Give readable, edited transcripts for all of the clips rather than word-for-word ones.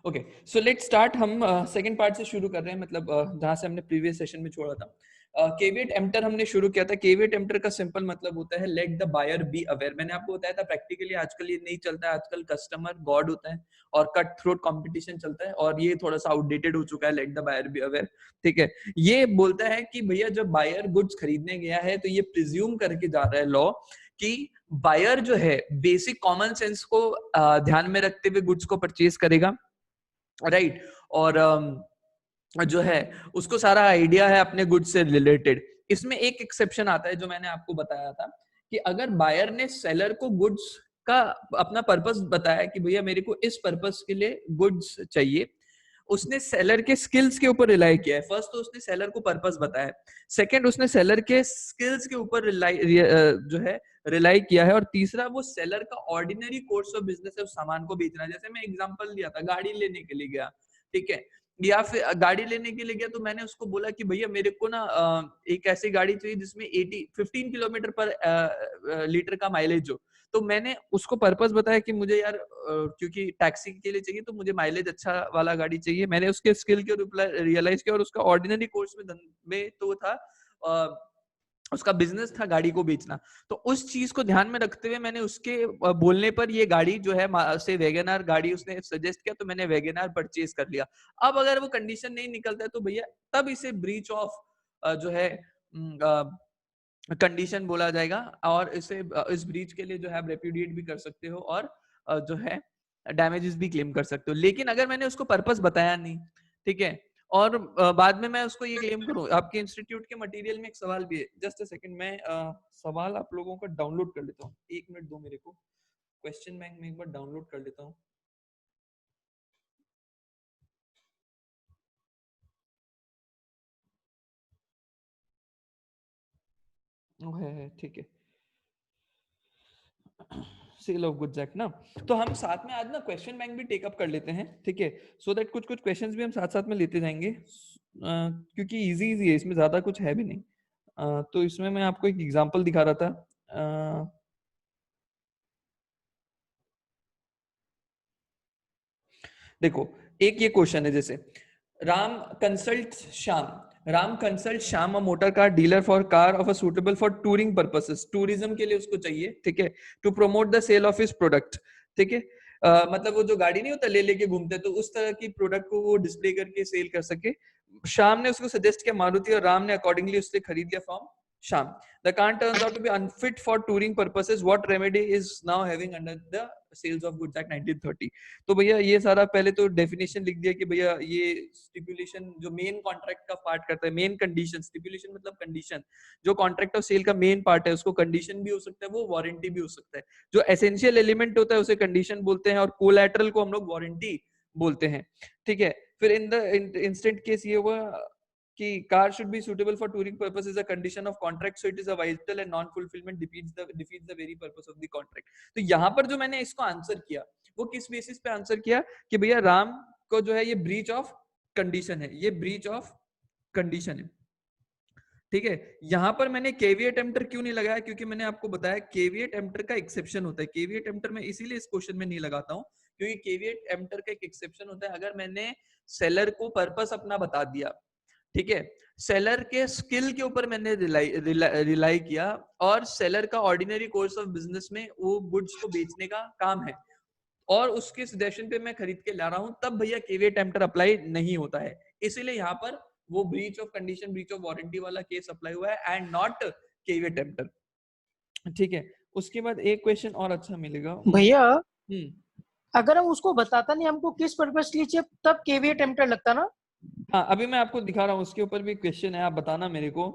Okay, so let's start. हम second part से शुरू कर रहे हैं, मतलब जहां से हमने प्रीवियस सेशन में छोड़ा था। केविएट एम्प्टर हमने शुरू किया था। केविएट एम्प्टर का सिंपल मतलब होता है let the buyer be aware. मैंने आपको बताया था प्रैक्टिकली आजकल ये नहीं चलता है, आजकल कस्टमर गॉड होता है और कट थ्रोट कंपटीशन चलता है, और ये थोड़ा सा आउटडेटेड हो चुका है let the buyer be aware. ठीक है, ये बोलता है कि भैया जब बायर गुड्स खरीदने गया है तो ये प्रिज्यूम करके जा रहा है लॉ कि बायर जो है बेसिक कॉमन सेंस को ध्यान में रखते हुए गुड्स को परचेज करेगा, राइट। और जो है उसको सारा आइडिया है अपने गुड्स से रिलेटेड। इसमें एक एक्सेप्शन आता है जो मैंने आपको बताया था कि अगर बायर ने सेलर को गुड्स का अपना पर्पस बताया कि भैया मेरे को इस पर्पस के लिए गुड्स चाहिए, उसने सेलर के स्किल्स के ऊपर रिलाई किया है। फर्स्ट तो उसने सेलर को पर्पस बताया, सेकंड उसने सेलर के स्किल्स के ऊपर जो है रिलाई किया है, और तीसरा वो सेलर का ऑर्डिनरी कोर्स ऑफ बिजनेस है उस सामान को बेचना। जैसे मैं एग्जांपल दिया था, गाड़ी लेने के लिए गया, ठीक है, या फिर गाड़ी लेने के लिए गया तो मैंने उसको बोला कि भैया मेरे को ना एक ऐसी गाड़ी चाहिए जिसमें 15 किलोमीटर पर लीटर का माइलेज हो। तो मैंने उसको पर्पस बताया कि मुझे यार क्योंकि टैक्सी के लिए चाहिए तो मुझे माइलेज अच्छा वाला गाड़ी चाहिए। मैंने उसके स्किल के रियलाइज किया, और उसका ऑर्डिनरी कोर्स में तो था उसका बिजनेस था गाड़ी को बेचना। तो उस चीज को ध्यान में रखते हुए मैंने उसके बोलने पर ये गाड़ी जो है से वैगनआर गाड़ी उसने सजेस्ट किया, तो मैंने वैगनआर परचेज कर लिया। अब अगर वो कंडीशन नहीं निकलता है तो भैया तब इसे ब्रीच ऑफ जो है कंडीशन बोला जाएगा, और इसे इस ब्रीच के लिए जो है आप रेप्यूडिएट भी कर सकते हो और जो है डैमेजेस भी क्लेम कर सकते हो। लेकिन अगर मैंने उसको पर्पस बताया नहीं, ठीक है, और बाद में मैं उसको ये क्लेम करूं। आपके इंस्टीट्यूट के मटेरियल में एक सवाल भी है, जस्ट अ सेकंड, मैं सवाल आप लोगों का डाउनलोड कर लेता हूँ, एक मिनट दो मेरे को। क्वेश्चन बैंक में एक बार डाउनलोड कर लेता हूँ। ठीक है, सेल ऑफ गुड्स एक्ट ना। तो हम साथ में आज ना क्वेश्चन बैंक भी टेकअप कर लेते हैं, ठीक है, सो दैट कुछ कुछ क्वेश्चंस भी हम साथ साथ में लेते जाएंगे, क्योंकि इजी इजी है, इसमें ज्यादा कुछ है भी नहीं। तो इसमें मैं आपको एक एग्जांपल दिखा रहा था। देखो, एक ये क्वेश्चन है, जैसे Ram consult Shyam a motor car dealer for car of a suitable for touring purposes. Tourism के लिए उसको चाहिए, ठीक है, to promote the sale of his product, ठीक है। मतलब वो जो गाड़ी नहीं होता ले लेके घूमते, तो उस तरह की प्रोडक्ट को वो डिस्प्ले करके सेल कर सके। श्याम ने उसको सजेस्ट किया मारुति, और राम ने अकॉर्डिंगली उससे खरीद लिया from Shyam. The car turns out to be unfit for touring purposes. What remedy is now having under the Sales of Goods Act 1930? तो भैया ये सारा पहले तो डेफिनेशन लिख दिया कि भैया ये स्टिपुलेशन जो मेन कॉन्ट्रैक्ट का पार्ट करता है, मेन कंडीशन, स्टिपुलेशन मतलब कंडीशन, जो कॉन्ट्रैक्ट ऑफ सेल का मेन पार्ट है उसको कंडीशन भी हो सकता है, वो वारंटी भी हो सकता है। जो एसेंशियल एलिमेंट होता है उसे कंडीशन बोलते हैं, और कोलैटरल को हम लोग वारंटी बोलते हैं, ठीक है। फिर इन द इंस्टेंट केस ये हुआ कि car should be suitable for touring purpose is a condition of contract, so it is a vital and non fulfilment defeats the very purpose of the contract. तो यहाँ पर जो मैंने इसको आंसर किया वो किस बेसिस पे आंसर किया कि भैया राम को जो है ये ब्रीच ऑफ कंडीशन है, ये ब्रीच ऑफ कंडीशन है, ठीक है। यहां पर मैंने केविएट एम्प्टर क्यों नहीं लगाया, क्योंकि मैंने आपको बताया केविएट एम्प्टर का एक्सेप्शन होता है। केविएट एम्प्टर में इसीलिए इस क्वेश्चन में नहीं लगाता हूं क्योंकि केविएट एम्प्टर का एक एक्सेप्शन होता है अगर मैंने सेलर को पर्पस अपना बता दिया, ठीक है, सेलर के स्किल के ऊपर मैंने रिलाई किया, और सेलर का ऑर्डिनरी कोर्स ऑफ बिजनेस में वो गुड्स को बेचने का काम है, और उसके सजेशन पे मैं खरीद के ला रहा हूं, तब भैया केविएट एम्प्टर अप्लाई नहीं होता है। इसीलिए यहाँ पर वो breach of condition, breach of warranty वाला केस अप्लाई हुआ है एंड नॉट केविएट एम्प्टर, ठीक है। उसके बाद एक क्वेश्चन और अच्छा मिलेगा भैया। अगर हम उसको बताता नहीं हमको किस पर्पस के लिए चाहिए, तब केविएट एम्प्टर लगता ना। हाँ, अभी मैं आपको दिखा रहा हूँ, उसके ऊपर भी क्वेश्चन है, आप बताना मेरे को।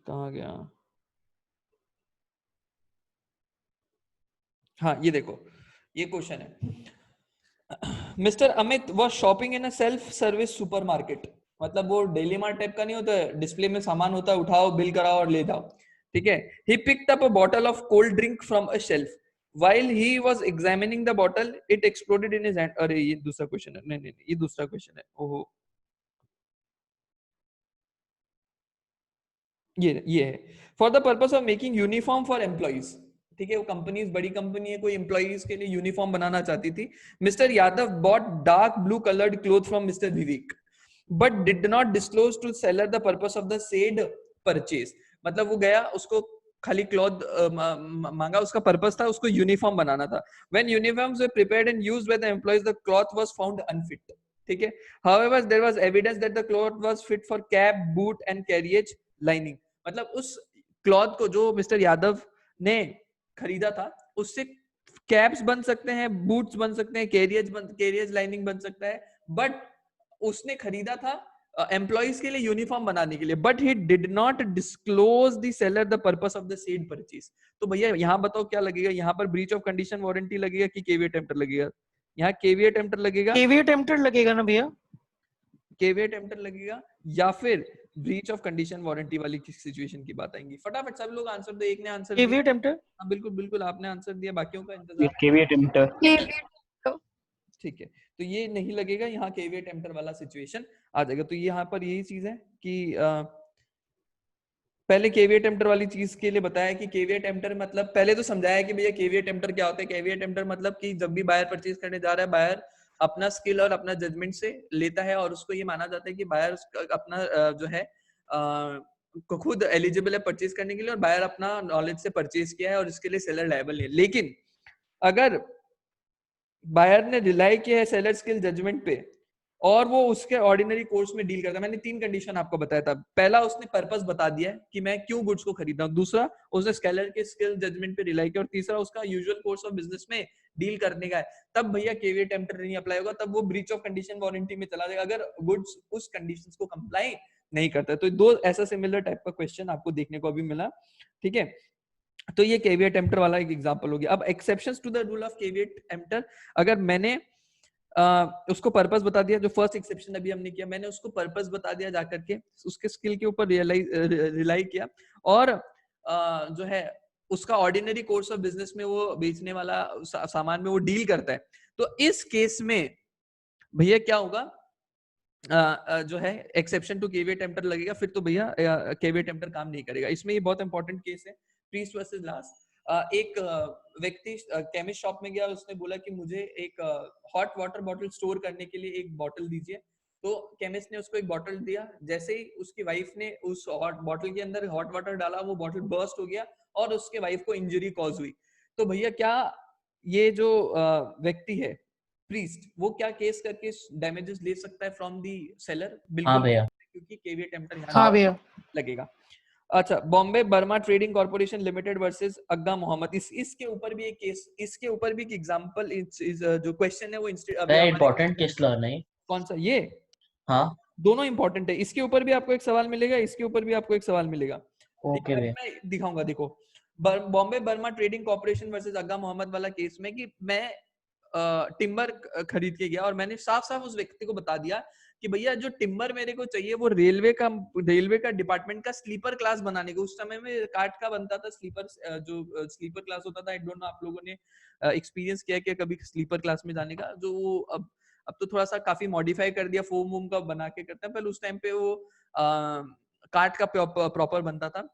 कहाँ गया? हाँ, ये देखो, ये क्वेश्चन है। Mister Amit was shopping in a self service supermarket. मतलब वो डेली मार्ट टाइप का नहीं होता है, डिस्प्ले में सामान होता है, उठाओ बिल कराओ और ले जाओ, ठीक है। He picked up a bottle of cold drink from a shelf. while he was examining the bottle it exploded in his hand. अरे ये दूसरा क्वेश्चन है, नहीं नहीं ये दूसरा क्वेश्चन है, ओहो ये है for the purpose of making uniform for employees, ठीक है वो कंपनीज बड़ी कंपनी है, कोई एम्प्लॉइज के लिए यूनिफॉर्म बनाना चाहती थी. Mister Yadav bought dark blue coloured cloth from mister Vivek but did not disclose to seller the purpose of the said purchase. मतलब वो गया उसको खाली क्लॉथ मांगा, उसका पर्पस था उसको यूनिफॉर्म बनाना था. When uniforms were prepared and used by the employees the cloth was found unfit, ठीक है. However there was evidence that the cloth was fit for cap boot and carriage lining. मतलब उस cloth को जो mister Yadav ने खरीदा था उससे कैप्स बन सकते हैं, बूट्स बन सकते हैं, कैरियज लाइनिंग बन सकता है, बट उसने खरीदा था एम्प्लॉइज के लिए यूनिफॉर्म बनाने के लिए. But he did not disclose the seller the purpose of the said purchase. तो भैया यहाँ बताओ क्या लगेगा, यहाँ पर ब्रीच ऑफ कंडीशन वारंटी लगेगा कि केवीए टेम्पटर लगेगा? यहाँ केवीए टेम्पटर लगेगा, केवीए टेम्पटर लगेगा ना भैया, केवीए टेम्पटर लगेगा, या फिर ब्रीच ऑफ कंडीशन वारंटी वाली सिचुएशन की बात आएंगी. फटाफट सब लोग आंसर दो, एक ने आंसर दिया, केवीए टेम्पटर, हाँ बिल्कुल बिल्कुल आपने आंसर दिया, बाकियों का इंतजार. केवीए टेम्पटर, ठीक है तो ये नहीं लगेगा, यहाँ केवीए टेम्पटर वाला सिचुएशन आ जाएगा. तो यहाँ पर यही चीज है कि पहले केवीए टेम्पटर वाली चीज के लिए बताया कि केवीए टेम्पटर मतलब पहले तो समझाया कि भैया केवीए टेम्पटर क्या होता है. केवीए टेम्पटर मतलब कि जब भी बायर परचेज करने जा रहा है, बायर अपना स्किल और अपना जजमेंट से लेता है और उसको ये माना जाता है कि बायर अपना जो है खुद एलिजिबल है परचेज करने के लिए और बायर अपना नॉलेज से परचेज किया है और इसके लिए सेलर लायबल नहीं है. लेकिन अगर बायर ने रिलाई किया है सेलर स्किल जजमेंट पे और वो उसके ऑर्डिनरी कोर्स में डील करता है, मैंने 3 कंडीशन आपको बताया था. पहला उसने पर्पस बता दिया है कि मैं क्यों गुड्स को खरीद रहा हूँ, दूसरा उसने सेलर के स्किल जजमेंट पे रिलाई किया और तीसरा उसका यूजुअल कोर्स ऑफ बिजनेस में डील करने का है. तब भैया केवीए टेम्पटर नहीं अप्लाई होगा, तब वो ब्रीच ऑफ कंडीशन वारंटी में चला जाएगा अगर गुड्स उस कंडीशंस को कंप्लाई नहीं करता. तो 2 ऐसा सिमिलर टाइप का क्वेश्चन आपको देखने को अभी मिला, ठीक है. तो ये केवीए टेम्पटर वाला एक एग्जांपल हो गया. अब exceptions to the rule of caveat emptor, अगर मैंने उसको पर्पस बता दिया, जो फर्स्ट एक्सेप्शन अभी हमने किया, मैंने उसको पर्पस बता दिया जाकर के, उसके स्किल के ऊपर रिलाई किया और जो है उसका ऑर्डिनरी कोर्स ऑफ बिजनेस में वो बेचने वाला सामान में वो डील करता है, तो इस केस में भैया क्या होगा, जो है एक्सेप्शन टू केवीए टेम्पटर लगेगा. फिर तो भैया केवीए टेम्पटर काम नहीं करेगा. इसमें ये बहुत इंपॉर्टेंट केस है, प्रीस्ट वर्सेस लास्ट. एक व्यक्ति केमिस्ट शॉप में गया, उसने बोला कि मुझे एक हॉट वाटर बॉटल स्टोर करने के लिए एक बॉटल दीजिए. तो केमिस्ट ने उसको एक बॉटल दिया. जैसे ही उसकी वाइफ ने उस हॉट बॉटल के अंदर हॉट वाटर डाला, वो बॉटल बर्स्ट हो गया और उसके वाइफ को इंजरी कॉज हुई. तो भैया क्या ये जो व्यक्ति है प्रीस्ट, वो क्या केस करके डैमेजेस ले सकता है फ्रॉम दी सेलर? बिल्कुल हाँ भैया, क्योंकि केवीए टेम्पटर हाँ भैया लगेगा. अच्छा, Bombay Burma trading Corporation Limited versus Agga Mohammed, इसके ऊपर भी एक केस, इसके ऊपर भी एक एग्जांपल, जो क्वेश्चन है वो इम्पोर्टेंट केस लर्न है. कौन सा? ये हाँ दोनों इंपॉर्टेंट है. इसके ऊपर भी आपको एक सवाल मिलेगा, इसके ऊपर भी आपको एक सवाल मिलेगा. ओके भैया, मैं दिखाऊंगा. देखो Bombay Burma trading corporation versus Agga Mohammed वाला केस में कि मैं टिम्बर खरीद के गया और मैंने साफ साफ उस व्यक्ति को बता दिया कि भैया जो टिम्बर मेरे को चाहिए वो रेलवे का डिपार्टमेंट का स्लीपर क्लास बनाने को. उस समय में काठ का बनता था स्लीपर, जो स्लीपर क्लास होता था. आई डोंट नो आप लोगों ने एक्सपीरियंस किया क्या कभी स्लीपर क्लास में जाने का? जो अब तो थोड़ा सा काफी मॉडिफाई कर दिया, फोम वोम का बना के करते हैं, पहले उस टाइम पे वो काठ का प्रॉपर बनता था.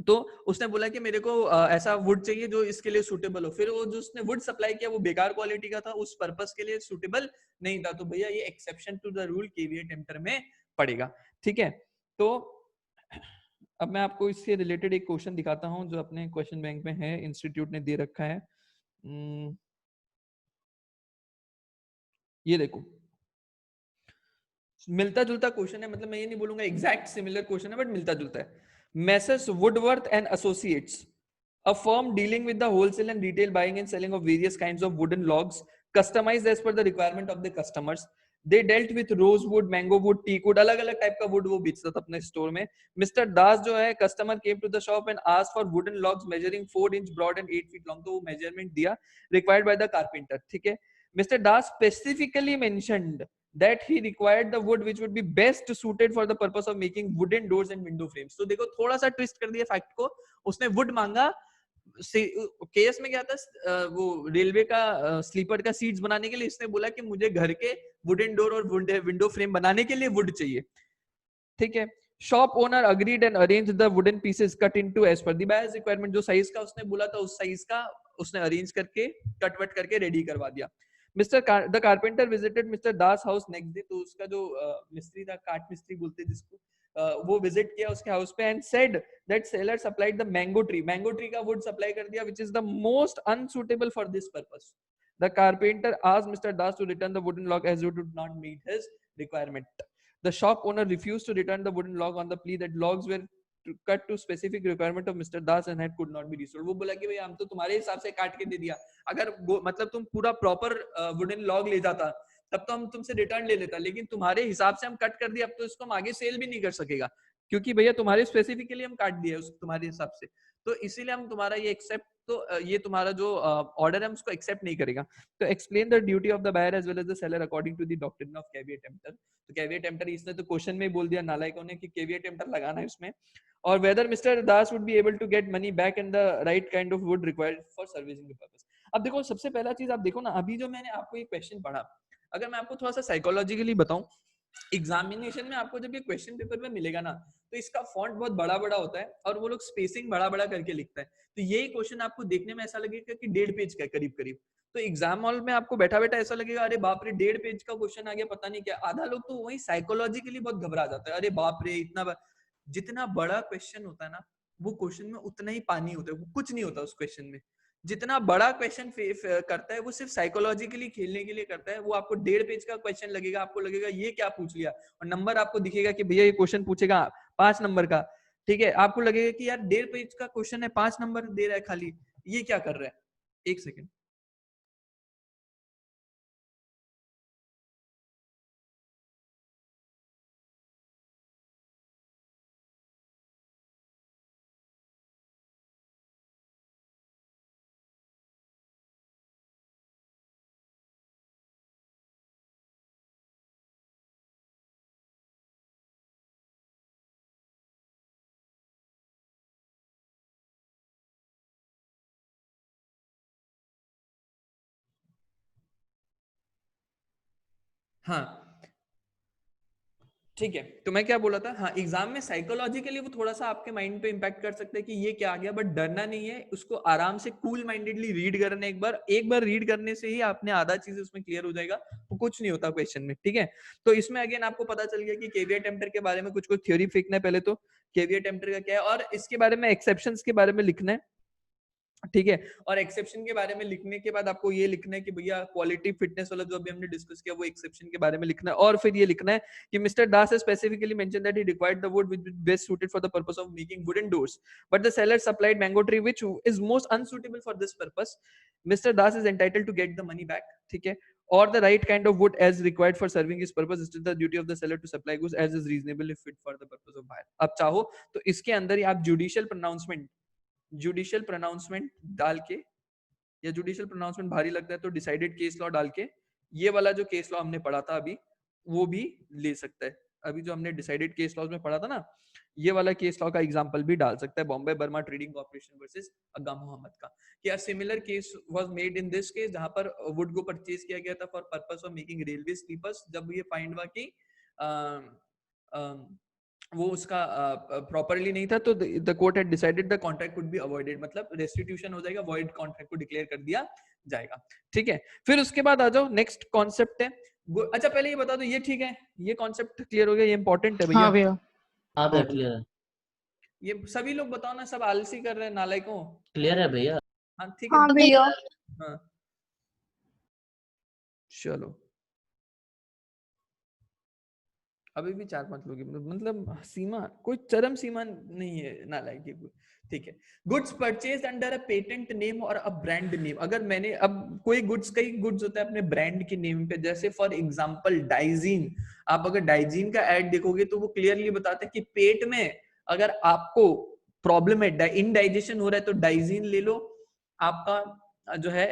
तो उसने बोला कि मेरे को ऐसा वुड चाहिए जो इसके लिए सूटेबल हो. फिर वो जो उसने वुड सप्लाई किया वो बेकार क्वालिटी का था, उस पर्पस के लिए सूटेबल नहीं था. तो भैया ये exception to the rule caveat emptor में पड़ेगा, ठीक है. तो अब मैं आपको इससे रिलेटेड एक क्वेश्चन दिखाता हूं जो अपने क्वेश्चन बैंक में है, इंस्टीट्यूट ने दे रखा है. ये देखो, मिलता जुलता क्वेश्चन है, मतलब मैं ये नहीं बोलूंगा एग्जैक्ट सिमिलर क्वेश्चन है, बट मिलता जुलता है. Messrs Woodworth and Associates, a firm dealing with the wholesale and retail buying and selling of various kinds of wooden logs, customized as per the requirement of the customers. They dealt with rosewood, mango wood, teak wood, अलग अलग type का would वो बेचता था अपने store में. Mister दास जो है, customer came to the shop and asked for wooden logs measuring 4 inch broad and 8 feet long. तो वो मेजरमेंट दिया required by the carpenter, ठीक है. Mr. Das specifically mentioned that he required the wood which would be best suited for the purpose of making wooden doors and window frames. तो देखो थोड़ा सा twist कर दिया फैक्ट को, उसने वुड मांगा केस में क्या था, वो रेलवे का स्लीपर का सीट्स बनाने के लिए इसने बोला कि मुझे घर के वुडन डोर और विंडो फ्रेम बनाने के लिए वुड चाहिए, ठीक है। Shop owner agreed and arrange the wooden pieces cut into as पर द बायर्स रिक्वायरमेंट, जो साइज का उसने बोला था उस साइज का उसने अरेंज करके कट वट करके रेडी करवा दिया। Mister the carpenter visited mister Das house next day, तो उसका जो मिस्त्री था, काट मिस्त्री बोलते हैं जिसको, वो विजिट किया उसके हाउस पे and said that seller supplied the mango tree का वुड सप्लाई कर दिया which is the most unsuitable for this purpose. The carpenter asked mister Das to return the wooden log as it did not meet his requirement. The shop owner refused to return the wooden log on the plea that logs were cut to specific requirement of Mr. Das and had could not be restored. वो बोला कि भाई हम तो तुम्हारे हिसाब से काट के दे दिया, अगर मतलब तुम पूरा प्रॉपर वुडन लॉग ले जाता तब तो हम तुमसे रिटर्न ले लेता, लेकिन तुम्हारे हिसाब से हम कट कर दिया, अब तो इसको हम आगे सेल भी नहीं कर सकेगा क्योंकि भैया तुम्हारे स्पेसिफिकली हम काट दिया तुम्हारे हिसाब से, तो इसीलिए हम तुम्हारा ये एक्सेप्ट, तो ये तुम्हारा जो ऑर्डर है उसको एक्सेप्ट नहीं करेगा। तो explain the duty of the buyer as well as the seller according to the doctrine of caveat emptor. तो कैविएट टेम्पटर इसने तो क्वेश्चन में बोल दिया नालायकों ने कि कैविएट टेम्पटर लगाना है उसमें, और whether mister Das would be able to get money back in the right kind of wood required for servicing the purpose. अब देखो सबसे पहला चीज आप देखो ना, अभी जो मैंने आपको एक क्वेश्चन पढ़ा, अगर मैं आपको थोड़ा सा साइकोलॉजिकली बताऊं, एग्जामिनेशन में आपको जब ये क्वेश्चन पेपर में मिलेगा ना तो इसका फॉन्ट बहुत बड़ा बड़ा होता है और वो लोग स्पेसिंग बड़ा बड़ा करके लिखता है, तो यही क्वेश्चन आपको देखने में ऐसा लगेगा कि 1.5 पेज का करीब करीब, तो एग्जाम हॉल में आपको बैठा बैठा ऐसा लगेगा अरे बाप रे 1.5 पेज का क्वेश्चन आ गया पता नहीं क्या। आधा लोग तो वही साइकोलॉजिकली बहुत घबरा जाता है, अरे बाप रे इतना जितना बड़ा क्वेश्चन होता है ना वो क्वेश्चन में उतना ही पानी होता है, वो कुछ नहीं होता उस क्वेश्चन में। जितना बड़ा क्वेश्चन करता है वो सिर्फ साइकोलॉजिकली खेलने के लिए करता है, वो आपको 1.5 पेज का क्वेश्चन लगेगा, आपको लगेगा ये क्या पूछ लिया, और नंबर आपको दिखेगा कि भैया ये क्वेश्चन पूछेगा 5 नंबर का, ठीक है, आपको लगेगा कि यार 1.5 पेज का क्वेश्चन है 5 नंबर दे रहा है खाली, ये क्या कर रहा है। एक सेकेंड, हाँ ठीक है, तो मैं क्या बोला था, हाँ एग्जाम में साइकोलॉजिकली वो थोड़ा सा आपके माइंड पे इम्पैक्ट कर सकता है कि ये क्या आ गया, बट डरना नहीं है, उसको आराम से कूल माइंडेडली रीड करना है, एक बार रीड करने से ही आपने आधा चीज उसमें क्लियर हो जाएगा, वो कुछ नहीं होता क्वेश्चन में, ठीक है। तो इसमें अगेन आपको पता चल गया कि केवीआर टेम्पटर के बारे में कुछ कुछ थ्योरी फेंकना है पहले, तो केवीआर टेम्पटर का क्या है और इसके बारे में एक्सेप्शंस के बारे में लिखना है, ठीक है। और एक्सेप्शन के बारे में लिखने के बाद आपको ये लिखना है कि भैया क्वालिटी फिटनेस वाला जो अभी हमने डिस्कस किया वो एक्सेप्शन के बारे में लिखना है, और फिर ये लिखना है कि mister Das has specifically mentioned that he required the wood which is best suited for the purpose of making wooden doors, but the seller supplied mango tree which is most unsuitable for this purpose. Mr. Das is entitled to get the money back, ठीक है, or the right kind of wood as required for serving his purpose. It is the duty of the seller to supply goods as is reasonably fit for the purpose of buyer. अब चाहो तो इसके अंदर ही आप judicial pronouncement डाल के, या judicial pronouncement भारी लगता है तो डिसाइडेड केस लॉ डाल के, ये वाला जो केस लॉ हमने पढ़ा था अभी वो भी ले सकता है, अभी जो हमने डिसाइडेड केस लॉज में पढ़ा था ना ये वाला केस लॉ का एग्जांपल भी डाल सकता है, Bombay Burma trading corporation versus Aga Mohammad का, कि a similar case was made in this case जहां पर वुड को परचेज किया गया था for purpose of making railway sleepers, जब ये फाइंड हुआ कि वो उसका प्रॉपरली नहीं था तो the court had decided the contract could be avoided, मतलब रेस्टिट्यूशन हो जाएगा, वॉइड कॉन्ट्रैक्ट को डिक्लेयर कर दिया जाएगा, ठीक है। फिर उसके बाद आ जाओ नेक्स्ट कॉन्सेप्ट है, अच्छा पहले ये बता दो ये ठीक है, ये कॉन्सेप्ट क्लियर हो गया, ये इंपॉर्टेंट है भैया। हाँ भैया, हाँ भैया क्लियर है, ये सभी लोग बताओ ना, सब आलसी कर रहे हैं नालायकों। क्लियर है भैया। हाँ ठीक है हाँ भैया। हाँ चलो अभी भी 4-5 लोग, मतलब सीमा कोई चरम सीमा नहीं है नालायक की, ठीक है। Goods purchase under a patent name और अ ब्रांड नेम, अगर मैंने अब कोई गुड्स, कई गुड्स होता है अपने ब्रांड के नेम पे, जैसे फॉर एग्जांपल डाइजीन, आप अगर डाइजीन का एड देखोगे तो वो क्लियरली बताते हैं कि पेट में अगर आपको प्रॉब्लम है, इनडाइजेशन हो रहा है तो डाइजीन ले लो, आपका जो है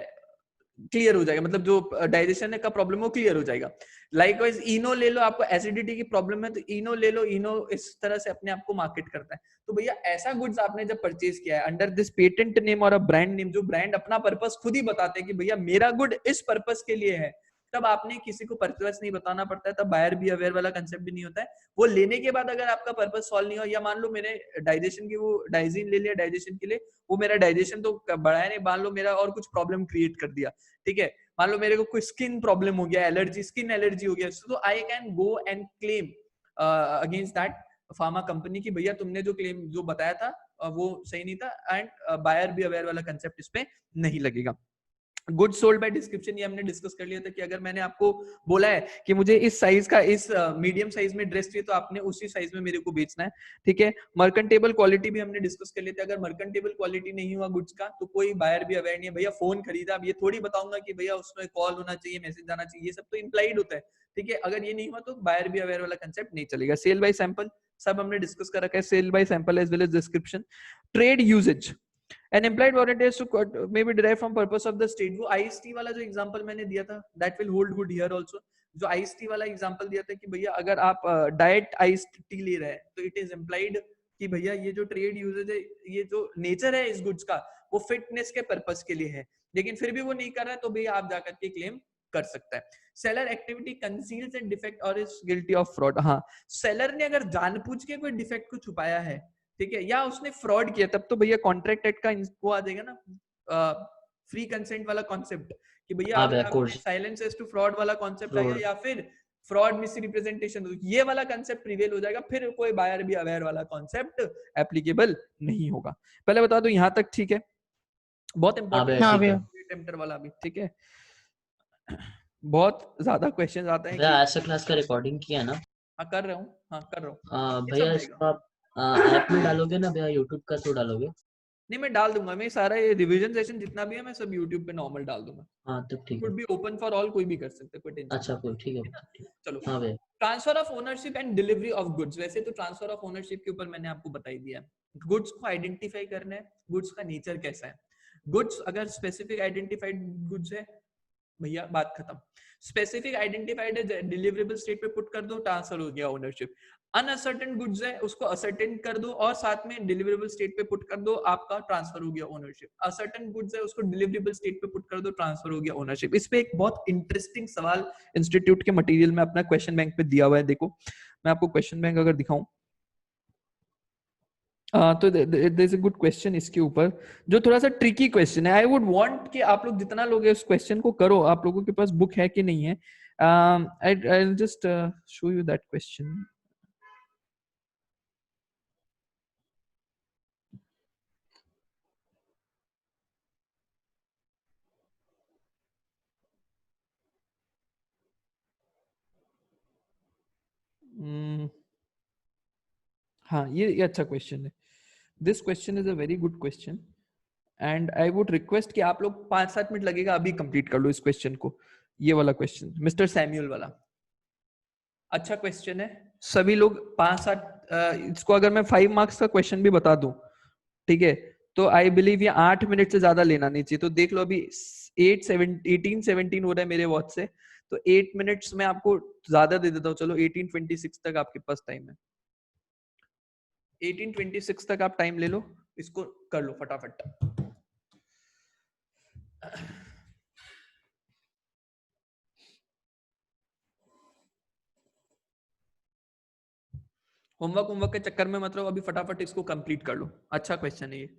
क्लियर हो जाएगा, मतलब जो डाइजेशन का प्रॉब्लम है वो क्लियर हो जाएगा। लाइकवाइज इनो ले लो, आपको एसिडिटी की प्रॉब्लम है तो इनो ले लो, इनो इस तरह से अपने आप को मार्केट करता है। तो भैया ऐसा गुड्स आपने जब परचेज किया है अंडर दिस पेटेंट नेम और अ ब्रांड नेम, जो ब्रांड अपना पर्पस खुद ही बताते हैं कि भैया मेरा गुड इस पर्पस के लिए है, तब आपने किसी को पर्पस नहीं बताना पड़ता है, तब बायर बी अवेयर वाला कंसेप्ट भी नहीं होता है। वो लेने के बाद अगर आपका पर्पस सॉल्व नहीं हो, या मान लो मैंने डाइजेशन की वो डाइजीन ले लिया डाइजेशन के लिए, वो मेरा डाइजेशन तो बढ़ाया नहीं, मान लो मेरा और कुछ प्रॉब्लम क्रिएट कर दिया, ठीक है, मान लो मेरे को कोई स्किन प्रॉब्लम हो गया, एलर्जी, स्किन एलर्जी हो गया, तो I can go and claim against that pharma company की भैया तुमने जो क्लेम जो बताया था वो सही नहीं था, एंड बायर बी अवेयर वाला कंसेप्ट इस पे नहीं लगेगा। गुड सोल्ड बाय डिस्क्रिप्शन, ये हमने डिस्कस कर लिया था कि अगर मैंने आपको बोला है कि मुझे इस साइज का इस मीडियम साइज में ड्रेस चाहिए तो आपने उसी साइज में मेरे को बेचना है, ठीक है। मर्केंटेबल क्वालिटी भी हमने डिस्कस कर लिया था, अगर मर्केंटेबल क्वालिटी नहीं हुआ गुड्स का तो कोई बायर भी अवेयर नहीं है। भैया फोन खरीदा, अब ये थोड़ी बताऊंगा कि भैया उसमें कॉल होना चाहिए, मैसेज आना चाहिए, ये सब तो इंप्लाइड होता है, ठीक है। अगर ये नहीं हुआ तो बायर भी अवेयर वाला कंसेप्ट नहीं चलेगा। सेल बाय सैंपल सब हमने डिस्कस कर रखा है, sale by sample as well as description. Trade usages, an implied warranty is to may be derived from purpose of the state। वो आईएस टी वाला जो एग्जांपल मैंने दिया था that will hold good here also। जो IS T वाला example दिया था कि भैया अगर आप डाइट आईस टी ले रहे हैं तो इट इज इम्प्लाइड कि भैया ये जो ट्रेड यूजेज है, ये जो नेचर है इस गुड्स का वो फिटनेस के पर्पस के लिए है, लेकिन फिर भी वो नहीं कर रहा है तो भैया आप जाकर के क्लेम कर सकता है। Seller activity conceals and defect और इज गिल्टी ऑफ फ्रॉड। हाँ, सेलर ने अगर जानबूझ के कोई डिफेक्ट को छुपाया है, ठीक है, या उसने फ्रॉड किया, तब तो भैया कॉन्ट्रैक्ट एक्ट का वो आ जाएगा ना, फ्री कंसेंट वाला कॉन्सेप्ट कि भैया हाँ अगर भैया, आपने course silence as to fraud वाला कॉन्सेप्ट आ गया फ्रॉड। या फिर फ्रॉड मिस रिप्रेजेंटेशन, ये वाला कॉन्सेप्ट प्रिवेल हो जाएगा, फिर कोई बायर भी अवेयर वाला कॉन्सेप्ट एप्लीकेबल नहीं होगा। पहले बता दो यहाँ तक, ठीक है, बहुत हाँ इंपॉर्टेंट भैया, हाँ ठीक भैया। है टेम्पटर वाला भी, ठीक है। बहुत ज्यादा क्वेश्चन आते हैं भैया। कि ऐसा क्लास का रिकॉर्डिंग किया ना? हाँ कर रहा हूँ, हाँ कर रहा हूँ, ये भैया सब इसको रहेगा। आप ऐप में डालोगे ना भैया, यूट्यूब का थ्रू डालोगे? नहीं मैं डाल दूंगा, मैं सारा ये रिवीजन सेशन जितना भी है मैं सब यूट्यूब पे नॉर्मल डाल दूंगा। हाँ तब ठीक है। Could be open for all, कोई भी कर सकते हैं, कोई टेंशन अच्छा कोई ठीक है, नहीं है ना। ठीक। चलो, हाँ भैया। Transfer of ownership and delivery of goods. वैसे तो ट्रांसफर ऑफ ओनरशिप के ऊपर मैंने आपको बता ही दिया, गुड्स को आइडेंटिफाई करना है, गुड्स का नेचर कैसा है। गुड्स अगर स्पेसिफिक आइडेंटिफाइड गुड्स है भैया बात खत्म। स्पेसिफिक आइडेंटिफाइड है, डिलीवरेबल स्टेट पे पुट कर दो, ट्रांसफर हो गया ओनरशिप। अनअसर्टेन गुड्स है, उसको असर्टेन कर दो और साथ में डिलीवरेबल स्टेट पे पुट कर दो, आपका ट्रांसफर हो गया ओनरशिप। असर्टेन गुड्स है, उसको डिलीवरेबल स्टेट पे पुट कर दो, ट्रांसफर हो गया ओनरशिप। इस पे एक बहुत इंटरेस्टिंग सवाल इंस्टीट्यूट के मटेरियल में अपना क्वेश्चन बैंक पे दिया हुआ है, देखो मैं आपको क्वेश्चन बैंक अगर दिखाऊं, तो there is a good question इसके ऊपर जो थोड़ा सा ट्रिकी क्वेश्चन है। आई वुड वांट कि आप लोग जितना लोग उस क्वेश्चन को करो, आप लोगों के पास बुक है कि नहीं है। I will just show you that question. हाँ ये अच्छा क्वेश्चन है, this question is a very good question and I would request कि आप लोग 5-7 मिनट लगेगा अभी कंप्लीट कर लो इस क्वेश्चन को। ये वाला क्वेश्चन मिस्टर सैम्यूल वाला अच्छा क्वेश्चन है, सभी लोग 5-7 इसको अगर मैं 5 मार्क्स का क्वेश्चन भी बता दूं, ठीक है, तो आई बिलीव ये 8 मिनट से ज्यादा लेना नहीं चाहिए। तो देख लो अभी 18-17 हो रहा है मेरे वॉच से, तो 8 मिनट्स में आपको ज्यादा दे देता हूँ, चलो 18:26 तक आपके पास टाइम है, 18:26 तक आप टाइम ले लो, इसको कर लो फटाफट। होमवर्क के चक्कर में मतलब अभी फटाफट इसको कंप्लीट कर लो, अच्छा क्वेश्चन है ये।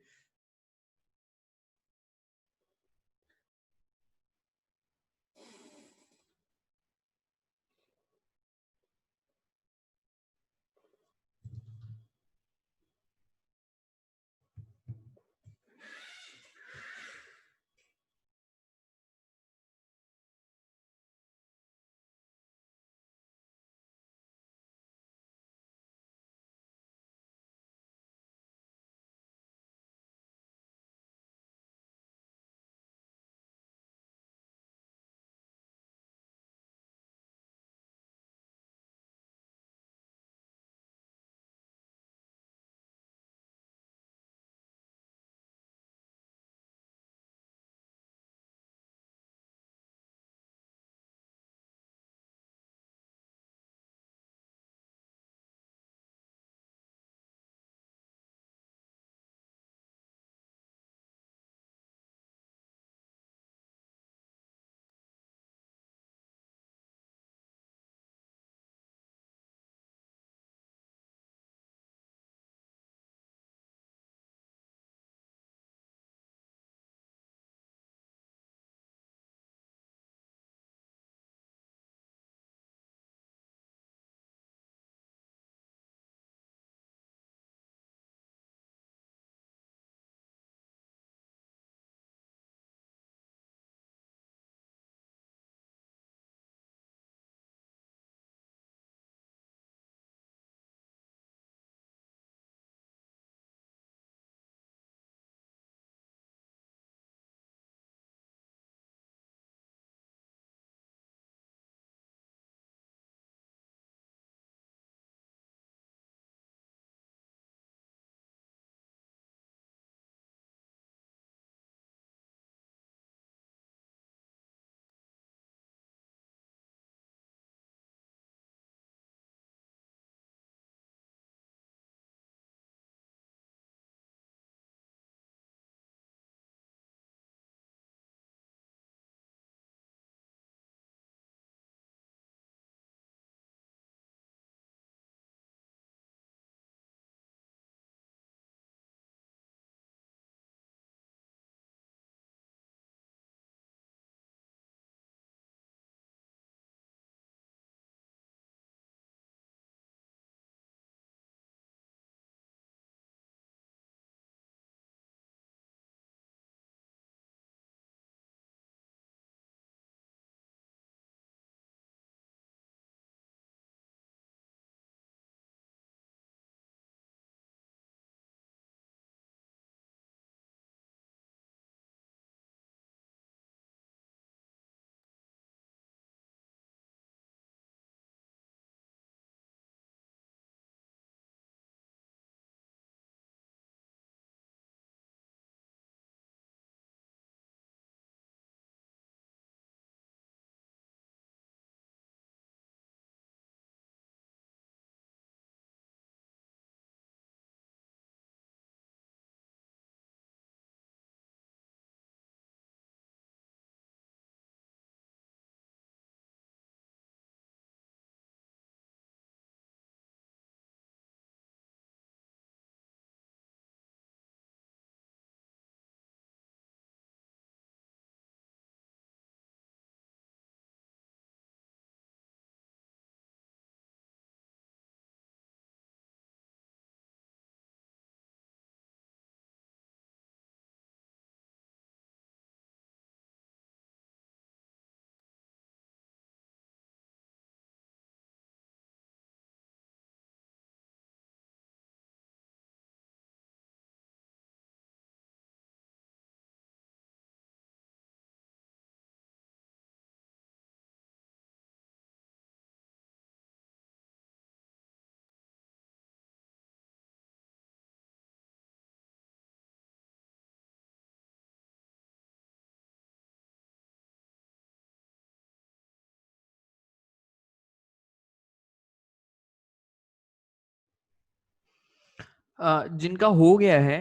जिनका हो गया है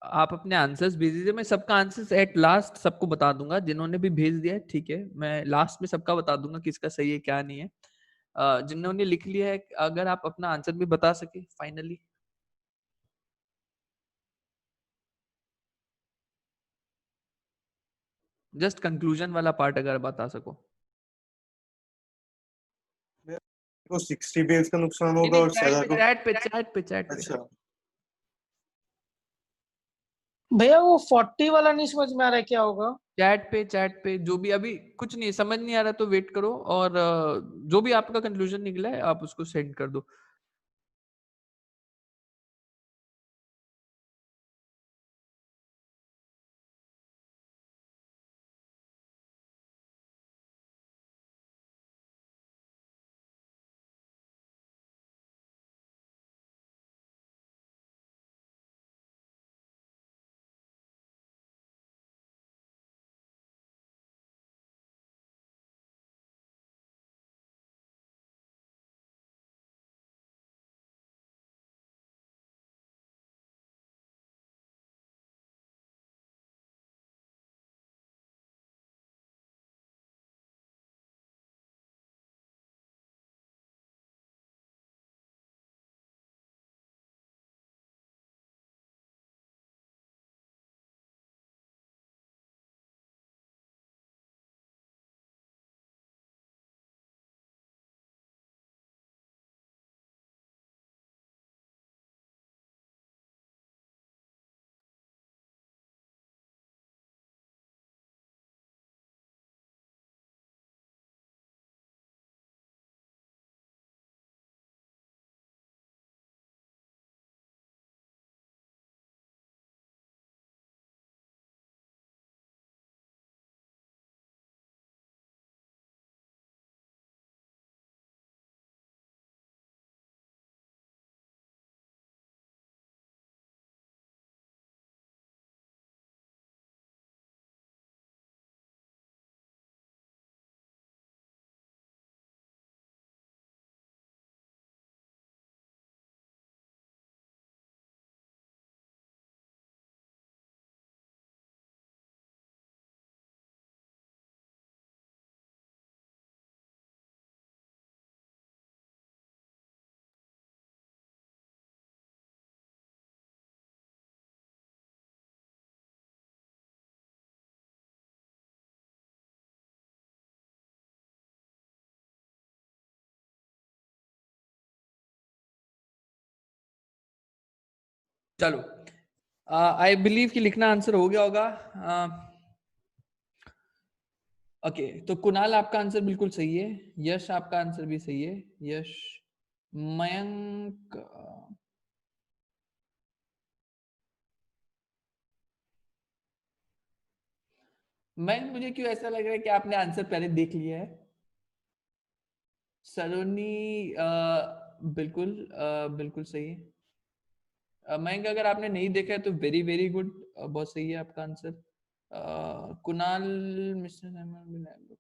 आप अपने आंसर्स भेज दीजिए, मैं सबका आंसर्स एट लास्ट सबको बता दूंगा, जिन्होंने भी भेज दिया है ठीक है, मैं लास्ट में सबका बता दूंगा किसका सही है क्या नहीं है। जिन्होंने लिख लिया है अगर आप अपना आंसर भी बता सके फाइनली। जस्ट कंक्लूजन वाला पार्ट अगर बता सको। तो 60 बेल्स का नुकसान नहीं होगा नहीं, और सेलर को। चैट पे। अच्छा, भैया वो 40 वाला नहीं समझ में आ रहा है क्या होगा। चैट पे जो भी अभी कुछ नहीं समझ नहीं आ रहा तो वेट करो, और जो भी आपका कंक्लूजन निकला है आप उसको सेंड कर दो। चलो आई बिलीव कि लिखना आंसर हो गया होगा। ओके तो कुणाल आपका आंसर बिल्कुल सही है, यश आपका आंसर भी सही है, यश, मयंक, मयंक मुझे क्यों ऐसा लग रहा है कि आपने आंसर पहले देख लिया है। सलोनी बिल्कुल बिल्कुल सही है। मयंक अगर आपने नहीं देखा है तो वेरी वेरी गुड, बहुत सही है आपका answer. Kunal, mister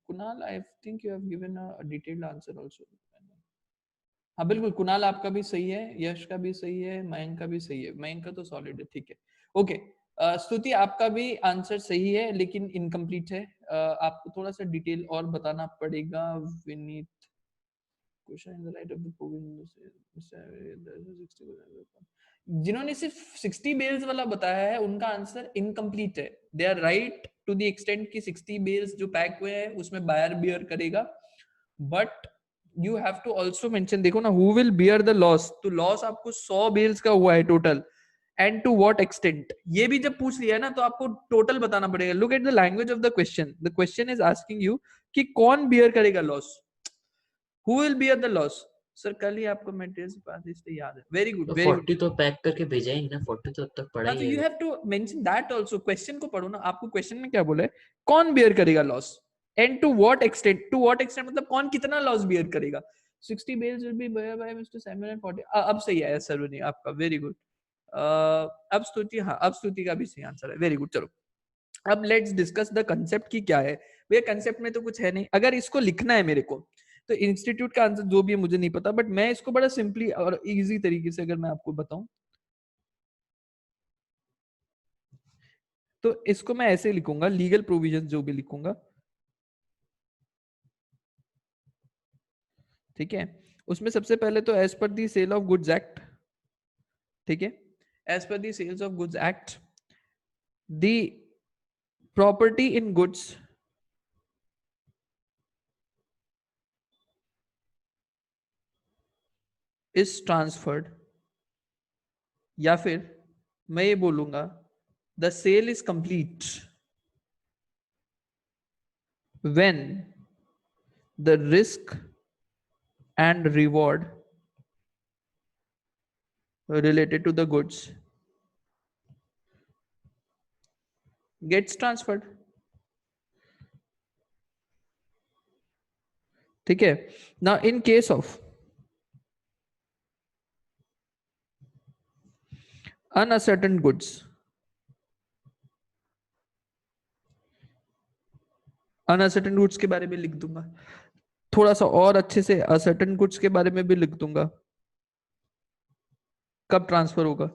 Kunal I think you have given a detailed answer also. हाँ बिल्कुल कुणाल आपका भी सही है, यश का भी सही है, मयंक का भी सही है, मयंक का तो सॉलिड है ठीक है। ओके स्तुति आपका भी आंसर सही है लेकिन इनकम्प्लीट है, आपको थोड़ा सा डिटेल और बताना पड़ेगा। Vineet, question in the light of the जिन्होंने सिर्फ 60 बेल्स वाला बताया है उनका आंसर इनकम्प्लीट है। They are right to the extent कि 60 बेल्स जो पैक हुए हैं उसमें बायर बियर करेगा, but you have to also mention, देखो ना, who will bear the loss, तो लॉस आपको 100 बेल्स का हुआ है total, and to what extent, ये भी जब पूछ लिया है ना तो आपको टोटल बताना पड़ेगा। Look at the language of the question is asking you कि कौन बियर करेगा loss, who will bear the loss. Sir कल ही आपको मेटेरियल्स पास इसलिए याद है, वेरी गुड तो वेरी गुड। 40 तो पैक करके भेजा ही ना, 40 तो अब तक पड़ा हाँ ही तो यू है। Have to mention that also, question को पढ़ो ना, आपको क्वेश्चन में क्या बोला है, कौन बियर करेगा loss and to what extent, to what extent मतलब कौन कितना लॉस बियर करेगा। 60 bales will be bear by mister Samuel and 40, अब सही है सरोनी आपका, वेरी गुड। अब स्तुति, हाँ अब स्तुति का भी सही आंसर है, वेरी गुड। चलो अब लेट्स डिस्कस द कंसेप्ट की क्या है। भैया कंसेप्ट में तो कुछ है नहीं, अगर इसको लिखना है मेरे को तो इंस्टीट्यूट का आंसर जो भी है मुझे नहीं पता, बट मैं इसको बड़ा सिंपली और इजी तरीके से अगर मैं आपको बताऊं तो इसको मैं ऐसे लिखूंगा, लीगल प्रोविजन जो भी लिखूंगा, ठीक है, उसमें सबसे पहले तो as per the sale of goods act, ठीक है, as per the sales of goods act the property in goods is transferred, या फिर मैं ये बोलूंगा the sale is complete when the risk and reward related to the goods gets transferred, ठीक है। now in case of uncertain goods, uncertain goods के बारे में लिख दूंगा, थोड़ा सा और अच्छे से असर्टेन गुड्स के बारे में भी लिख दूंगा, कब ट्रांसफर होगा,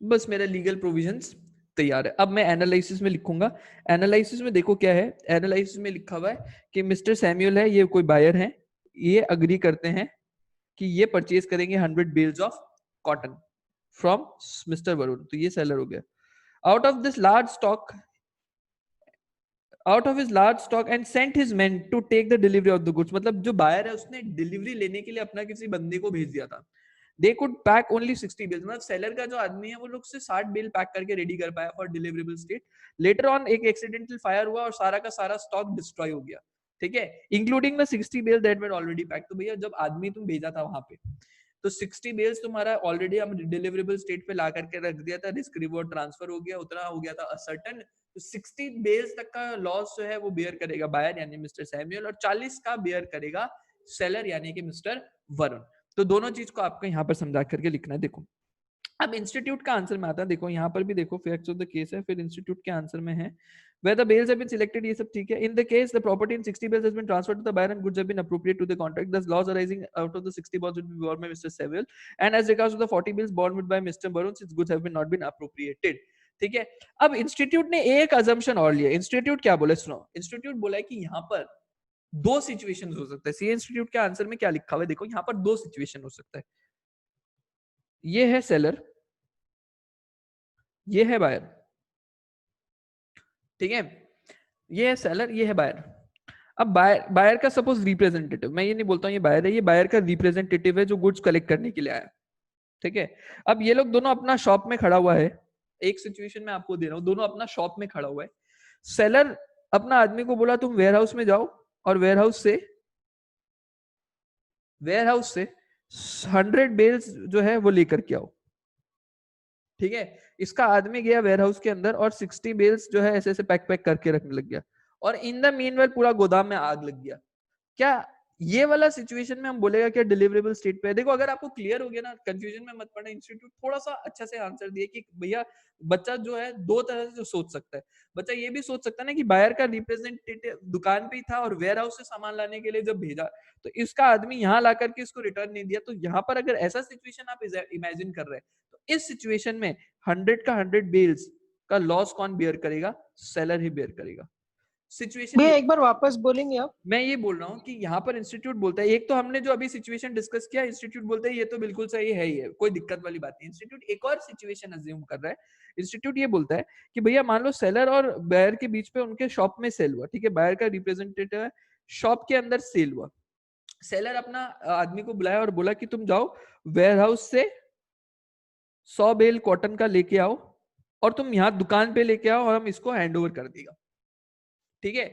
बस मेरा लीगल प्रोविजंस तैयार है। अब मैं एनालिसिस में लिखूंगा, एनालिसिस में देखो क्या है, एनालिसिस में लिखा हुआ है कि मिस्टर सैमुअल है, ये कोई बायर है, ये अग्री करते हैं कि ये परचेज करेंगे 100 bales of cotton from mister Varun, तो ये सेलर हो गया। Out of this large stock, out of his large stock and sent his men to take the delivery of the goods, मतलब जो बायर है उसने डिलीवरी लेने के लिए अपना किसी बंदे को भेज दिया था। They could pack only 60 bales, मतलब सेलर का जो आदमी है वो लोग से 60 बेल पैक करके रेडी कर पाया for deliverable state. Later on एक एक्सीडेंटल फायर हुआ और सारा का सारा स्टॉक डिस्ट्रॉय हो गया, ठीक है, including the 60 bale that were already pack. तो भैया जब आदमी तुम भेजा था वहां पे तो 60 बेल्स तुम्हारा ऑलरेडी हम डिलीवरेबल स्टेट पे ला करके रख दिया था, रिस्क रिवॉर्ड ट्रांसफर हो गया, उतना हो गया था असर्टन, तो 60 बेल्स तक का लॉस जो है वो बेयर करेगा बायर यानी मिस्टर सैमुअल, और 40 का बेयर करेगा सेलर यानी कि मिस्टर वरुण। तो दोनों चीज को आपको यहाँ पर समझा करके लिखना है। देखो अब इंस्टीट्यूट का आंसर में आता है, देखो यहाँ पर भी देखो फैक्ट्स ऑफ द केस है, फिर इंस्टीट्यूट के आंसर में है where the bales have been selected, ये सब ठीक है। In the case the property in 60 bales has been transferred to the buyer and goods have been appropriated to the contract, thus loss arising out of the 60 bales would be borne by Mr. Samuel, and as regards to the 40 bales borne by Mr. Barun since goods have been not been appropriated, ठीक है। अब institute ने एक assumption और लिया, institute क्या बोले सुनो, इंस्टीट्यूट बोला है कि यहाँ पर दो सिचुएशंस हो सकता है। सी इंस्टीट्यूट के आंसर में क्या लिखा हुआ है, देखो यहाँ पर दो सिचुएशन हो सकता है, ये है सेलर, ये है बायर, ठीक है, ये है सेलर, ये है बायर। अब बायर का सपोज रिप्रेजेंटेटिव, मैं ये नहीं बोलता हूँ ये बायर है, ये बायर का रिप्रेजेंटेटिव है जो गुड्स कलेक्ट करने के लिए आया, ठीक है। अब ये लोग दोनों अपना शॉप में खड़ा हुआ है, एक सिचुएशन में आपको दे रहा हूँ, दोनों अपना शॉप में खड़ा हुआ है, सेलर अपना आदमी को बोला तुम वेयर हाउस में जाओ और वेयर हाउस से 100 बेल्स जो है वो लेकर के आओ, ठीक है। इसका आदमी गया वेयर हाउस के अंदर और 60 बेल्स जो है ऐसे ऐसे पैक करके रखने लग गया, और इन द मीनवाइल पूरा गोदाम में आग लग गया। क्या ये वाला सिचुएशन में हम बोलेगा क्या डिलीवरेबल स्टेट पे है? देखो अगर आपको क्लियर हो गया ना, कंफ्यूजन में मत पड़ना, इंस्टीट्यूट थोड़ा सा अच्छा से आंसर दिए कि भैया बच्चा जो है दो तरह से सोच सकता है। बच्चा ये भी सोच सकता है ना कि बायर का रिप्रेजेंटेटिव दुकान पे ही था और वेयर हाउस से सामान लाने के लिए जब भेजा तो इसका आदमी यहाँ ला करके इसको रिटर्न नहीं दिया, तो यहाँ पर अगर ऐसा सिचुएशन आप इमेजिन कर रहे हैं तो इस सिचुएशन में 100 का 100 बेल्स का लॉस कौन बेयर करेगा? सेलर ही बेयर करेगा। सिचुएशन भैया एक बार वापस बोलेंगे आप? मैं ये बोल रहा हूँ कि यहाँ पर इंस्टीट्यूट बोलता है, एक तो हमने जो अभी सिचुएशन डिस्कस किया, इंस्टीट्यूट बोलता है ये तो बिल्कुल सही है ही है, कोई दिक्कत वाली बात नहीं। इंस्टीट्यूट एक और सिचुएशन अज्यूम कर रहा है, इंस्टीट्यूट ये बोलता है कि भैया मान लो सेलर और बायर के बीच पे उनके शॉप में सेल हुआ, ठीक है, बायर का रिप्रेजेंटेटिव है, शॉप के अंदर सेल हुआ, सेलर अपना आदमी को बुलाया और बोला कि तुम जाओ वेयर हाउस से 100 बेल कॉटन का लेके आओ और तुम यहाँ दुकान पे लेके आओ और हम इसको हैंड ओवर कर देगा, ठीक है।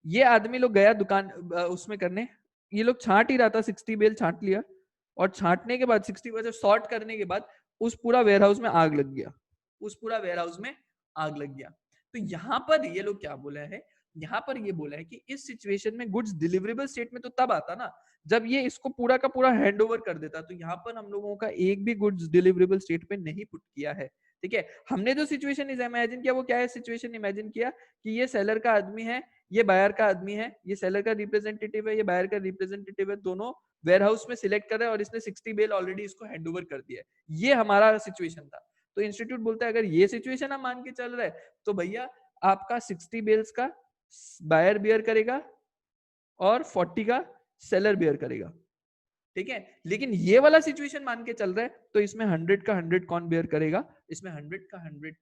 ये आदमी लोग गया दुकान उसमें करने, ये लोग छांट ही रहा था, 60 बेल छांट लिया और छांटने के बाद 60 बेल सॉर्ट करने के बाद उस पूरा वेयरहाउस में आग लग गया, उस पूरा वेयरहाउस में आग लग गया। तो यहाँ पर ये लोग क्या बोला है, यहाँ पर ये बोला है कि इस सिचुएशन में गुड्स डिलीवरेबल स्टेट में तो तब आता ना जब ये इसको पूरा का पूरा हैंड ओवर कर देता। तो यहाँ पर हम लोगों का एक भी गुड्स डिलीवरेबल स्टेट पे नहीं पुट किया है, ठीक है। हमने जो सिचुएशन इमेजिन किया वो क्या है, सिचुएशन इमेजिन किया कि ये सेलर का आदमी है, ये बायर का आदमी है, ये सेलर का रिप्रेजेंटेटिव है, ये बायर का रिप्रेजेंटेटिव है, दोनों वेयरहाउस में सिलेक्ट कर रहे हैं और इसने 60 बेल ऑलरेडी इसको हैंडओवर कर दिया है। ये हमारा सिचुएशन था। तो इंस्टीट्यूट बोलता है अगर ये सिचुएशन हम मान के चल रहे हैं तो भैया आपका 60 बेल्स का बायर बियर करेगा और 40 का सेलर बियर करेगा, ठीक है। लेकिन ये वाला सिचुएशन मान के चल रहा है तो इसमें 100 का 100 कौन बेयर करेगा, इसमें 100 का 100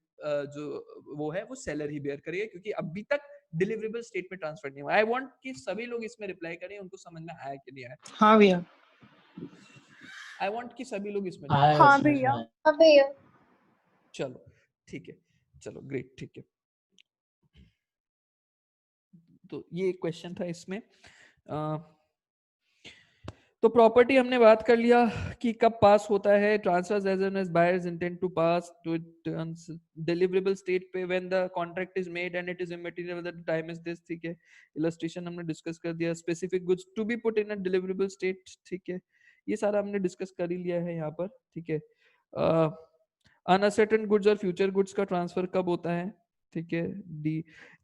जो वो है वो सेलर ही बेयर करेगा, क्योंकि अभी तक डिलीवरेबल स्टेट में ट्रांसफर नहीं हुआ। आई वांट कि सभी लोग इसमें रिप्लाई करें, उनको समझ में आया कि नहीं आया। हाँ भैया। आई वांट कि सभी लोग इसमें हाँ हाँ उसमें भैया। है। हाँ भैया। चलो ठीक है, चलो ग्रेट, ठीक है। तो ये क्वेश्चन था इसमें। तो प्रॉपर्टी हमने बात कर लिया कि कब पास होता है, transfers as an as buyers intend to pass to deliverable state पे when the contract is made and it is immaterial whether the time is this, ठीक है। इलस्ट्रेशन हमने डिस्कस कर दिया। Specific goods to be put in a deliverable state, ठीक है, ये सारा हमने डिस्कस कर ही लिया है यहाँ पर, ठीक है। अनअसर्टेन गुड्स और फ्यूचर गुड्स का ट्रांसफर कब होता है, ठीक है।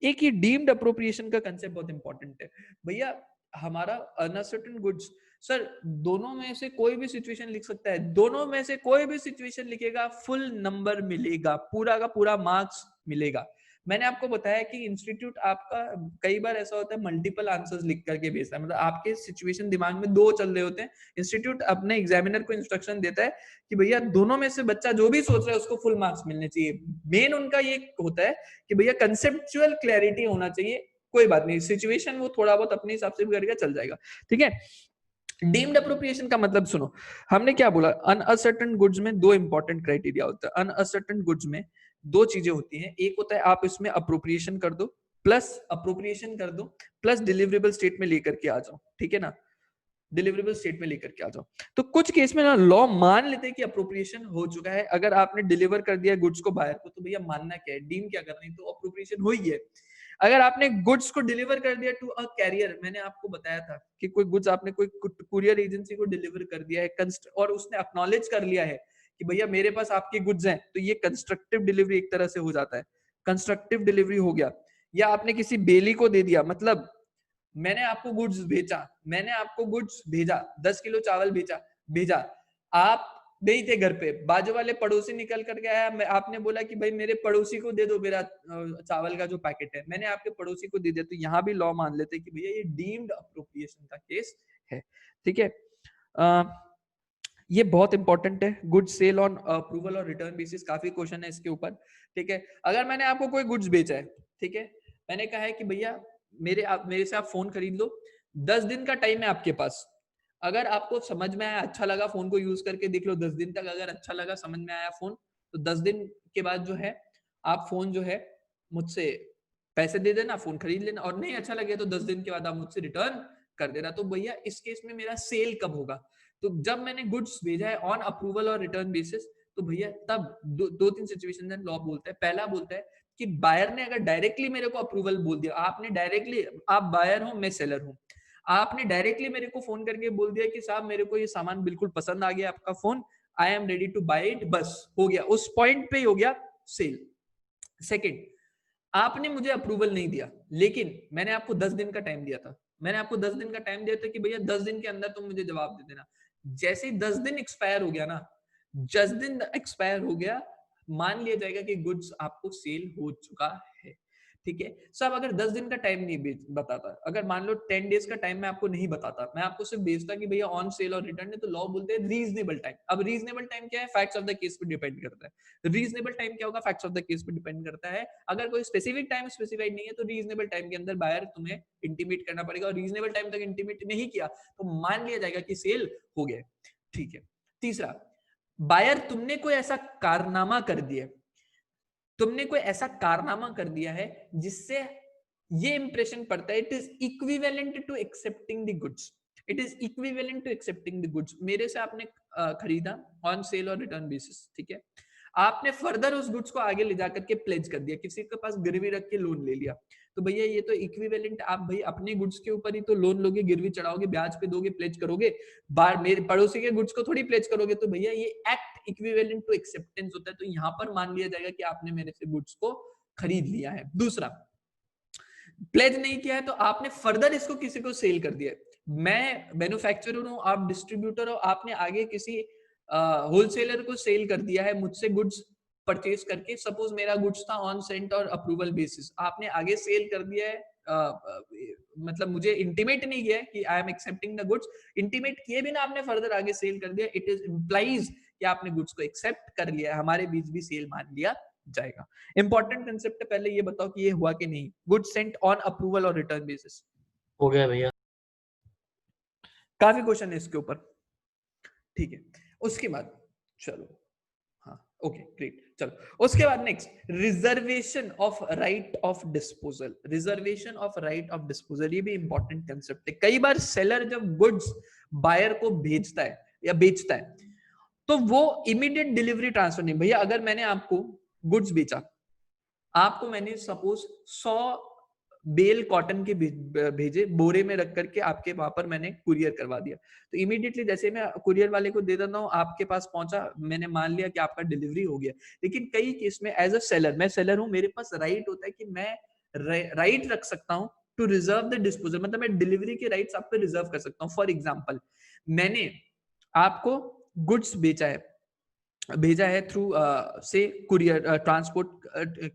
एक ही डीम्ड अप्रोप्रिएशन का कंसेप्ट बहुत इंपॉर्टेंट है भैया। हमारा अनअसर्टेन गुड्स, सर दोनों में से कोई भी सिचुएशन लिख सकता है, दोनों में से कोई भी सिचुएशन लिखेगा फुल नंबर मिलेगा, पूरा का पूरा मार्क्स मिलेगा। मैंने आपको बताया कि इंस्टीट्यूट आपका कई बार ऐसा होता है मल्टीपल आंसर्स लिख करके भेजता है, मतलब आपके सिचुएशन दिमाग में दो चल रहे होते हैं, इंस्टीट्यूट अपने एग्जामिनर को इंस्ट्रक्शन देता है कि भैया दोनों में से बच्चा जो भी सोच रहा है उसको फुल मार्क्स मिलने चाहिए। मेन उनका ये होता है कि भैया कंसेप्चुअल क्लैरिटी होना चाहिए। कोई बात नहीं, सिचुएशन वो थोड़ा बहुत अपने हिसाब से भी करके चल जाएगा, ठीक है। डीम्ड अप्रोप्रिएशन का मतलब सुनो, हमने क्या बोला, अनअसर्टेन गुड्स में दो इंपॉर्टेंट क्राइटेरिया होता है। अनअसर्टेन गुड्स में दो चीजें होती हैं, एक होता है आप इसमें अप्रोप्रिएशन कर दो, प्लस डिलीवरेबल स्टेट में लेकर के आ जाओ, ठीक है ना, डिलीवरेबल स्टेट में लेकर के आ जाओ। तो कुछ केस में ना लॉ मान लेते हैं कि अप्रोप्रिएशन हो चुका है, अगर आपने डिलीवर कर दिया गुड्स को बायर को तो भैया मानना क्या है, डीम क्या करना है, तो अप्रोप्रिएशन हो ही है। अगर आपने गुड्स को डिलीवर कर दिया टू अ कैरियर, मैंने आपको बताया था कि कोई गुड्स आपने कोई कुरियर एजेंसी को डिलीवर कर दिया है और उसने एक्नॉलेज कर लिया है कि भैया मेरे पास आपके गुड्स हैं, तो ये कंस्ट्रक्टिव डिलीवरी एक तरह से हो जाता है, कंस्ट्रक्टिव डिलीवरी हो गया। या आपने किसी बेली को दे दिया, मतलब मैंने आपको गुड्स भेजा 10 किलो चावल भेजा, आप नहीं थे घर पे, बाजू वाले पड़ोसी निकल करके आया, आपने बोला कि भाई मेरे पड़ोसी को दे दो मेरा चावल का जो पैकेट है, मैंने आपके पड़ोसी को दे दिया, तो यहाँ भी लॉ मान लेते कि भैया ये डीम्ड अप्रोप्रिएशन का केस है, ठीक है। ये बहुत इंपॉर्टेंट है, गुड्स सेल ऑन अप्रूवल और रिटर्न बेसिस, काफी क्वेश्चन है इसके ऊपर, ठीक है। अगर मैंने आपको कोई गुड्स बेचा है, ठीक है, मैंने कहा है कि भैया मेरे से आप फोन खरीद लो, 10 दिन का टाइम है आपके पास, अगर आपको समझ में आया, अच्छा लगा, फोन को यूज करके देख लो 10 दिन तक, अगर अच्छा लगा, समझ में आया फोन, तो 10 दिन के बाद जो है आप फोन जो है मुझसे पैसे दे देना, फोन खरीद लेना, और नहीं अच्छा लगे तो 10 दिन के बाद आप मुझसे रिटर्न कर देना। तो भैया इस केस में मेरा सेल कब होगा, तो जब मैंने गुड्स भेजा है ऑन अप्रूवल और रिटर्न बेसिस, तो भैया तब दो तीन सिचुएशन है लॉ बोलता है। पहला बोलता है कि बायर ने अगर डायरेक्टली मेरे को अप्रूवल बोल दिया, आपने डायरेक्टली, आप बायर हो मैं सेलर हूं, आपने डायरेक्टली मेरे को फोन करके बोल दिया कि साहब मेरे को ये सामान बिल्कुल पसंद आ गया, आपका phone, I am ready to buy it, बस हो गया, उस पॉइंट पे ही हो गया सेल। सेकंड, आपने मुझे अप्रूवल नहीं दिया, लेकिन मैंने आपको 10 दिन का टाइम दिया था, कि भैया 10 दिन के अंदर तुम मुझे जवाब दे देना। जैसे ही 10 दिन एक्सपायर हो गया ना, 10 दिन एक्सपायर हो गया, मान लिया जाएगा कि गुड्स आपको सेल हो चुका है, ठीक है। सब अगर 10 दिन का टाइम नहीं बताता, अगर मान लो 10 डेज का टाइम मैं आपको नहीं बताता, मैं आपको सिर्फ भेजता कि भैया ऑन सेल और रिटर्न है, तो लॉ बोलते हैं रीजनेबल टाइम। अब रीजनेबल टाइम क्या है, फैक्ट्स ऑफ द केस पे डिपेंड करता है। रीजनेबल टाइम क्या होगा, फैक्ट्स ऑफ द केस पे डिपेंड करता है। अगर कोई स्पेसिफिक टाइम स्पेसिफाइड नहीं है तो रीजनेबल टाइम के अंदर बायर तुम्हें इंटीमेट करना पड़ेगा, और रीजनेबल टाइम तक इंटीमेट नहीं किया तो मान लिया जाएगा कि सेल हो गया, ठीक है। तीसरा, बायर तुमने कोई ऐसा कारनामा कर दिया है जिससे ये इंप्रेशन पड़ता है, it is equivalent to accepting the goods, मेरे से आपने खरीदा ऑन सेल और रिटर्न बेसिस, ठीक है। आपने फर्दर उस गुड्स को आगे ले जाकर के प्लेज कर दिया, किसी के पास गिरवी रख के लोन ले लिया, तो भैया ये तो इक्विवेलेंट, आप भाई अपने गुड्स के ऊपर ही तो लोन लोगे, गिरवी चढ़ाओगे, ब्याज पे दोगे, प्लेज करोगे, मेरे पड़ोसी के गुड्स को थोड़ी प्लेज करोगे, तो भैया ये एक्ट इक्विवेलेंट टू एक्सेप्टेंस होता है, तो यहाँ पर मान लिया जाएगा कि आपने मेरे से गुड्स को खरीद लिया है। दूसरा, प्लेज नहीं किया है तो आपने फर्दर इसको किसी को सेल कर दिया है। मैं मैन्युफैक्चरर हूं, आप डिस्ट्रीब्यूटर हो, आपने आगे किसी होलसेलर को सेल कर दिया है मुझसे गुड्स परचेज करके। सपोज मेरा गुड्स था ऑन सेंट और अप्रूवल बेसिस, आपने आगे सेल कर दिया है, मतलब मुझे इंटीमेट नहीं किया है कि I am accepting the goods, intimate किए बिना आपने फर्दर आगे सेल कर दिया, इट इज इम्प्लाइज कि आपने गुड्स को एक्सेप्ट कर लिया है, हमारे बीच भी सेल मान लिया जाएगा। इंपॉर्टेंट कंसेप्ट है, पहले ये बताओ कि ये हुआ कि नहीं। गुड्स सेंट ऑन अप्रूवल और रिटर्न बेसिस। हो गया भैया। काफी क्वेश्चन है इसके ऊपर, ठीक है। उसके बाद चलो, हाँ ओके ग्रेट, चलो उसके बाद next, reservation of right of disposal. Reservation of right of disposal, ये भी इंपॉर्टेंट कंसेप्ट है। कई बार सेलर जब गुड्स बायर को भेजता है या बेचता है तो वो इमीडिएट डिलीवरी ट्रांसफर नहीं। भैया अगर मैंने आपको गुड्स बेचा, आपको मैंने सपोज 100 बेल कॉटन के भेजे, बोरे में रख करके आपके वहां पर मैंने कुरियर करवा दिया, तो इमीडिएटली जैसे मैं कुरियर वाले को दे देता हूँ, आपके पास पहुंचा, मैंने मान लिया कि आपका डिलीवरी हो गया। लेकिन कई केस में एज अ सेलर, मैं सेलर हूं, मेरे पास राइट होता है कि मैं राइट रख सकता हूँ टू रिजर्व द डिस्पोजल, मतलब मैं डिलीवरी के राइट्स आप पे रिजर्व कर सकता हूँ। फॉर एग्जाम्पल, मैंने आपको गुड्स भेजा है थ्रू से कुरियर ट्रांसपोर्ट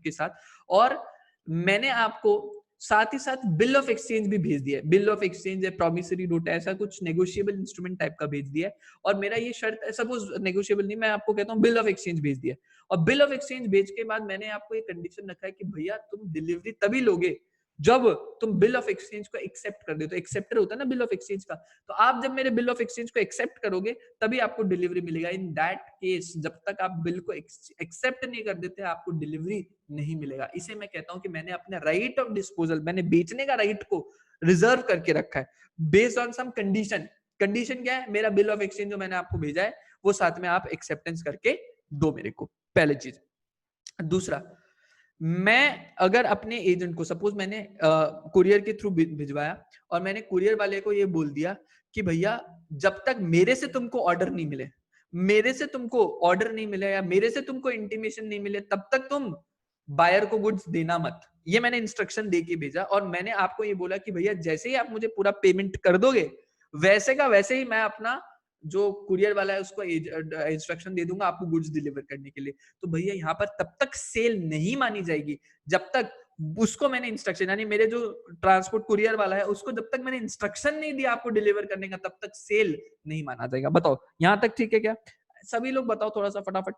के साथ, और मैंने आपको साथ ही साथ बिल ऑफ एक्सचेंज भी भेज दिया है। बिल ऑफ एक्सचेंज है, प्रोमिसरी नोट है, ऐसा कुछ नेगोशिएबल इंस्ट्रूमेंट टाइप का भेज दिया है, और मेरा ये शर्त है, सपोज नेगोशिएबल नहीं, मैं आपको कहता हूँ बिल ऑफ एक्सचेंज भेज दिया, और बिल ऑफ एक्सचेंज भेज के बाद मैंने आपको एक कंडीशन रखा है कि भैया तुम डिलीवरी तभी लोगे जब तुम बिल ऑफ एक्सचेंज को एक्सेप्ट कर दे। तो एक्सेप्टर होता है ना बिल ऑफ एक्सचेंज का, तो आप जब मेरे बिल ऑफ एक्सचेंज को एक्सेप्ट करोगे तभी आपको डिलीवरी मिलेगा। इन दैट केस जब तक आप बिल को एक्सेप्ट नहीं कर देते आपको डिलीवरी नहीं मिलेगा। इसे मैं कहता हूं कि मैंने अपने राइट ऑफ डिस्पोजल, मैंने बेचने का राइट को रिजर्व करके रखा है based on some condition. Condition क्या है? मेरा बिल ऑफ एक्सचेंज जो मैंने आपको भेजा है वो साथ में आप एक्सेप्टेंस करके दो मेरे को, पहली चीज। दूसरा, मैं अगर अपने एजेंट को, सपोज मैंने कुरियर के थ्रू भिजवाया और मैंने कुरियर वाले को ये बोल दिया कि भैया जब तक मेरे से तुमको ऑर्डर नहीं मिले, मेरे से तुमको ऑर्डर नहीं मिले या मेरे से तुमको इंटीमेशन नहीं मिले, तब तक तुम बायर को गुड्स देना मत। ये मैंने इंस्ट्रक्शन दे के भेजा, और मैंने आपको ये बोला कि भैया जैसे ही आप मुझे पूरा पेमेंट कर दोगे वैसे का वैसे ही मैं अपना जो कुरियर वाला है उसको इंस्ट्रक्शन दे दूंगा आपको गुड्स डिलीवर करने के लिए। तो भैया यहाँ पर तब तक सेल नहीं मानी जाएगी जब तक उसको मैंने इंस्ट्रक्शन, यानी मेरे जो ट्रांसपोर्ट कुरियर वाला है उसको जब तक मैंने इंस्ट्रक्शन नहीं दिया आपको डिलीवर करने का, तब तक सेल नहीं माना जाएगा। बताओ यहाँ तक ठीक है क्या? सभी लोग बताओ थोड़ा सा फटाफट।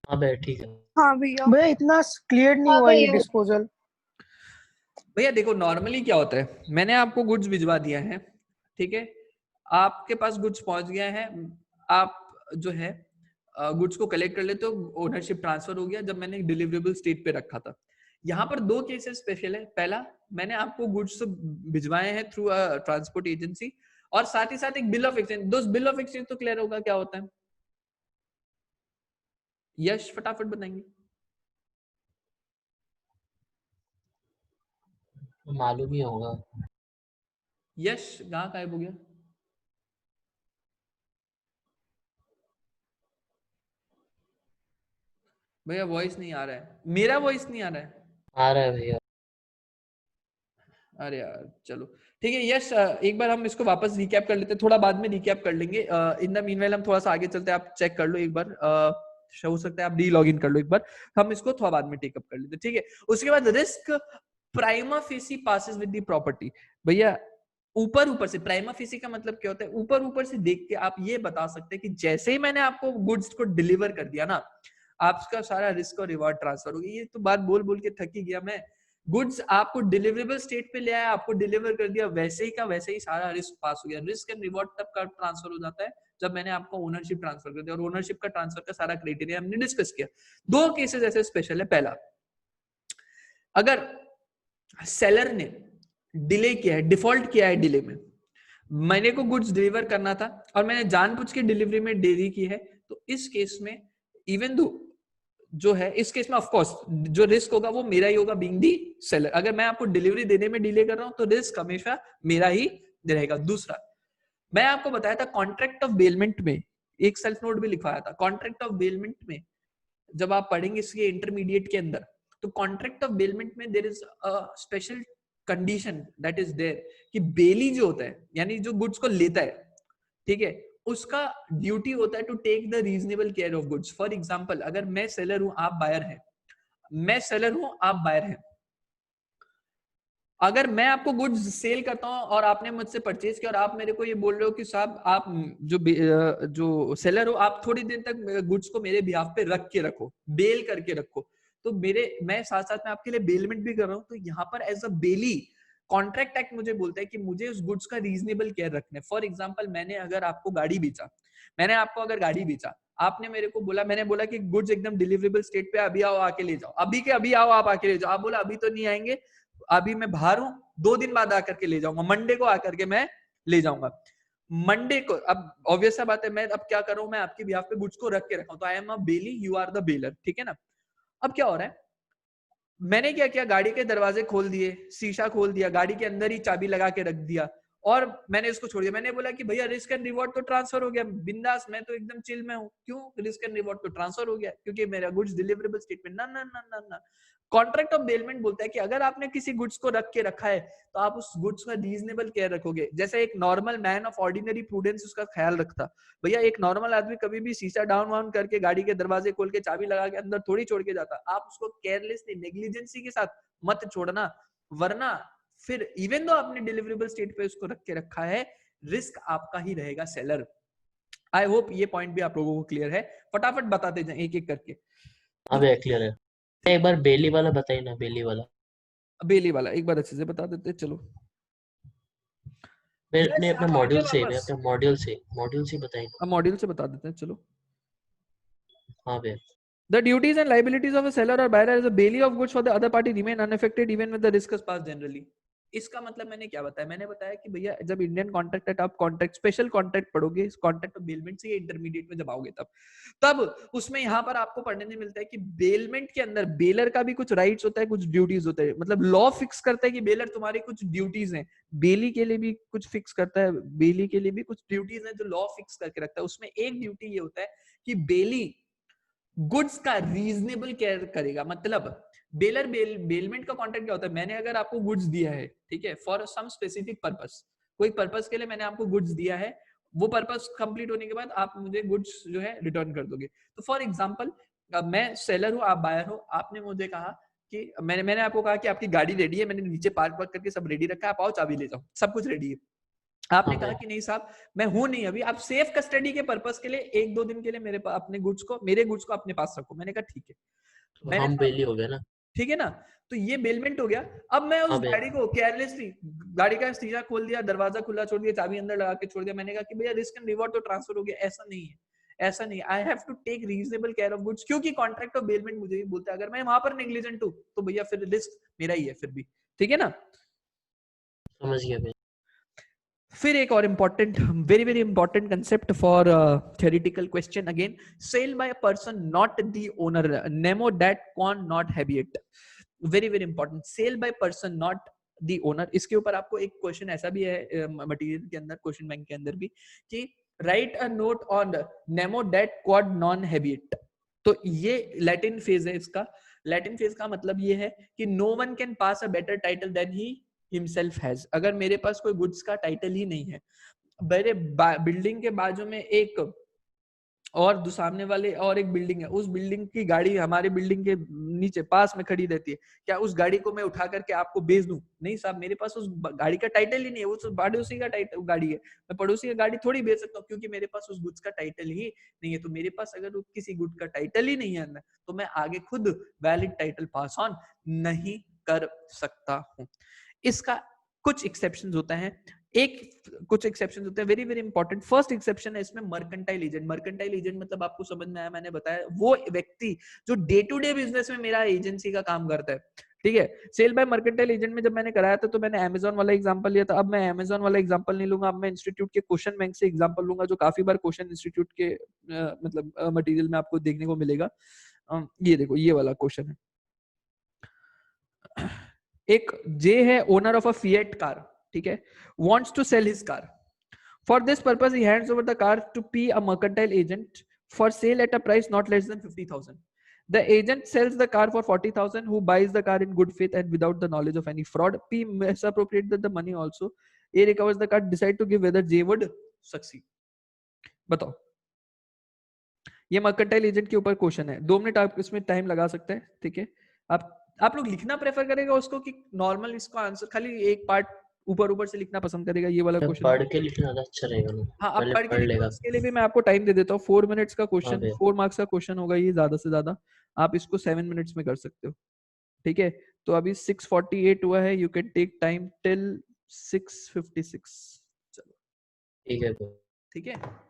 हाँ भैया ठीक है। हाँ भैया। भैया इतना क्लियर नहीं हाँ हुआ ये भैया। डिस्पोजल। भैया देखो नॉर्मली क्या होता है, मैंने आपको गुड्स भिजवा दिया है, ठीक है, आपके पास गुड्स पहुंच गया है, आप जो है गुड्स को कलेक्ट कर लेते हो, ओनरशिप ट्रांसफर हो गया जब मैंने डिलीवरेबल स्टेट पे रखा था। यहाँ पर दो केसेस स्पेशल है। पहला, मैंने आपको गुड्स भिजवाए हैं थ्रू ट्रांसपोर्ट एजेंसी, और साथ ही साथ एक बिल ऑफ एक्सचेंज। दोस्त बिल ऑफ एक्सचेंज तो क्लियर होगा क्या होता है? यश फटाफट बताएंगे। मालूम ही होगा। यश कहाँ गायब हो गया? भैया वॉइस नहीं आ रहा है, मेरा वॉइस नहीं आ रहा है। आ रहा है भैया। अरे यार चलो ठीक है। यश एक बार हम इसको वापस रिकैप कर लेते हैं, थोड़ा बाद में रिकैप कर लेंगे। इन द मीनवाइल हम थोड़ा सा आगे चलते हैं, आप चेक कर लो एक बार, हो सकता है आप री लॉग इन कर लो एक बार, हम इसको थोड़ा बाद में टेकअप कर लेते हैं, ठीक है। उसके बाद risk prima facie passes with the property. भैया ऊपर ऊपर से, प्राइमा फेसी का मतलब क्या होता है? ऊपर ऊपर से देख के आप ये बता सकते हैं कि जैसे ही मैंने आपको गुड्स को डिलीवर कर दिया ना, आपका सारा रिस्क और रिवॉर्ड ट्रांसफर हो गया। ये तो बात बोल बोल के थक ही गया मैं। गुड्स आपको डिलीवरेबल स्टेट पे ले आया, आपको डिलीवर कर दिया, वैसे ही का वैसे ही सारा रिस्क पास हो गया। रिस्क एंड रिवॉर्ड तब का ट्रांसफर हो जाता है जब मैंने आपको ओनरशिप ट्रांसफर कर दिया, और ओनरशिप का ट्रांसफर का सारा क्राइटेरिया हमने डिस्कस किया। दो केसेस ऐसे स्पेशल है। पहला, अगर सेलर ने डिले किया है, डिफॉल्ट किया है डिले में, मैंने को गुड्स डिलीवर करना था और मैंने जानबूझ के डिलीवरी में देरी की है, तो इस केस में इवन दो जो है, इस केस में ऑफ कोर्स जो रिस्क होगा वो मेरा ही होगा, बीइंग दी सेलर। अगर मैं आपको डिलीवरी देने में डिले कर रहा हूं तो रिस्क हमेशा मेरा ही रहेगा। दूसरा, मैं आपको बताया था कॉन्ट्रैक्ट ऑफ बेलमेंट में, एक सेल्फ नोट भी लिखवाया था। कॉन्ट्रैक्ट ऑफ बेलमेंट में जब आप पढ़ेंगे इसके इंटरमीडिएट के अंदर, तो कॉन्ट्रैक्ट ऑफ बेलमेंट में there is a special condition that is there कि बेली जो होता है यानी जो गुड्स को लेता है, ठीक है, उसका ड्यूटी होता है to take the reasonable care of goods. For example अगर मैं सेलर हूं आप बायर हैं, मैं सेलर हूं आप बायर हैं, अगर मैं आपको गुड्स सेल करता हूं और आपने मुझसे परचेज किया और आप मेरे को ये बोल रहे हो कि साहब आप जो सेलर हो आप थोड़ी दिन तक गुड्स को मेरे बिहाफ पे रख के रखो, बेल करके रखो, तो मैं साथ साथ में आपके लिए बेलमेंट भी कर रहा हूं, तो यहाँ पर as a bailee contract act मुझे बोलता है कि मुझे उस गुड्स का रीजनेबल केयर रखना है। फॉर एग्जाम्पल मैंने अगर आपको गाड़ी बेचा, गाड़ी बेचा, आपने मेरे को बोला, मैंने बोला कि गुड्स एकदम डिलीवरेबल स्टेट पे अभी आओ आके ले जाओ, अभी के अभी आओ आप आके ले जाओ, आप बोला अभी तो नहीं आएंगे, अभी मैं बाहर हूं, 2 दिन बाद आकर के ले जाऊंगा, मंडे को आकर के मैं ले जाऊंगा। मंडे को अब ऑब्वियस सा बात है मैं अब क्या कर रहा हूं, मैं आपके बिहाफ पे गुड्स को रख के रखा हूं, तो I am a bailee, you are the bailor, ठीक है ना। अब क्या हो रहा है, मैंने क्या किया, गाड़ी के दरवाजे खोल दिए, शीशा खोल दिया, गाड़ी के अंदर ही चाबी लगा के रख दिया और मैंने इसको छोड़ दिया। मैंने बोला कि भैया रिस्क एंड रिवॉर्ड तो ट्रांसफर हो गया, बिंदास, मैं तो एकदम चिल में हूँ। क्यों रिस्क एंड रिवॉर्ड तो ट्रांसफर हो गया? क्योंकि मेरा गुड्स डिलीवरेबल स्टेटमेंट। ना ना ना ना ना, कॉन्ट्रैक्ट ऑफ बेलमेंट बोलता है कि अगर आपने किसी गुड्स को रख के रखा है तो आप उस गुड्स का रीजनेबल केयर रखोगे। जैसे एक normal man of ordinary prudence उसका ख्याल रखता, भैया एक नॉर्मल आदमी कभी भी शीशा डाउन वाउन करके गाड़ी के दरवाजे खोल के चाबी लगा के अंदर थोड़ी छोड़ के जाता। आप उसको केयरलेसली नेग्लिजेंसी के साथ मत छोड़ना, वरना फिर इवन दो आपने डिलीवरेबल स्टेट पे उसको रख के रखा है, रिस्क आपका ही रहेगा सेलर। आई होप ये पॉइंट भी आप लोगों को क्लियर है। फटाफट बताते जाएं एक एक करके। हाँ भैया क्लियर है। एक बार बेली वाला बताइए ना, बेली वाला। बेली वाला एक बार अच्छे से बता देते चलो। मैं अपने आप आ मॉड्यूल गए से वापस? अपने मॉड्यूल से बताइए। अब मॉड्यूल से बता देते हैं चलो। हाँ भैया। The duties and liabilities of a seller or buyer as a bailey of goods for the other party remain unaffected even with the risk is passed generally. इसका मतलब मैंने क्या बताया, मैंने बताया कि भैया जब इंडियन कॉन्ट्रैक्ट एक्ट आप कॉन्ट्रैक्ट स्पेशल कॉन्ट्रैक्ट पढ़ोगे, इस कॉन्ट्रैक्ट ऑफ बेलमेंट से इंटरमीडिएट में जब आओगे तब उसमें यहाँ पर आपको पढ़ने में मिलता है कि बेलमेंट के अंदर बेलर का भी कुछ राइट्स होता है, कुछ ड्यूटीज होता है। मतलब लॉ फिक्स करता है कि बेलर तुम्हारी कुछ ड्यूटीज हैं, बेली के लिए भी कुछ फिक्स करता है, बेली के लिए भी कुछ ड्यूटीज हैं जो लॉ फिक्स करके रखता है। उसमें एक ड्यूटी ये होता है कि बेली गुड्स का रीजनेबल केयर करेगा। मतलब बेलमेंट का कॉन्ट्रैक्ट क्या होता है, मैंने अगर आपको गुड्स दिया है, ठीक है, फॉर सम स्पेसिफिक पर्पस, कोई पर्पस के लिए मैंने आपको गुड्स दिया है, वो पर्पस कंप्लीट होने के बाद आप मुझे गुड्स जो है रिटर्न कर दोगे। तो फॉर एग्जांपल मैं सेलर हूं आप बायर हो, आपने मुझे कहा कि मैंने आपको कहा कि आपकी गाड़ी रेडी है, मैंने नीचे पार्क करके सब रेडी रखा है, आप आओ चाबी ले जाओ, सब कुछ रेडी है। आपने हाँ कहा भैया। कि नहीं साहब मैं हूं नहीं अभी, आप सेफ कस्टडी के पर्पस के लिए 1-2 दिन के लिए मेरे अपने गुड्स को, मेरे गुड्स को अपने पास रखो। मैंने कहा ठीक है, तो मैंने हम बेली हो गए ना। ठीक है ना, तो ये बेलमेंट हो गया। अब मैं उस हाँ भैया। गाड़ी को केयरलेसली, गाड़ी का शीशा खोल दिया, दरवाजा खुला छोड़ दिया, चाबी अंदर लगा के छोड़ दिया, मैंने कहा कि भैया रिस्क एंड रिवॉर्ड तो ट्रांसफर हो गया। ऐसा नहीं है, ऐसा नहीं। I have to take reasonable care of goods, क्योंकि कॉन्ट्रैक्ट ऑफ बेलमेंट मुझे ही बोलता है अगर मैं वहां पर नेग्लिजेंट हूं तो भैया फिर रिस्क मेरा ही है फिर भी, ठीक है ना। समझ गया भैया। फिर एक और important, very very important concept for theoretical question again, sale by a person not the owner, nemo dat quon not habeat, very very important, sale by person not the owner. इसके ऊपर आपको एक क्वेश्चन ऐसा भी है material के अंदर, question bank के अंदर भी, कि write a note on nemo dat quod non habet. तो ये लैटिन फेज है इसका। लैटिन फेज का मतलब ये है कि no one can pass a better title than he himself has. अगर मेरे पास कोई गुड्स का टाइटल ही नहीं है, मेरे बिल्डिंग के बाजू में एक और सामने वाले और एक बिल्डिंग है, उस बिल्डिंग की गाड़ी हमारे बिल्डिंग के नीचे पास में खड़ी रहती है, क्या उस गाड़ी को मैं उठा करके आपको बेच दूं? नहीं साहब, मेरे पास उस गाड़ी का टाइटल ही नहीं है, वो तो पड़ोसी का टाइटल गाड़ी है, मैं पड़ोसी की गाड़ी थोड़ी बेच सकता हूँ क्योंकि मेरे पास उस गुड्स का टाइटल ही नहीं है। तो मेरे पास अगर किसी गुड का टाइटल ही नहीं है अंदर, तो मैं आगे खुद वैलिड टाइटल पास ऑन नहीं कर सकता हूँ। इसका कुछ एक्सेप्शंस होते हैं, कुछ एक्सेप्शन होते हैं very very important. First exception है इसमें मर्केंटाइल एजेंट। मर्केंटाइल एजेंट मतलब आपको समझ में आया, मैंने बताया वो व्यक्ति जो डे टू डे बिजनेस में मेरा एजेंसी का काम करता है, ठीक है। सेल बाय मर्केंटाइल एजेंट में जब मैंने कराया था तो मैंने अमेजोन वाला एग्जांपल लिया था। अब मैं अमेजोन वाला एग्जांपल नहीं लूंगा, अब मैं इंस्टीट्यूट के क्वेश्चन बैंक से एग्जांपल लूंगा, जो काफी बार क्वेश्चन इंस्टीट्यूट के मतलब मटेरियल में आपको देखने को मिलेगा। ये देखो, ये वाला क्वेश्चन है। एक जे है, owner of a fiat car, ठीक है, wants to sell his car. For this purpose, he hands over the car to P, a mercantile agent, for sale at a price not less than 50,000. The agent sells the car for 40,000, who buys the car in good faith and without the knowledge of any fraud. P misappropriated the money also. A recovers the car, decide to give whether J would succeed. बताओ, ये mercantile agent के ऊपर question है। 2 minute आप इसमें time लगा सकते हैं, ठीक है। आप लोग लिखना प्रेफर करेगा उसको कि नॉर्मल इसको आंसर खाली एक पार्ट ऊपर ऊपर से लिखना पसंद करेगा, ये वाला जब क्वेश्चन? पढ़ के लिखना ज्यादा अच्छा रहेगा ना, हाँ, आप पहले पढ़ के पढ़ लिखो, लेगा। इसके लिए भी मैं आपको टाइम दे देता हूँ। 4 मिनट्स का हाँ क्वेश्चन, भैया 4 मार्क्स का क्वेश्चन होगा ये, ज्यादा से ज्यादा। आप इसको 7 मिनट्स में कर सकते हो, ठीक है। तो अभी 6:48 हुआ है, you can take time till 6:56। चलो ठीक है भैया। ठीक है।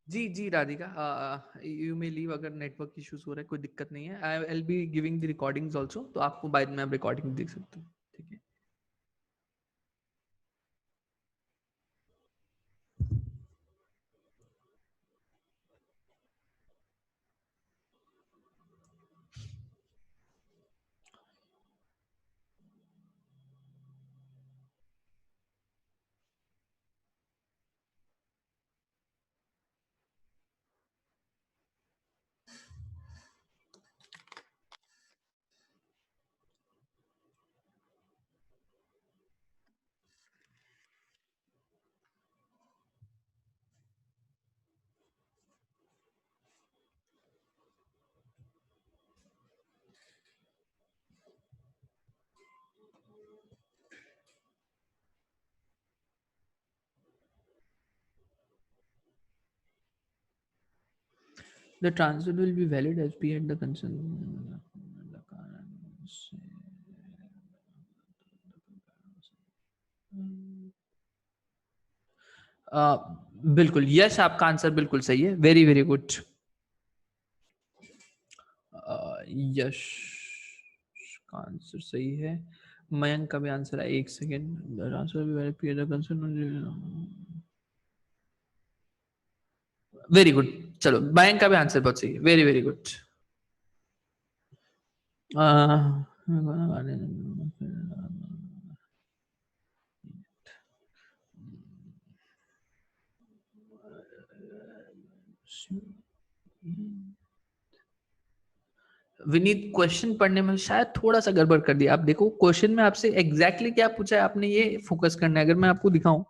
जी जी राधिका, यू मे लीव अगर नेटवर्क इश्यूज हो रहा है, कोई दिक्कत नहीं है। I will be giving the recordings also, तो आपको बाद में आप रिकॉर्डिंग देख सकते हो, ठीक है। The transfer will be valid as P at the concern. बिल्कुल, यश आपका आंसर बिल्कुल सही है। वेरी वेरी गुड यश का आंसर सही है। मयंक का भी आंसर है। एक सेकेंड, आंसर भी very P the concern. Very good, चलो मयंक का भी आंसर बहुत सही है। Very very good. Vineet, question पढ़ने में शायद थोड़ा सा गड़बड़ कर दिया। आप देखो क्वेश्चन में आपसे एग्जैक्टली क्या पूछा है, आपने ये फोकस करना है। अगर मैं आपको दिखाऊं,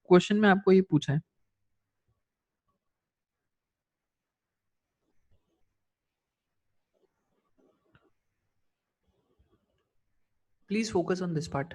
क्वेश्चन में आपको ये पूछा है, please focus on this part.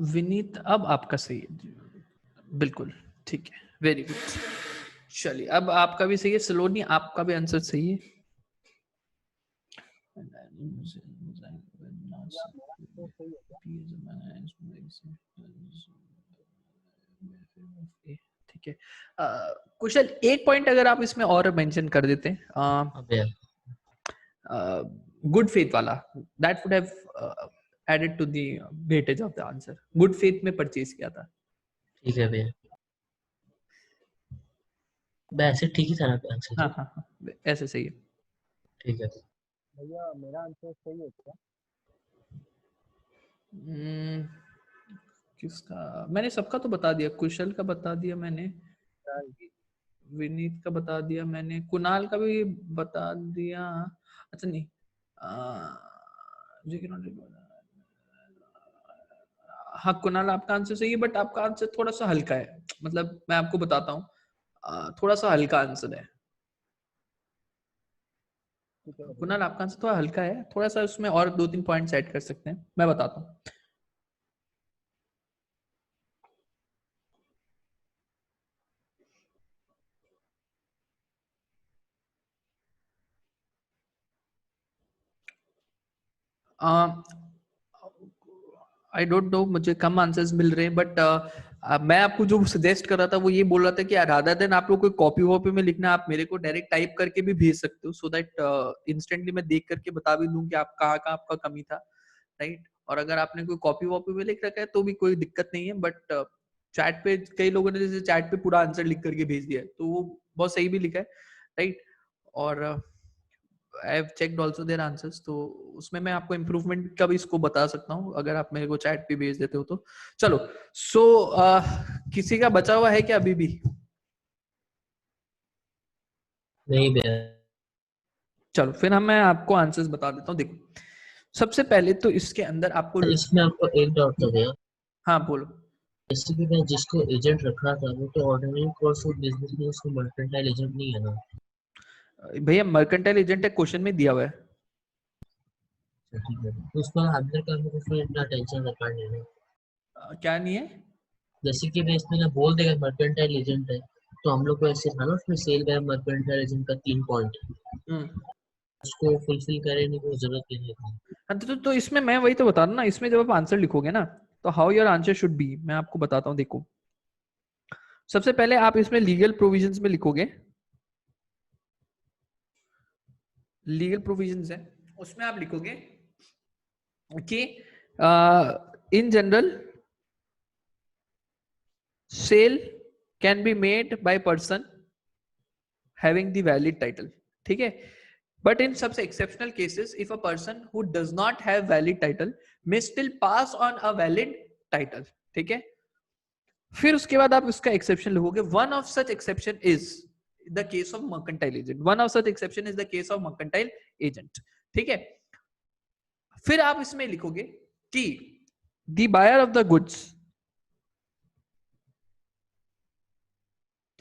Vineet अब आपका सही है, बिल्कुल ठीक है, वेरी गुड। चलिए अब आपका भी सही है, सलोनी आपका भी आंसर सही है। ठीक है। कुशल एक पॉइंट अगर आप इसमें और मेंशन कर देते, अबे गुड फेथ वाला, that would have added to the weightage of the answer. Good faith में परचेज किया था। ठीक है भैया, वैसे ठीक ही था ना आंसर। हाँ हाँ हाँ, ऐसे सही है। ठीक है। भैया मेरा आंसर सही है क्या? हम्म, किसका मैंने सबका तो बता दिया, कुशल का बता दिया मैंने, विनीत का बता दिया मैंने, कुणाल का भी बता दिया। अच्छा नहीं, जे के नॉट, हाँ कुणाल आपका आंसर सही है, बट आपका आंसर थोड़ा सा हल्का है, मतलब मैं आपको बताता हूँ, थोड़ा सा हल्का आंसर है। ठीक है भैया। कुणाल आपका आंसर थोड़ा हल्का है, थोड़ा सा उसमें और 2-3 पॉइंट्स ऐड कर सकते हैं, मैं बताता हूँ। आई डोंट नो, मुझे कम आंसर्स मिल रहे हैं, बट मैं आपको जो सजेस्ट कर रहा था वो ये बोल रहा था कि रादर देन आप लोग कोई कॉपी वॉपी में लिखना, आप मेरे को डायरेक्ट टाइप करके भी भेज सकते हो, सो दैट इंस्टेंटली मैं देख करके बता भी दूं कि आप कहाँ कहाँ आपका कमी था, राइट। और अगर आपने कोई कॉपी वॉपी में लिख रखा है तो भी कोई दिक्कत नहीं है, बट चैट पे कई लोगों ने जैसे चैट पे पूरा आंसर लिख करके भेज दिया है, तो वो बहुत सही भी लिखा है, राइट। और I have checked also their answers, तो उसमें मैं आपको इम्प्रूवमेंट का भी इसको बता सकता हूँ अगर आप मेरे को चैट पे भेज देते हो तो। चलो सो किसी का बचा हुआ है क्या अभी भी? नहीं भैया। चलो फिर मैं आपको आंसर्स बता देता हूँ। देखो सबसे पहले तो इसके अंदर आपको, इसमें आपको एक डाउट था भैया, हाँ बोलो। जैसे कि मैं जिसको एजेंट रखा था वो तो ऑर्डिनरी कोर्स ऑफ बिजनेस में, उसको मर्केंटाइल एजेंट नहीं है ना? भैया मर्केंटाइल एजेंट एक क्वेश्चन में दिया हुआ है। अच्छा, ठीक है, तो उसका अंदर का हमको फिर इतना टेंशन रखा नहीं है। क्या नहीं है? जैसे कि मैं इसमें ना बोल देगा मर्केंटाइल एजेंट है, तो हम लोग को ऐसे था ना उसमें सेल बाय मर्केंटाइल एजेंट का 3 पॉइंट, उसको फुलफिल करने की जरूरत नहीं है। हाँ, तो इसमें मैं वही तो बता रहा हूँ ना, इसमें जब आप आंसर लिखोगे ना तो how your answer should be, मैं आपको बताता हूँ। देखो सबसे पहले आप इसमें लीगल प्रोविजंस में लिखोगे, लीगल प्रोविजंस है उसमें आप लिखोगे कि in general sale can be made by person having the valid title, ठीक है। बट इन सबसे exceptional cases if a person who does not have valid title may still pass on a valid title, ठीक है। फिर उसके बाद आप इसका एक्सेप्शन लिखोगे, one of such exception is the case of mercantile agent, one of such exception is the case of mercantile agent, ठीक है। फिर आप इसमें लिखोगे कि the buyer of the goods,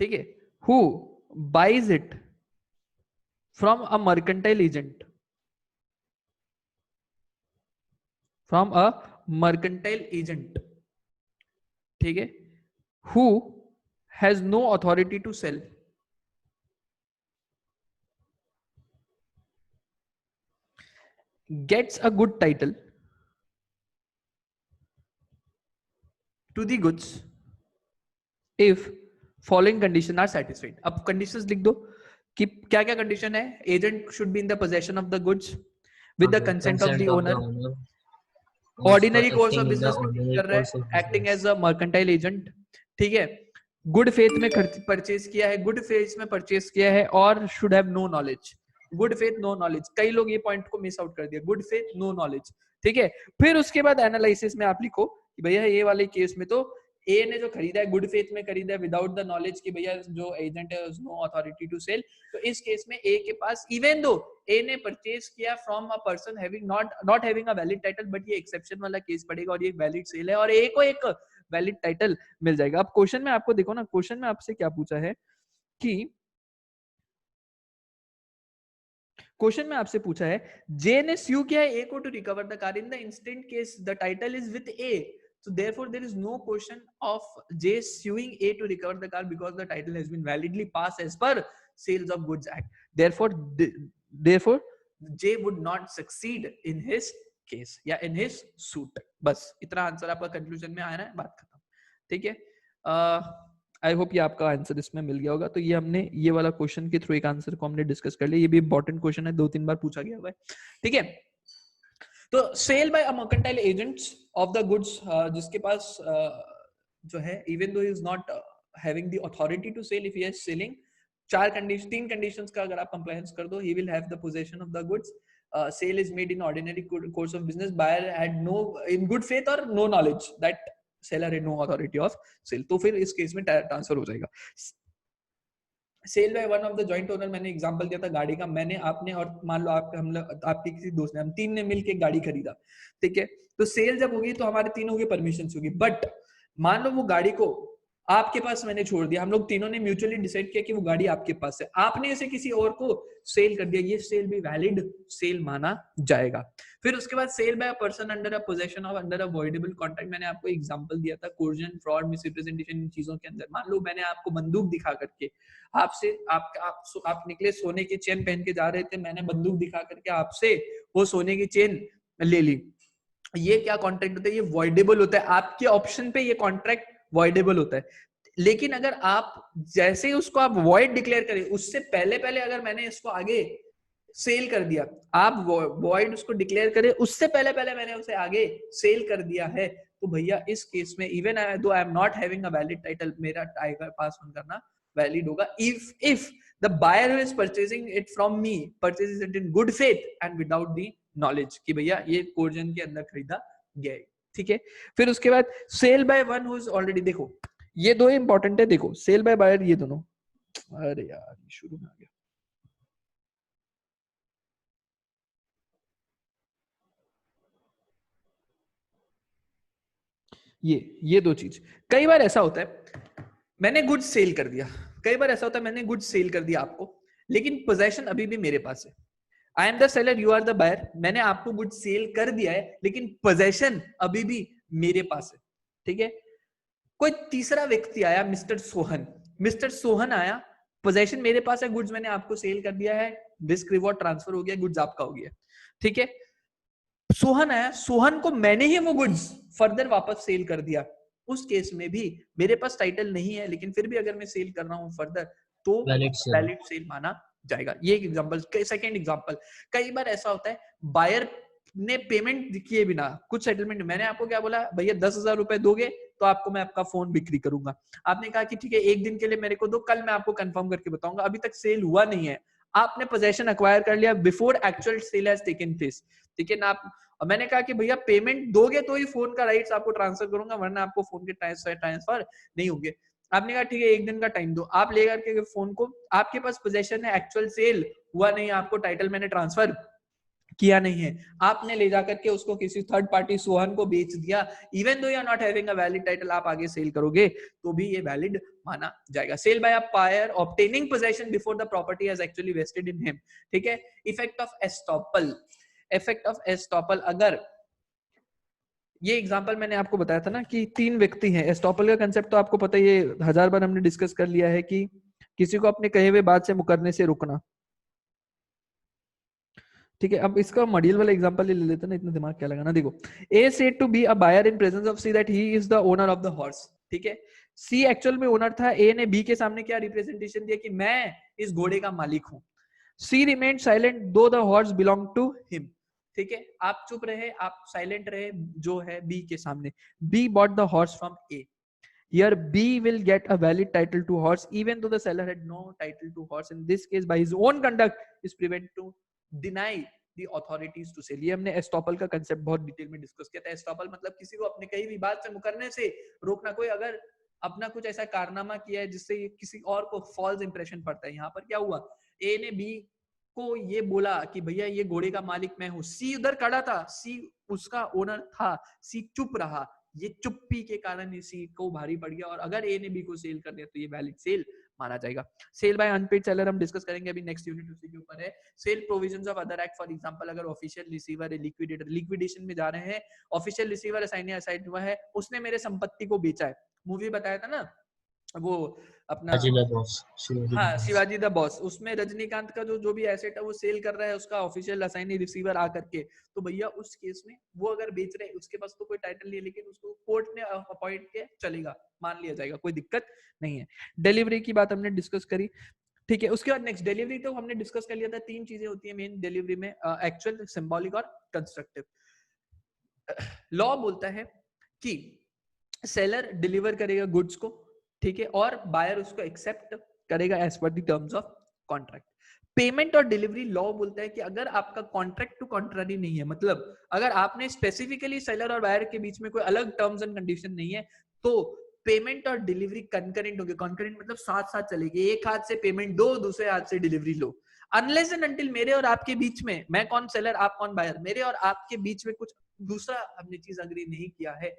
ठीक है, who buys it from a mercantile agent, from a mercantile agent, ठीक है, who has no authority to sell, gets a good title to the goods if following condition are satisfied। अब conditions लिख दो कि क्या क्या condition है। agent should be in the possession of the goods with the consent of the owner, ordinary course of business में deal कर रहा है, acting as a mercantile agent, ठीक है, गुड फेथ में परचेज किया है, गुड फेथ में परचेज किया है, और should have no knowledge, good faith no knowledge, कई लोग ये पॉइंट को मिस आउट कर दिया, गुड फेथ नो नॉलेज, ठीक है। फिर उसके बाद एनालिसिस में आप लिखो कि भैया ये वाले केस में तो ए ने जो खरीदा है गुड फेथ में खरीदा है विदाउट द नॉलेज कि भैया जो एजेंट है नो अथॉरिटी टू सेल, तो इस केस में ए के पास इवन दो ए ने परचेज किया from a person having not having a valid title, but ये एक्सेप्शन वाला केस पड़ेगा और ये वैलिड सेल है और ए को एक वैलिड टाइटल मिल जाएगा। अब क्वेश्चन में आपको देखो ना, क्वेश्चन में आपसे क्या पूछा है कि क्वेश्चन में आपसे पूछा है जे ने स्यू किया है ए को to recover the car in the instant case the title is with A, so therefore there is no question of J suing A to recover the car because the title has been validly passed as per Sales of Goods Act. Therefore J would not succeed in his case या in his suit. बस इतना answer आपका conclusion में आया ना, बात खत्म. ठीक है, आई होप ये आपका आंसर इसमें मिल गया होगा. तो ये हमने ये वाला क्वेश्चन के थ्रू एक आंसर को हमने डिस्कस कर लिया. ये भी इंपॉर्टेंट क्वेश्चन है, 2-3 बार पूछा गया हुआ है. ठीक है, तो sale by a mercantile agents of the goods, जिसके पास जो है even though he is not having the authority to sell, if he is selling, 3 conditions का अगर आप कंप्लायंस कर दो, he will have the position of the goods. Sale is made in ordinary course of business. Buyer had no in good faith or no knowledge that seller had no authority of sale. तो फिर इस केस में transfer हो जाएगा. Sale by one of the joint owner, मैंने example दिया था गाड़ी का, मैंने आपने और मान लो आपके किसी दोस्त ने, हम 3 ने मिलके गाड़ी खरीदा. ठीक है, तो सेल जब होगी तो हमारे तीनों की परमिशन होगी. बट मान लो वो गाड़ी को आपके पास मैंने छोड़ दिया, हम लोग तीनों ने म्यूचुअली डिसाइड किया कि वो गाड़ी आपके पास है, आपने इसे किसी और को सेल कर दिया, ये सेल भी वैलिड सेल माना जाएगा. फिर उसके बाद sale by a person under a possession of under a voidable contract, मैंने आपको एग्जांपल दिया था कोर्जन, फ्रॉड, मिसरिप्रेजेंटेशन, इन चीजों के अंदर. मान लो मैंने आपको बंदूक दिखा करके आपसे आप निकले सोने की चेन पहन के जा रहे थे, मैंने बंदूक दिखा करके आपसे वो सोने की चेन ले ली. ये क्या कॉन्ट्रैक्ट होता है? ये वॉइडेबल होता है. आपके ऑप्शन पे ये कॉन्ट्रैक्ट वॉइडेबल होता है. लेकिन अगर आप जैसे उसको आप वॉइड डिक्लेयर करें, उससे पहले अगर मैंने इसको आगे सेल कर दिया, आप वॉइड उसको डिक्लेयर करें उससे पहले मैंने उसे आगे सेल कर दिया है, तो भैया इस केस में even though I am not having a valid title, मेरा टाइगर पास ऑन करना वैलिड होगा if the buyer who is purchasing it from me purchases it in good faith and without the knowledge कि भैया ये coercion के अंदर खरीदा गया है. ठीक है, फिर उसके बाद sale by one who is already, देखो ये दो इंपॉर्टेंट है. देखो सेल बाय बायर, ये दोनों, अरे यार शुरू में आ गया. ये दो चीज, कई बार ऐसा होता है मैंने गुड्स सेल कर दिया, कई बार ऐसा होता है मैंने गुड्स सेल कर दिया आपको, लेकिन पोजेशन अभी भी मेरे पास है. I am the seller, you are the buyer. मैंने आपको गुड्स सेल कर दिया है, लेकिन पोजेशन अभी भी मेरे पास है. ठीक है, कोई तीसरा व्यक्ति आया, मिस्टर सोहन आया, पोजेशन मेरे पास है, गुड्स मैंने आपको सेल कर दिया है, रिस्क रिवॉर्ड ट्रांसफर हो गया, गुड्स आपका हो गया. ठीक है, सोहन आया, सोहन को मैंने ही वो गुड्स फर्दर वापस सेल कर दिया, उस केस में भी मेरे पास टाइटल नहीं है, लेकिन फिर भी अगर मैं सेल कर रहा हूं फर्दर, तो वैलिड सेल माना जाएगा. ये एक एग्जांपल. सेकंड एग्जांपल, कई बार ऐसा होता है बायर ने पेमेंट किए बिना कुछ सेटलमेंट, मैंने आपको क्या बोला, भैया 10,000 रुपए दोगे तो आपको मैं आपका फोन बिक्री करूंगा. आपने कहा कि ठीक है, एक दिन के लिए मेरे को दो, कल मैं आपको कंफर्म करके बताऊंगा. अभी तक सेल हुआ नहीं है, आपने पोजेशन एक्वायर कर लिया before actual sale has taken place. ठीक है ना, और मैंने कहा कि भैया पेमेंट दोगे तो ही फोन का राइट्स आपको ट्रांसफर करूंगा, वरना आपको फोन के ट्रांसफर नहीं होंगे. आपने कहा ठीक है, एक दिन का टाइम दो, आप लेकर के फोन को, आपके पास पोजेशन है, एक्चुअल सेल हुआ नहीं, आपको टाइटल मैंने ट्रांसफर किया नहीं है, आपने ले जाकर के उसको किसी थर्ड पार्टी सोहन को बेच दिया, even though you are not having a valid title, आप आगे सेल करोगे तो भी ये वैलिड माना जाएगा. Sale by a buyer obtaining possession before the property has actually vested in him. ठीक है, effect of estoppel. Effect of estoppel, अगर ये एग्जांपल मैंने आपको बताया था ना कि 3 व्यक्ति हैं, एस्टॉपल का कंसेप्ट तो आपको पता है, ये 1000 बार हमने डिस्कस कर लिया है कि किसी को अपने कहे हुए बात से मुकरने से रुकना. ठीक है, अब इसका मॉड्यूल वाला एग्जांपल ले लेते हैं ना, इतना दिमाग क्या लगाना. देखो, A said to B a buyer in presence of C that he is the owner of the horse. ठीक है, सी एक्चुअल में ओनर था, ए ने बी के सामने क्या रिप्रेजेंटेशन दिया कि मैं इस घोड़े का मालिक हूं. She remained silent though the horse belong to him. ठीक है, आप चुप रहे, आप साइलेंट रहे जो है बी के सामने. Be bought the horse from A. Here B will get a valid title to horse even though the seller had no title to horse. In this case, by his own conduct is prevent to deny the authorities to sell. ये हमने estoppel का concept बहुत detail में discuss किया था. Estoppel मतलब किसी को अपने कहीं भी बात से मुकरने से रोकना. कोई अगर अपना कुछ ऐसा कारनामा किया है जिससे किसी और को फॉल्स इंप्रेशन पड़ता है. यहाँ पर क्या हुआ, ए ने बी को ये बोला कि भैया ये घोड़े का मालिक मैं हूँ. सी उधर खड़ा था, सी उसका ओनर था, सी चुप रहा, ये चुप्पी के कारण इसी को भारी पड़ गया, और अगर ए ने बी को सेल कर दिया तो ये वैलिड सेल माना जाएगा। सेल बाय अनपेड सेलर हम डिस्कस करेंगे अभी नेक्स्ट यूनिट, उसी के ऊपर है। Sale provisions of other act, for example अगर ऑफिशियल रिसीवर है, लिक्विडेटर, लिक्विडेशन में जा रहे हैं, ऑफिशियल रिसीवर असाइन हुआ है, उसने मेरे संपत्ति को बेचा है। मूवी बताया था ना वो अपना, अजिला बॉस, शिवाजी हाँ बॉस। शिवाजी द बॉस, उसमें रजनीकांत का जो भी एसेट है वो सेल कर रहा है उसका ऑफिशियल असाइनी रिसीवर आकर के, तो भैया उस केस में वो अगर बेच रहे हैं, उसके पास तो कोई टाइटल नहीं है, लेकिन उसको कोर्ट ने अपॉइंट किया, चलेगा, मान लिया जाएगा, कोई दिक्कत नहीं है। डिलीवरी की बात हमने डिस्कस करी, ठीक है। उसके बाद नेक्स्ट डिलीवरी तो हमने डिस्कस कर लिया था। 3 चीजें होती है मेन डिलीवरी में, एक्चुअल, सिंबॉलिक और कंस्ट्रक्टिव। लॉ बोलता है कि सेलर डिलीवर करेगा गुड्स को, ठीक है, और बायर उसको एक्सेप्ट करेगा एज पर the terms of contract. Payment और डिलीवरी लॉ बोलता है कि अगर आपका कॉन्ट्रैक्ट टू कॉन्ट्ररी नहीं है, मतलब अगर आपने स्पेसिफिकली सेलर और बायर के बीच में कोई अलग टर्म्स एंड कंडीशन नहीं है, तो पेमेंट और डिलीवरी कंकरेंट होगी। कंकरेंट मतलब साथ साथ चलेगी, एक हाथ से पेमेंट दो, दूसरे हाथ से delivery low. Unless and until मेरे और आपके बीच में, मैं कौन सेलर आप कौन बायर, मेरे और आपके बीच में कुछ दूसरा हमने चीज अग्री नहीं किया है,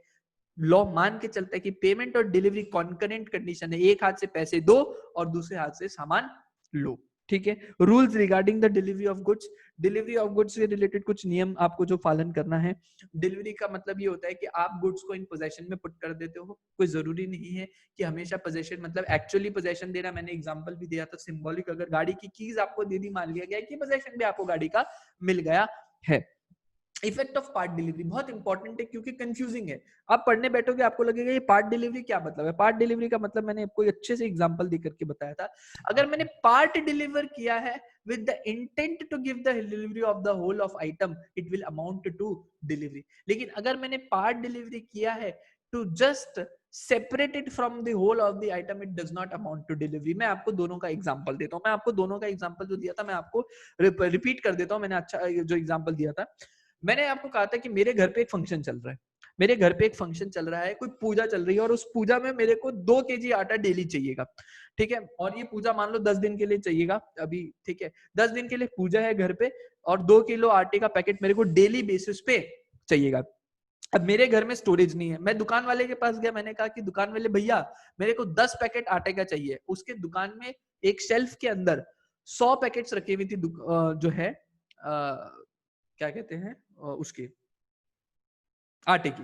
लॉ मान के चलता है कि पेमेंट और डिलीवरी कॉन्करेंट कंडीशन है, एक हाथ से पैसे दो और दूसरे हाथ से सामान लो, ठीक है। Rules regarding the delivery of goods, delivery of goods से रिलेटेड कुछ नियम आपको जो पालन करना है। डिलीवरी का मतलब ये होता है कि आप गुड्स को इन पोजेशन में पुट कर देते हो, कोई जरूरी नहीं है कि हमेशा पोजेशन मतलब एक्चुअली पोजेशन देना। मैंने एग्जांपल भी दिया था सिंबॉलिक, अगर गाड़ी की कीज आपको दे दी, मान लिया गया कि पोजेशन भी आपको गाड़ी का मिल गया है। इफेक्ट ऑफ पार्ट डिलीवरी बहुत इंपॉर्टेंट है क्योंकि कंफ्यूजिंग है। आप पढ़ने बैठोगे आपको लगेगा ये पार्ट डिलीवरी क्या मतलब है। पार्ट डिलीवरी का मतलब मैंने आपको अच्छे से एग्जांपल देकर के बताया था। अगर मैंने पार्ट डिलीवर किया है with the intent to give the delivery of the whole of item, it will amount to delivery। लेकिन अगर मैंने पार्ट डिलीवरी किया है to just separate it from the whole of the item, it does not amount to delivery। मैं आपको दोनों का example देता हूं। मैं आपको दोनों का एग्जांपल जो दिया था मैं आपको रिपीट कर देता हूं। मैंने अच्छा जो एग्जांपल दिया था, मैंने आपको कहा था कि मेरे घर पे एक फंक्शन चल रहा है, मेरे घर पे एक फंक्शन चल रहा है, कोई पूजा चल रही है और उस पूजा में मेरे को 2 kg आटा डेली चाहिएगा, ठीक है। और ये पूजा मान लो 10 दिन के लिए चाहिएगा अभी, ठीक है। 10 दिन के लिए पूजा है घर पे और 2 किलो आटे का पैकेट मेरे को डेली बेसिस पे चाहिएगा। अब मेरे घर में स्टोरेज नहीं है, मैं दुकान वाले के पास गया, मैंने कहा कि दुकान वाले भैया मेरे को 10 पैकेट आटे का चाहिए। उसके दुकान में एक शेल्फ के अंदर 100 पैकेट्स रखी हुई थी, जो है क्या कहते हैं उसकी आटे की।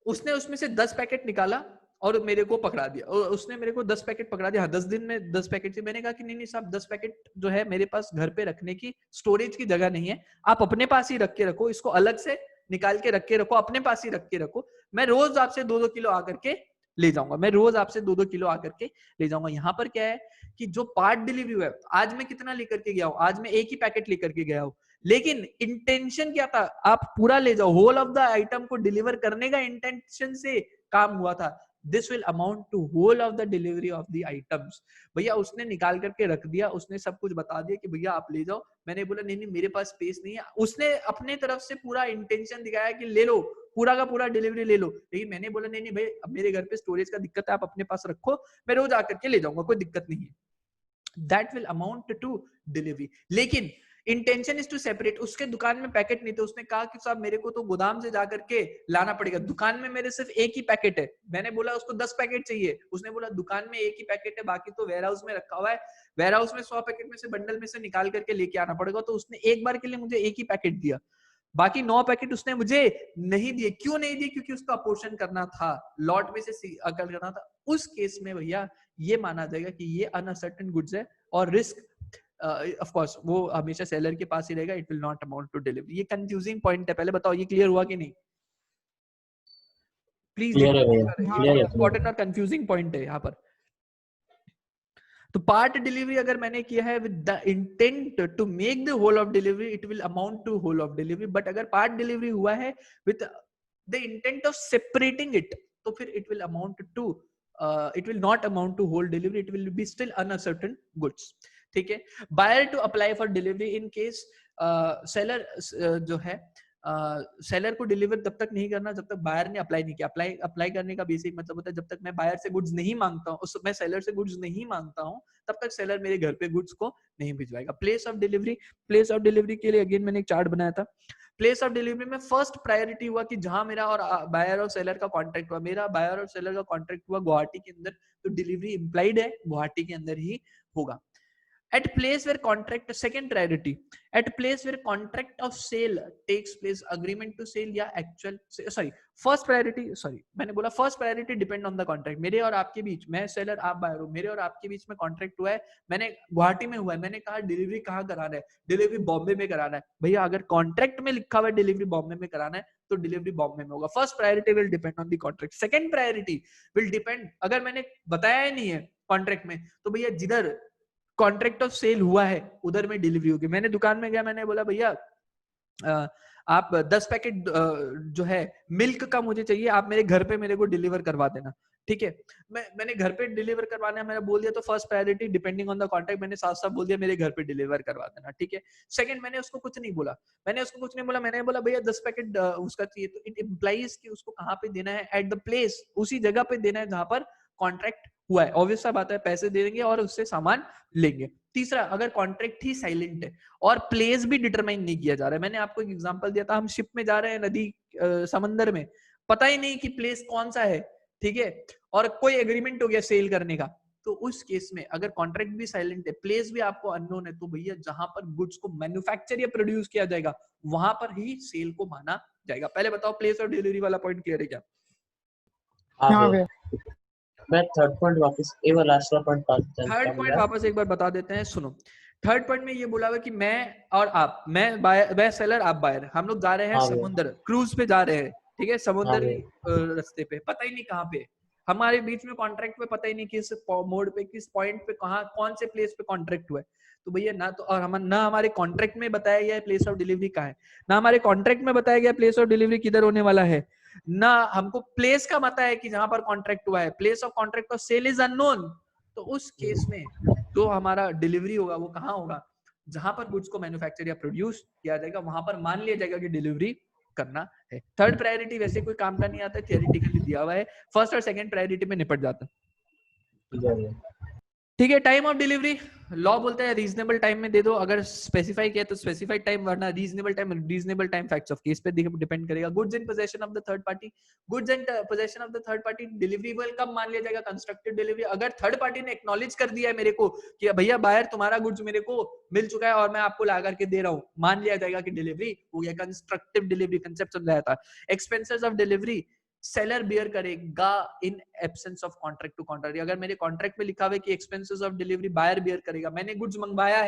उसने उसमें से 10 पैकेट निकाला और मेरे को पकड़ा दिया, और उसने मेरे को 10 पैकेट पकड़ा दिया। हाँ, 10 दिन में 10 पैकेट थी। मैंने कहा कि नहीं नहीं साहब, 10 पैकेट जो है मेरे पास घर पे रखने की स्टोरेज की जगह नहीं है, आप अपने पास ही रख के रखो, इसको अलग से निकाल के रख के रखो, अपने पास ही रख के रखो। मैं रोज आपसे 2-2 किलो आकर के ले जाऊंगा, मैं रोज आपसे 2-2 किलो आकर के ले जाऊंगा। यहाँ पर क्या है कि जो पार्ट डिलीवरी हुआ है, आज मैं कितना लेकर के गया हूँ, आज मैं एक ही पैकेट लेकर के गया हूँ, लेकिन इंटेंशन क्या था, आप पूरा ले जाओ, होल ऑफ द आइटम को डिलीवर करने का इंटेंशन से काम हुआ था। This will amount to whole of the delivery of the items. भैया उसने निकाल करके रख दिया, उसने सब कुछ बता दिया कि भैया आप ले जाओ। मैंने बोला नहीं नहीं मेरे पास स्पेस नहीं है। उसने अपने तरफ से पूरा इंटेंशन दिखाया कि ले लो, पूरा का पूरा डिलीवरी ले लो। लेकिन मैंने बोला नहीं नहीं भाई, अब मेरे घर पे स्टोरेज का दिक्कत है, आप अपने पास रखो, मैं रोज आकर के ले जाऊंगा, कोई दिक्कत नहीं है। That will amount to delivery. लेकिन इंटेंशन इज टू सेपरेट। उसके दुकान में पैकेट नहीं थे, उसने कहा कि साहब मेरे को तो गोदाम से जाकर के लाना पड़ेगा, दुकान में मेरे सिर्फ एक ही पैकेट है। मैंने बोला उसको 10 पैकेट चाहिए, उसने बोला दुकान में एक ही पैकेट है, बाकी तो वेयर हाउस में रखा हुआ है, वेयर हाउस में 100 पैकेट में से बंडल में से निकाल करके लेके आना पड़ेगा। तो उसने एक बार के लिए मुझे एक ही पैकेट दिया, बाकी 9 पैकेट उसने मुझे नहीं दिए। क्यों नहीं दिए? क्योंकि उसका अपोर्शन करना था, लॉट में से अकल करना था। उस केस में भैया ये माना जाएगा कि ये अनसर्टेन गुड्स है और रिस्क ऑफ कोर्स वो हमेशा सेलर के पास ही रहेगा। It will not amount to delivery. ये कंफ्यूजिंग पॉइंट है, पहले बताओ ये क्लियर हुआ कि नहीं? प्लीज, इंपॉर्टेंट और कंफ्यूजिंग पॉइंट है यहाँ पर। तो पार्ट डिलीवरी अगर मैंने किया है with the intent to make the whole of delivery, it will amount to whole of delivery. But अगर पार्ट डिलीवरी हुआ है with the intent of separating it, तो फिर it will amount to it will not amount to whole delivery, it will be still uncertain goods. ठीक है। Buyer to apply for delivery in case seller जो है seller को deliver तब तक नहीं करना जब तक बायर ने अप्लाई नहीं किया। अप्लाई करने का बेसिक मतलब होता है जब तक मैं बायर से गुड्स नहीं मांगता हूँ, मैं सेलर से गुड्स नहीं मांगता हूँ, तब तक सेलर मेरे घर पे गुड्स को नहीं भिजवाएगा। Place of delivery, place of delivery के लिए अगेन मैंने एक चार्ट बनाया था। प्लेस ऑफ डिलीवरी में फर्स्ट प्रायोरिटी हुआ कि जहां मेरा और बायर और सेलर का कॉन्ट्रैक्ट हुआ, मेरा बायर और सेलर का कॉन्ट्रैक्ट हुआ गुवाहाटी के अंदर, तो डिलीवरी इंप्लाइड है गुवाहाटी के अंदर ही होगा। At place where contract, second priority, at place where contract of sale takes place, agreement to sale या actual, sorry, first priority, sorry मैंने बोला first priority depend on the contract, मेरे और आपके बीच, मैं सेलर आप बायर हो, मेरे और आपके बीच में कॉन्ट्रैक्ट हुआ है, मैंने गुवाहाटी में हुआ है, मैंने कहा डिलीवरी कहाँ कराना है, डिलीवरी बॉम्बे में कराना है। भैया अगर कॉन्ट्रैक्ट में लिखा हुआ है डिलीवरी बॉम्बे में कराना है तो डिलीवरी बॉम्बे में होगा। First priority will depend on the contract, second priority will depend, अगर मैंने बताया ही नहीं है कॉन्ट्रैक्ट में तो भैया जिधर कॉन्ट्रैक्ट ऑफ सेल हुआ है उधर में डिलीवरी होगी। मैंने दुकान में गया, मैंने बोला भैया आप 10 पैकेट जो है मिल्क का मुझे चाहिए, आप मेरे घर पे मेरे को डिलीवर करवा देना, ठीक है। मैंने घर पे डिलीवर करवाना है, मैंने बोल दिया, तो first priority depending on the contract, मैंने साफ साफ बोल दिया मेरे घर पे डिलीवर करवा देना, ठीक है। सेकंड, मैंने उसको कुछ नहीं बोला, मैंने बोला भैया 10 पैकेट उसका चाहिए, तो इट इम्प्लाइज कि उसको कहाँ पे देना है, एट द प्लेस, उसी जगह पे देना है जहां पर कॉन्ट्रैक्ट हुआ है। ऑब्वियस सा बात है, पैसे दे देंगे और उससे सामान लेंगे। तीसरा, अगर कॉन्ट्रैक्ट ही साइलेंट है और प्लेस भी डिटरमाइन नहीं किया जा रहा है, मैंने आपको एक एग्जांपल दिया था, हम शिप में जा रहे हैं नदी समंदर में, पता ही नहीं कि प्लेस कौन सा है, ठीक है, और कोई एग्रीमेंट हो गया सेल करने का, तो उस केस में अगर कॉन्ट्रैक्ट भी साइलेंट है, प्लेस भी आपको अननोन है, तो भैया जहां पर गुड्स को मैन्युफैक्चर या प्रोड्यूस किया जाएगा वहां पर ही सेल को माना जाएगा। पहले बताओ प्लेस और डिलीवरी वाला पॉइंट क्लियर है क्या? हाँ भैया। मैं थर्ड पॉइंट वापस एक बार लास्ट वाला पॉइंट थर्ड पॉइंट वापस एक बार बता देते हैं, सुनो। थर्ड पॉइंट में ये बोला हुआ कि मैं और आप, मैं सेलर आप बायर, हम लोग जा रहे हैं समुद्र, क्रूज पे जा रहे हैं, ठीक है, समुद्र रास्ते पे, पता ही नहीं कहाँ पे हमारे बीच में कॉन्ट्रैक्ट पे, पता ही नहीं किस मोड पे, किस पॉइंट पे, कहाँ कौन से प्लेस पे कॉन्ट्रैक्ट हुआ है। तो भैया ना तो, और हम ना हमारे कॉन्ट्रैक्ट में बताया गया है प्लेस ऑफ डिलीवरी कहाँ है, ना हमारे कॉन्ट्रैक्ट में बताया गया प्लेस ऑफ डिलीवरी किधर होने वाला है, ना हमको प्लेस का पता है कि जहां पर कॉन्ट्रैक्ट हुआ है, place of contract of sale is unknown. तो उस केस में जो हमारा डिलीवरी होगा वो कहाँ होगा, जहां पर गुड्स को मैन्युफैक्चर या प्रोड्यूस किया जाएगा वहां पर मान लिया जाएगा कि डिलीवरी करना है। थर्ड प्रायोरिटी वैसे कोई काम का नहीं आता, थियोरेटिकली दिया हुआ है, फर्स्ट और सेकंड प्रायोरिटी में निपट जाता है, ठीक है। टाइम ऑफ डिलीवरी, लॉ बोलता है रीजनेबल टाइम में दे दो, अगर स्पेसिफाई किया तो स्पेसिफाइड टाइम, वरना reasonable time facts of case पे डिपेंड करेगा। Goods in position of the third party, goods in position of the third party, delivery will कब मान लिया जाएगा, कंस्ट्रक्टिव डिलीवरी, अगर थर्ड पार्टी ने एक्नॉलेज कर दिया है मेरे को कि भैया बायर तुम्हारा गुड्स मेरे को मिल चुका है और मैं आपको ला करके दे रहा हूँ, मान लिया जाएगा कि डिलीवरी हो गया, कंस्ट्रक्टिव डिलीवरी कंसेप्ट समझाया था। Expenses of delivery seller bear करेगा in absence of contract to contract, अगर मेरे कॉन्ट्रैक्ट में लिखा हुआ है कि expenses of delivery buyer bear करेगा, मैंने गुड्स मंगवाया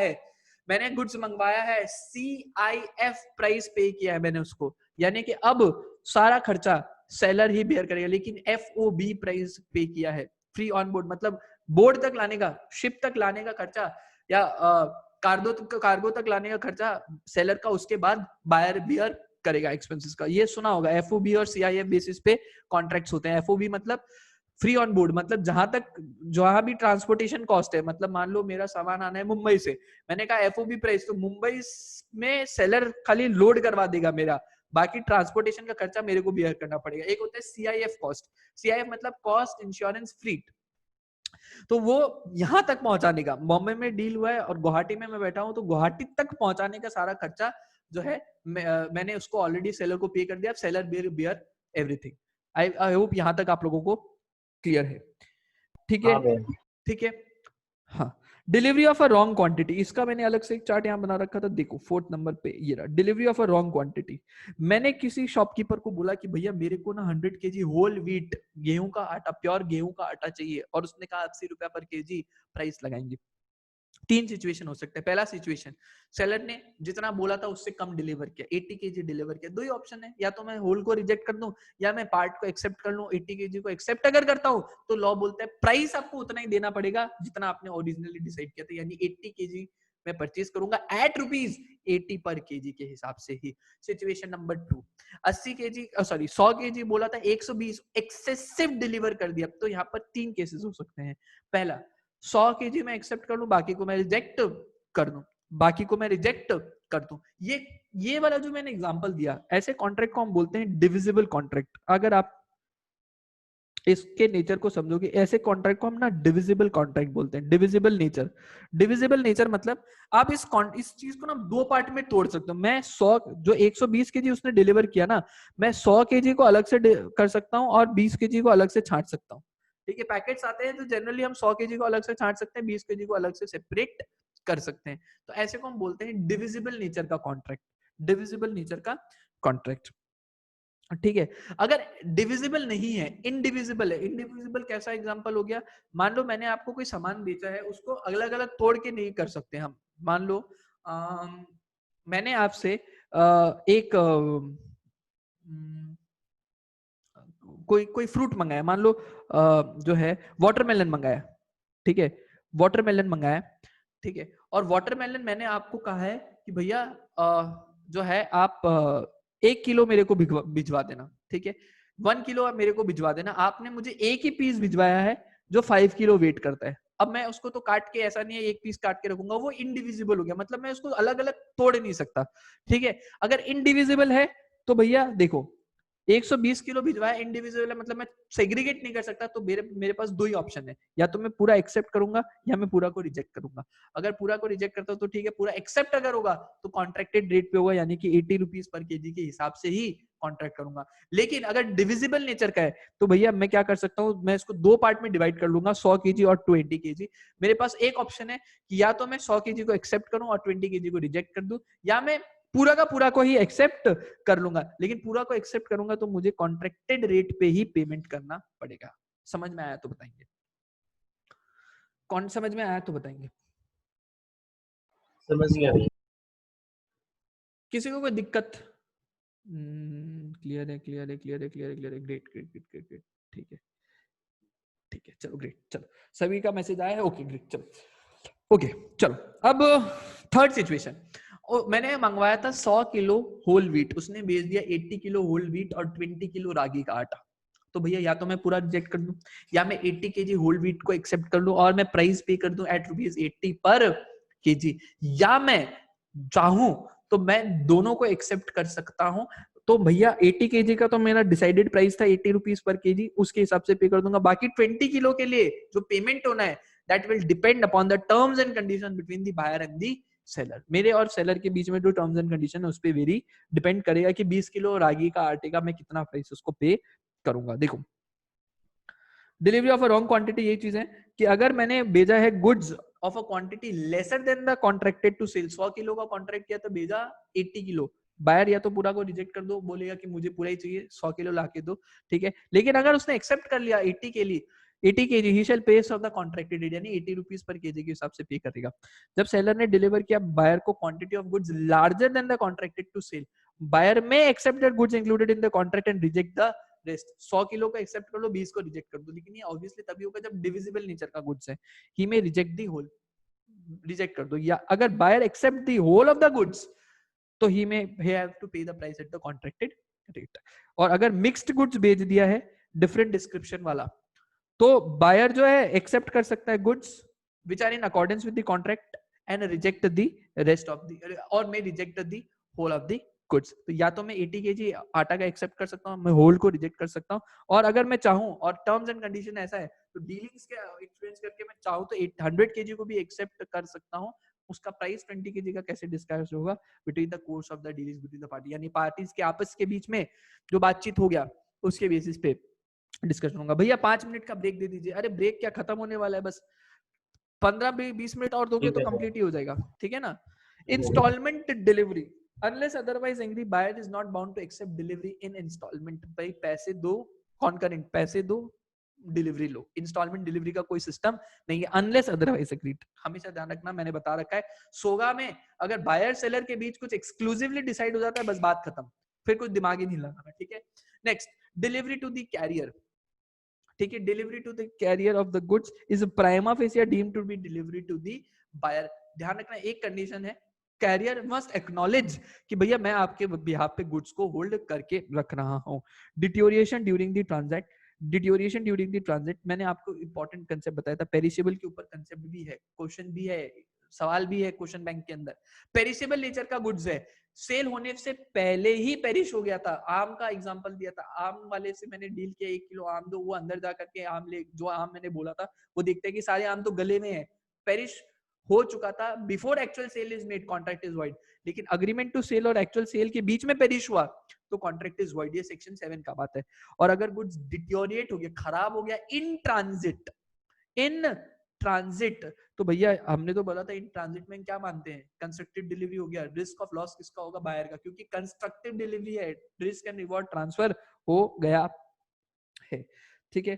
है, CIF प्राइस पे किया है मैंने उसको, यानी कि अब सारा खर्चा सेलर ही बियर करेगा, लेकिन FOB प्राइस पे किया है, फ्री ऑन बोर्ड, मतलब बोर्ड तक लाने का, शिप तक लाने का खर्चा या कार्गो तक लाने का खर्चा सेलर का, उसके बाद बायर बियर करेगा एक्सपेंसेस का। ये सुना होगा, FOB और CIF बेसिस पे कॉन्ट्रैक्ट्स होते हैं। FOB मतलब फ्री ऑन बोर्ड, मतलब जहां भी ट्रांसपोर्टेशन कॉस्ट है, मतलब मान लो मेरा सामान आना है मुंबई से, मैंने कहा FOB प्राइस, तो मुंबई में सेलर खाली लोड करवा देगा मेरा, बाकी ट्रांसपोर्टेशन का खर्चा मेरे को बियर करना पड़ेगा। एक होता है CIF कॉस्ट, CIF मतलब कॉस्ट इंश्योरेंस फ्लीट, तो वो यहां तक पहुंचाने का, बॉम्बे में डील हुआ है और गुवाहाटी में मैं बैठा हूं, तो गुवाहाटी तक पहुंचाने का सारा खर्चा जो है मैंने उसको ऑलरेडी सेलर को पे कर दिया, seller bear everything. I hope यहां तक आप लोगों को क्लियर है, ठीक है। हाँ, delivery of a wrong quantity, इसका मैंने अलग से एक चार्ट यहाँ बना रखा था, देखो 4th नंबर पे ये रहा, delivery of a wrong quantity. मैंने किसी शॉपकीपर को बोला कि भैया मेरे को ना 100 kg होल व्हीट, गेहूं का आटा, प्योर गेहूं का आटा चाहिए, और उसने कहा 80 रुपया पर केजी प्राइस लगाएंगे। 3 सिचुएशन हो सकते हैं। पहला सिचुएशन, सेलर ने जितना बोला था उससे कम डिलीवर किया, 80 kg डिलीवर किया। दो ही ऑप्शन है, या तो मैं होल को रिजेक्ट कर दूं या मैं पार्ट को एक्सेप्ट कर लूं। 80 kg को एक्सेप्ट अगर करता हूं तो लॉ बोलता है प्राइस आपको उतना ही देना पड़ेगा जितना आपने ओरिजिनली डिसाइड किया था, यानी 80 kg मैं परचेज करूंगा एट ₹80 पर केजी के हिसाब से ही। सिचुएशन नंबर 2, 80 kg 100 kg बोला था, 120 एक्सेसिव डिलीवर कर दिया। तो यहाँ पर 3 केसेस हो सकते हैं। पहला, 100 kg मैं एक्सेप्ट कर लूं, बाकी को मैं रिजेक्ट कर दूं, ये वाला जो मैंने एग्जांपल दिया, ऐसे कॉन्ट्रैक्ट को हम बोलते हैं डिविजिबल कॉन्ट्रैक्ट। अगर आप इसके नेचर को समझोगे, ऐसे कॉन्ट्रैक्ट को हम ना डिविजिबल कॉन्ट्रैक्ट बोलते हैं। डिविजिबल नेचर, डिविजिबल नेचर मतलब आप इस चीज को ना दो पार्ट में तोड़ सकते हो। मैं 100 जो 120 केजी उसने डिलीवर किया ना, मैं 100 केजी को अलग से कर सकता हूँ और 20 केजी को अलग से छांट सकता हूँ। ठीक है, पैकेट्स आते हैं तो जनरली हम 100 केजी को अलग से छांट सकते हैं, 20 केजी को अलग से सेपरेट कर सकते हैं। तो ऐसे को हम बोलते हैं डिविजिबल नेचर का कॉन्ट्रैक्ट, डिविजिबल नेचर का कॉन्ट्रैक्ट। ठीक है, अगर डिविजिबल नहीं है, इनडिविजिबल है। इनडिविजिबल कैसा एग्जांपल हो गया, मान लो मैंने आपको कोई सामान बेचा है, उसको अलग अलग तोड़ के नहीं कर सकते हम। मान लो मैंने आपसे एक कोई कोई फ्रूट मंगाया, मान लो जो है वाटरमेलन मंगाया, ठीक है, वाटरमेलन मंगाया, ठीक है, और वाटरमेलन मैंने आपको कहा है कि भैया जो है आप 1 किलो मेरे को भिजवा देना, ठीक है, 1 किलो आप मेरे को भिजवा देना। आपने मुझे एक ही पीस भिजवाया है जो 5 किलो वेट करता है। अब मैं उसको तो काट के, ऐसा नहीं है एक पीस काट के रखूंगा, वो इंडिविजिबल हो गया, मतलब मैं उसको अलग अलग तोड़ नहीं सकता। ठीक है, अगर इंडिविजिबल है तो भैया देखो 120 किलो भिजवाया, इंडिविजुअल है, मतलब मैं सेग्रीगेट नहीं कर सकता। तो मेरे पास दो ही ऑप्शन है, या तो मैं पूरा एक्सेप्ट करूंगा या मैं पूरा को रिजेक्ट करूंगा। अगर पूरा को रिजेक्ट करता हूं तो ठीक है, पूरा एक्सेप्ट अगर होगा तो कॉन्ट्रैक्टेड रेट पे होगा, यानी कि 80 रुपीज पर केजी के हिसाब से ही कॉन्ट्रैक्ट करूंगा। लेकिन अगर डिविजिबल नेचर का है तो भैया मैं क्या कर सकता हूँ, मैं इसको दो पार्ट में डिवाइड कर लूंगा, 100 केजी और 20 केजी। मेरे पास एक ऑप्शन है कि या तो मैं 100 केजी को एक्सेप्ट करूं और 20 केजी को रिजेक्ट कर दूं, या मैं पूरा का पूरा को ही एक्सेप्ट कर लूंगा। लेकिन पूरा को एक्सेप्ट करूंगा तो मुझे कॉन्ट्रैक्टेड रेट पे ही पेमेंट करना पड़ेगा। समझ में आया तो बताएंगे, कौन समझ में आया तो बताएंगे। समझ गया भैया। किसी को कोई दिक्कत? क्लियर है, क्लियर है, क्लियर है, क्लियर है, क्लियर है, great great great great great, ठीक है ठीक है, चलो ग्रेट, चलो सभी का मैसेज आया है, ओके ग्रेट, चलो ओके चलो। अब थर्ड सिचुएशन, मैंने मंगवाया था 100 किलो होल व्हीट, उसने भेज दिया 80 किलो होल व्हीट और 20 किलो रागी का आटा। तो भैया या तो मैं पूरा रिजेक्ट कर दूं, या मैं 80 केजी होल व्हीट को एक्सेप्ट कर लूं और मैं प्राइस पे कर दूं एट ₹80 पर केजी, या मैं चाहूं तो मैं दोनों को एक्सेप्ट कर सकता हूं। तो भैया 80 केजी का तो मेरा डिसाइडेड प्राइस था 80 रुपीज पर केजी, उसके हिसाब से पे कर दूंगा। बाकी 20 किलो के लिए जो पेमेंट होना है that will depend upon the terms and condition between the buyer and the seller. मेरे और सेलर के बीच में जो टर्म्स एंड कंडीशन है उस पे वेरी डिपेंड करेगा कि 20 किलो रागी का आटे का मैं कितना प्राइस उसको पे करूंगा। देखो delivery of a wrong quantity ये चीज है कि अगर मैंने भेजा है goods of a quantity lesser than the contracted to sell, 100 kilo का कॉन्ट्रैक्ट किया तो भेजा 80 किलो, बायर या तो पूरा को रिजेक्ट कर दो, बोलेगा कि मुझे पूरा ही चाहिए, 100 किलो लाके दो, ठीक है। लेकिन अगर उसने एक्सेप्ट कर लिया 80 के लिए 80 केजी, ही शैल पे ऑफ द कॉन्ट्रैक्टेड रेट, यानी 80 रुपीज पर केजी के हिसाब से पे करेगा। जब सेलर ने डिलीवर किया बायर को quantity of goods larger than the contracted to sell, buyer may accept that goods included in the contract and reject the rest. 100 kilo को एक्सेप्ट कर लो, 20 को रिजेक्ट कर दो। लेकिन ये ऑब्वियसली तभी होगा जब डिविजिबल नेचर का गुड्स है, ही में रिजेक्ट दी होल, रिजेक्ट कर दो। या अगर buyer accept the whole of the goods तो ही में have to pay the price at the contracted rate. और अगर मिक्स्ड गुड्स भेज दिया है डिफरेंट डिस्क्रिप्शन वाला, तो बायर जो है एक्सेप्ट कर सकता है goods which are in accordance with the contract and reject the rest of the, और may reject the whole of the goods. तो या तो मैं 80 केजी आटा का एक्सेप्ट कर सकता हूँ, मैं होल को रिजेक्ट कर सकता हूँ, और अगर मैं चाहूँ और टर्म्स एंड कंडीशन ऐसा है तो डीलिंग्स के एक्सपीरियंस करके मैं चाहूँ तो 100 केजी को भी एक्सेप्ट कर सकता हूँ। उसका प्राइस 20 केजी का कैसे डिस्कस होगा between the course of the dealings between the party, यानी पार्टीज के आपस के बीच में जो बातचीत हो गया उसके बेसिस पे डिस्कशन होगा। भैया 5 मिनट का ब्रेक दे दीजिए। अरे ब्रेक क्या, खत्म होने वाला है, बस 15-20 मिनट और दोगे तो कंप्लीट ही हो जाएगा, ठीक है ना। Instalment delivery, unless otherwise angry buyer is not bound to accept delivery in installment। भाई पैसे दो, concurrent पैसे दो, डिलीवरी लो। इंस्टॉलमेंट डिलीवरी का कोई सिस्टम नहीं है अनलेस अदरवाइज एग्रीड। हमेशा ध्यान रखना, मैंने बता रखा है सोगा में अगर बायर सेलर के बीच कुछ एक्सक्लूसिवली डिसाइड हो जाता है बस बात खत्म, फिर कुछ दिमाग ही नहीं लगाना, ठीक है। Next, delivery to the carrier, ठीक है। Delivery to the carrier of the goods is prima facie deemed to be delivery to the buyer. ध्यान रखना एक कंडीशन है, कैरियर मस्ट एक्नॉलेज कि भैया मैं आपके बिहाफ पे गुड्स को होल्ड करके रख रहा हूं। Deterioration during the transact, deterioration during the transit, मैंने आपको इंपॉर्टेंट कंसेप्ट बताया था, पेरिशेबल के ऊपर कंसेप्ट भी है, क्वेश्चन भी है सवाल भी है क्वेश्चन बैंक के अंदर। पेरिसेबल नेचर का गुड्स है, सेल होने से पहले ही पेरिश हो गया था। आम का एग्जांपल दिया था, आम वाले से मैंने डील किया 1 किलो आम दो, वो अंदर जा करके आम ले, जो आम मैंने बोला था वो देखते हैं कि सारे आम तो गले में है, पेरिश हो चुका था before actual sale is made, contract is void. लेकिन अग्रीमेंट टू सेल और एक्चुअल सेल के बीच में पेरिश हुआ तो कॉन्ट्रैक्ट इज वॉइड, ये सेक्शन 7 का बात है। और अगर गुड्स डिटोरिएट हो गया, खराब हो गया इन ट्रांजिट, इन ट्रांजिट, तो भैया हमने तो बोला था इन ट्रांजिट में क्या मानते हैं, कंस्ट्रक्टिव डिलीवरी हो गया, रिस्क ऑफ लॉस किसका होगा, बायर का, क्योंकि कंस्ट्रक्टिव डिलीवरी है, रिस्क एंड रिवॉर्ड ट्रांसफर हो गया है। ठीक है,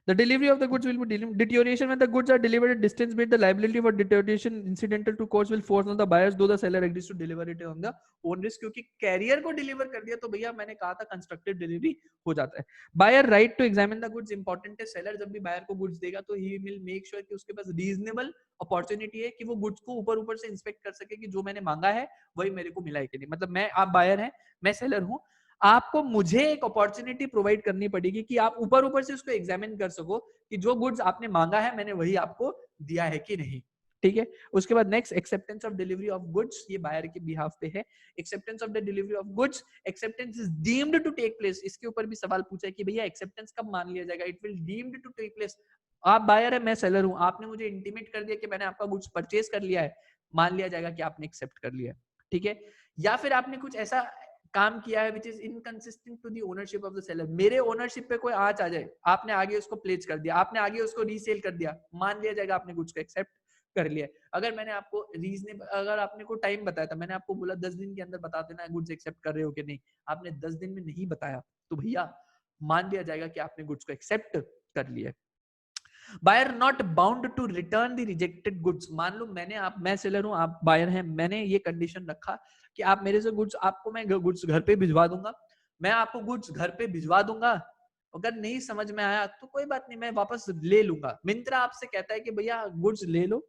the delivery of the goods will be deterioration when the goods are delivered at distance made, the liability for deterioration incidental to cost will force on the buyers though the seller agrees to deliver it on the own risk, क्योंकि career को deliver कर दिया तो भैया मैंने कहा था constructive delivery हो जाता है। Buyer right to examine the goods important है, सेलर जब भी बायर को गुड्स देगा तो ही विल मेक श्योर कि उसके पास रीजनेबल अपॉर्चुनिटी है कि वो गुड्स को ऊपर ऊपर से इंस्पेक्ट कर सके कि जो मैंने मांगा है वही मेरे को मिला है कि नहीं। मतलब मैं, आप बायर हैं, मैं सेलर हूं, आपको मुझे एक अपॉर्चुनिटी प्रोवाइड करनी पड़ेगी कि आप ऊपर ऊपर से उसको एग्जामिन कर सको कि जो गुड्स आपने मांगा है मैंने वही आपको दिया है कि नहीं। ठीक है, उसके बाद next acceptance of delivery of goods, ये बायर के बिहाफ पे है। Acceptance of the delivery of goods, acceptance is deemed to take place, इसके ऊपर भी सवाल पूछा है कि भैया एक्सेप्टेंस कब मान लिया जाएगा, it will deemed to take place. आप बायर है, मैं सेलर हूं, आपने मुझे इंटीमेट कर दिया कि मैंने आपका गुड्स परचेज कर लिया है, मान लिया जाएगा कि आपने एक्सेप्ट कर लिया है। ठीक है, या फिर आपने कुछ ऐसा काम किया है which is inconsistent to the ownership of the seller, मेरे ओनरशिप पे कोई आंच आ जाए, आपने आगे उसको प्लेस कर दिया, आपने आगे उसको रीसेल कर दिया, मान लिया जाएगा आपने गुड्स को एक्सेप्ट कर लिया। अगर मैंने आपको रीजनेबल, अगर आपने को टाइम बताया था, मैंने आपको बोला 10 दिन के अंदर बता देना गुड्स एक्सेप्ट कर रहे हो कि नहीं, आपने 10 दिन में नहीं बताया तो भैया मान लिया जाएगा कि आपने गुड्स को एक्सेप्ट कर लिया। Buyer not bound to return the rejected goods, मान लो मैं सेलर हूं, आप बायर हैं, मैंने ये कंडीशन रखा कि आप मेरे से गुड्स, आपको मैं गुड्स घर पे भिजवा दूंगा, मैं आपको गुड्स घर पे भिजवा दूंगा, अगर नहीं समझ में आया तो कोई बात नहीं, मैं वापस ले लूंगा। मिंत्रा आपसे कहता है कि भैया गुड्स ले लो,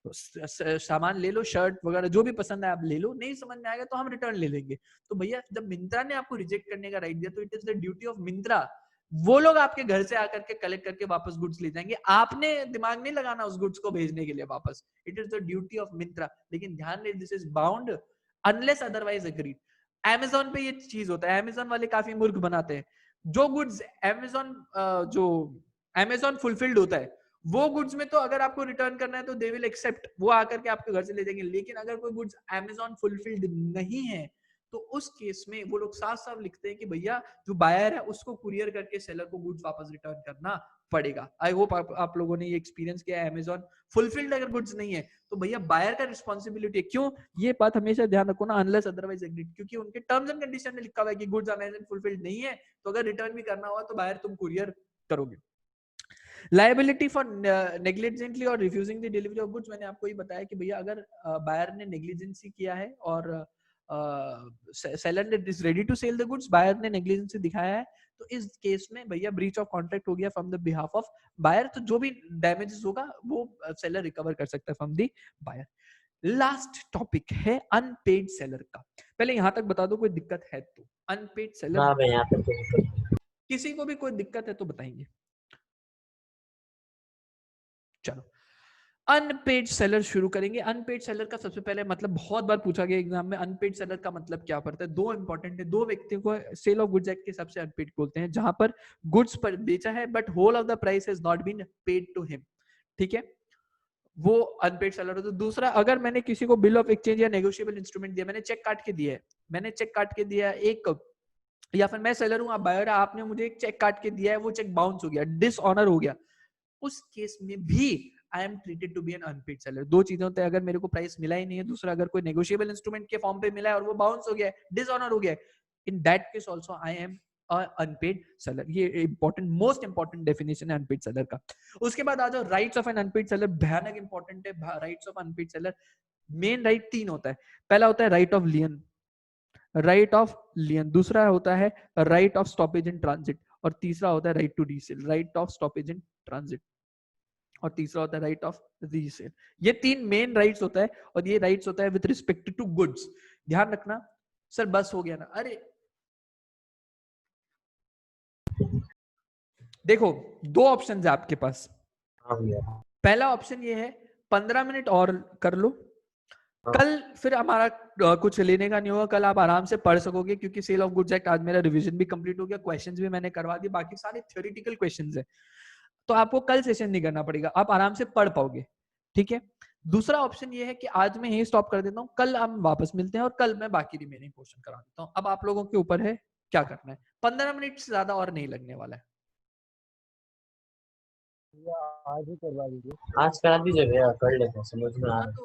सामान ले लो, शर्ट वगैरह जो भी पसंद है आप ले लो, नहीं समझ में आएगा तो हम रिटर्न ले लेंगे। तो भैया जब मिंत्रा ने आपको रिजेक्ट करने का राइट दिया तो it is the duty of Myntra, वो लोग आपके घर से आकर के कलेक्ट करके वापस गुड्स ले जाएंगे, आपने दिमाग नहीं लगाना उस गुड्स को भेजने के लिए वापस, it is the duty of Myntra. लेकिन ध्यान रहे this is bound unless otherwise agreed. Amazon पे ये चीज होता है, अमेज़न वाले काफी मूर्ख बनाते हैं, जो गुड्स अमेज़न फुलफिल्ड होता है वो गुड्स में तो अगर आपको रिटर्न करना है तो दे विल एक्सेप्ट, वो आकर के आपके घर से ले जाएंगे। लेकिन अगर कोई गुड्स अमेज़न फुलफिल्ड नहीं है तो उस केस में वो लोग साफ साफ लिखते हैं कि भैया जो बायर है उसको कुरियर करके सेलर को गुड्स वापस रिटर्न करना पड़ेगा। आई होप आप लोगों ने ये एक्सपीरियंस किया है। अमेज़न फुलफिल्ड अगर गुड्स नहीं है तो भैया बायर का रिस्पॉन्सिबिलिटी है। क्यों, ये बात हमेशा ध्यान रखो ना, अनलेस अदरवाइज एग्रीड, क्योंकि उनके टर्म्स एंड कंडीशन में लिखा हुआ है कि गुड्स अमेज़न फुलफिल्ड नहीं है तो अगर रिटर्न भी करना हुआ तो बायर तुम कुरियर करोगे। लायबिलिटी फॉर नेग्लिजेंटली और refusing the delivery of goods, मैंने आपको ये बताया कि भैया अगर बायर ने नेग्लिजेंसी किया है और seller is ready to sell the goods, buyer ने नेग्लिजेंसी दिखाया है तो इस केस में भैया ब्रीच ऑफ कॉन्ट्रैक्ट हो गया from the behalf of buyer, तो जो भी डैमेजेस होगा वो सेलर रिकवर कर सकता है from the buyer. Last topic है अनपेड सेलर का। पहले यहां तक बता दो कोई दिक्कत है तो, अनपेड सेलर किसी को भी कोई दिक्कत है तो बताएंगे। चलो अनपेड सेलर शुरू करेंगे। अनपेड सेलर का सबसे पहले मतलब बहुत बार पूछा गया एग्जाम में, अनपेड सेलर का मतलब क्या पड़ता है। दो इंपॉर्टेंट है, दो व्यक्तियों को सेल ऑफ गुड्स एक्ट के हिसाब से अनपेड बोलते हैं, जहां पर गुड्स पर बेचा है but whole of the price has not been paid to him, ठीक है, वो अनपेड सेलर होता है। दूसरा, अगर मैंने किसी को बिल ऑफ एक्सचेंज या नेगोशिएबल इंस्ट्रूमेंट दिया, मैंने चेक काट के दिया है, मैंने चेक काट के दिया एक, या फिर मैं सेलर हूं आप बायर, आपने मुझे एक चेक काट के दिया है, वो चेक बाउंस हो गया, डिसऑनर हो गया, उस केस में भी I am treated to be an unpaid seller. दो चीजें होते हैं, अगर मेरे को प्राइस मिला ही नहीं है, दूसरा अगर कोई नेगोशिएबल इंस्ट्रूमेंट के फॉर्म पे मिला है और वो बाउंस हो गया, डिसऑनर हो गया, in that case also I am unpaid seller. ये इंपॉर्टेंट, मोस्ट इंपॉर्टेंट डेफिनेशन है अनपेड सेलर का। उसके बाद आ जाओ rights of an unpaid seller, भयानक इंपॉर्टेंट है rights of unpaid seller. Main right तीन होता है, पहला होता है right of lien, right of lien, दूसरा होता है right of stoppage in transit, और तीसरा होता है right to resale, right of stoppage in transit, और तीसरा होता है राइट ऑफ रीसेल। ये तीन मेन राइट्स होता है, और ये राइट्स होता है विद रिस्पेक्ट टू गुड्स। ध्यान रखना सर, बस हो गया ना, अरे देखो दो ऑप्शन है आपके पास। हाँ भैया। पहला ऑप्शन ये है 15 मिनट और कर लो, कल फिर हमारा कुछ लेने का नहीं होगा, कल आप आराम से पढ़ सकोगे क्योंकि सेल ऑफ गुड्स एक्ट आज मेरा रिवीजन भी कंप्लीट हो गया, क्वेश्चंस भी मैंने करवा दिए, बाकी सारे थ्योरेटिकल क्वेश्चंस है, तो आपको कल सेशन नहीं करना पड़ेगा, आप आराम से पढ़ पाओगे। ठीक है। दूसरा ऑप्शन ये है कि आज मैं यही स्टॉप कर देता हूँ, कल हम वापस मिलते हैं और कल मैं बाकी रिमेनिंग पोर्शन करा देता हूँ। अब आप लोगों के ऊपर है क्या करना है, 15 मिनट से ज्यादा और नहीं लगने वाला है। भैया आज ही करवा दीजिए। आज करा दीजिए भैया, कर लेते हैं, समझ में आ हाँ रहा तो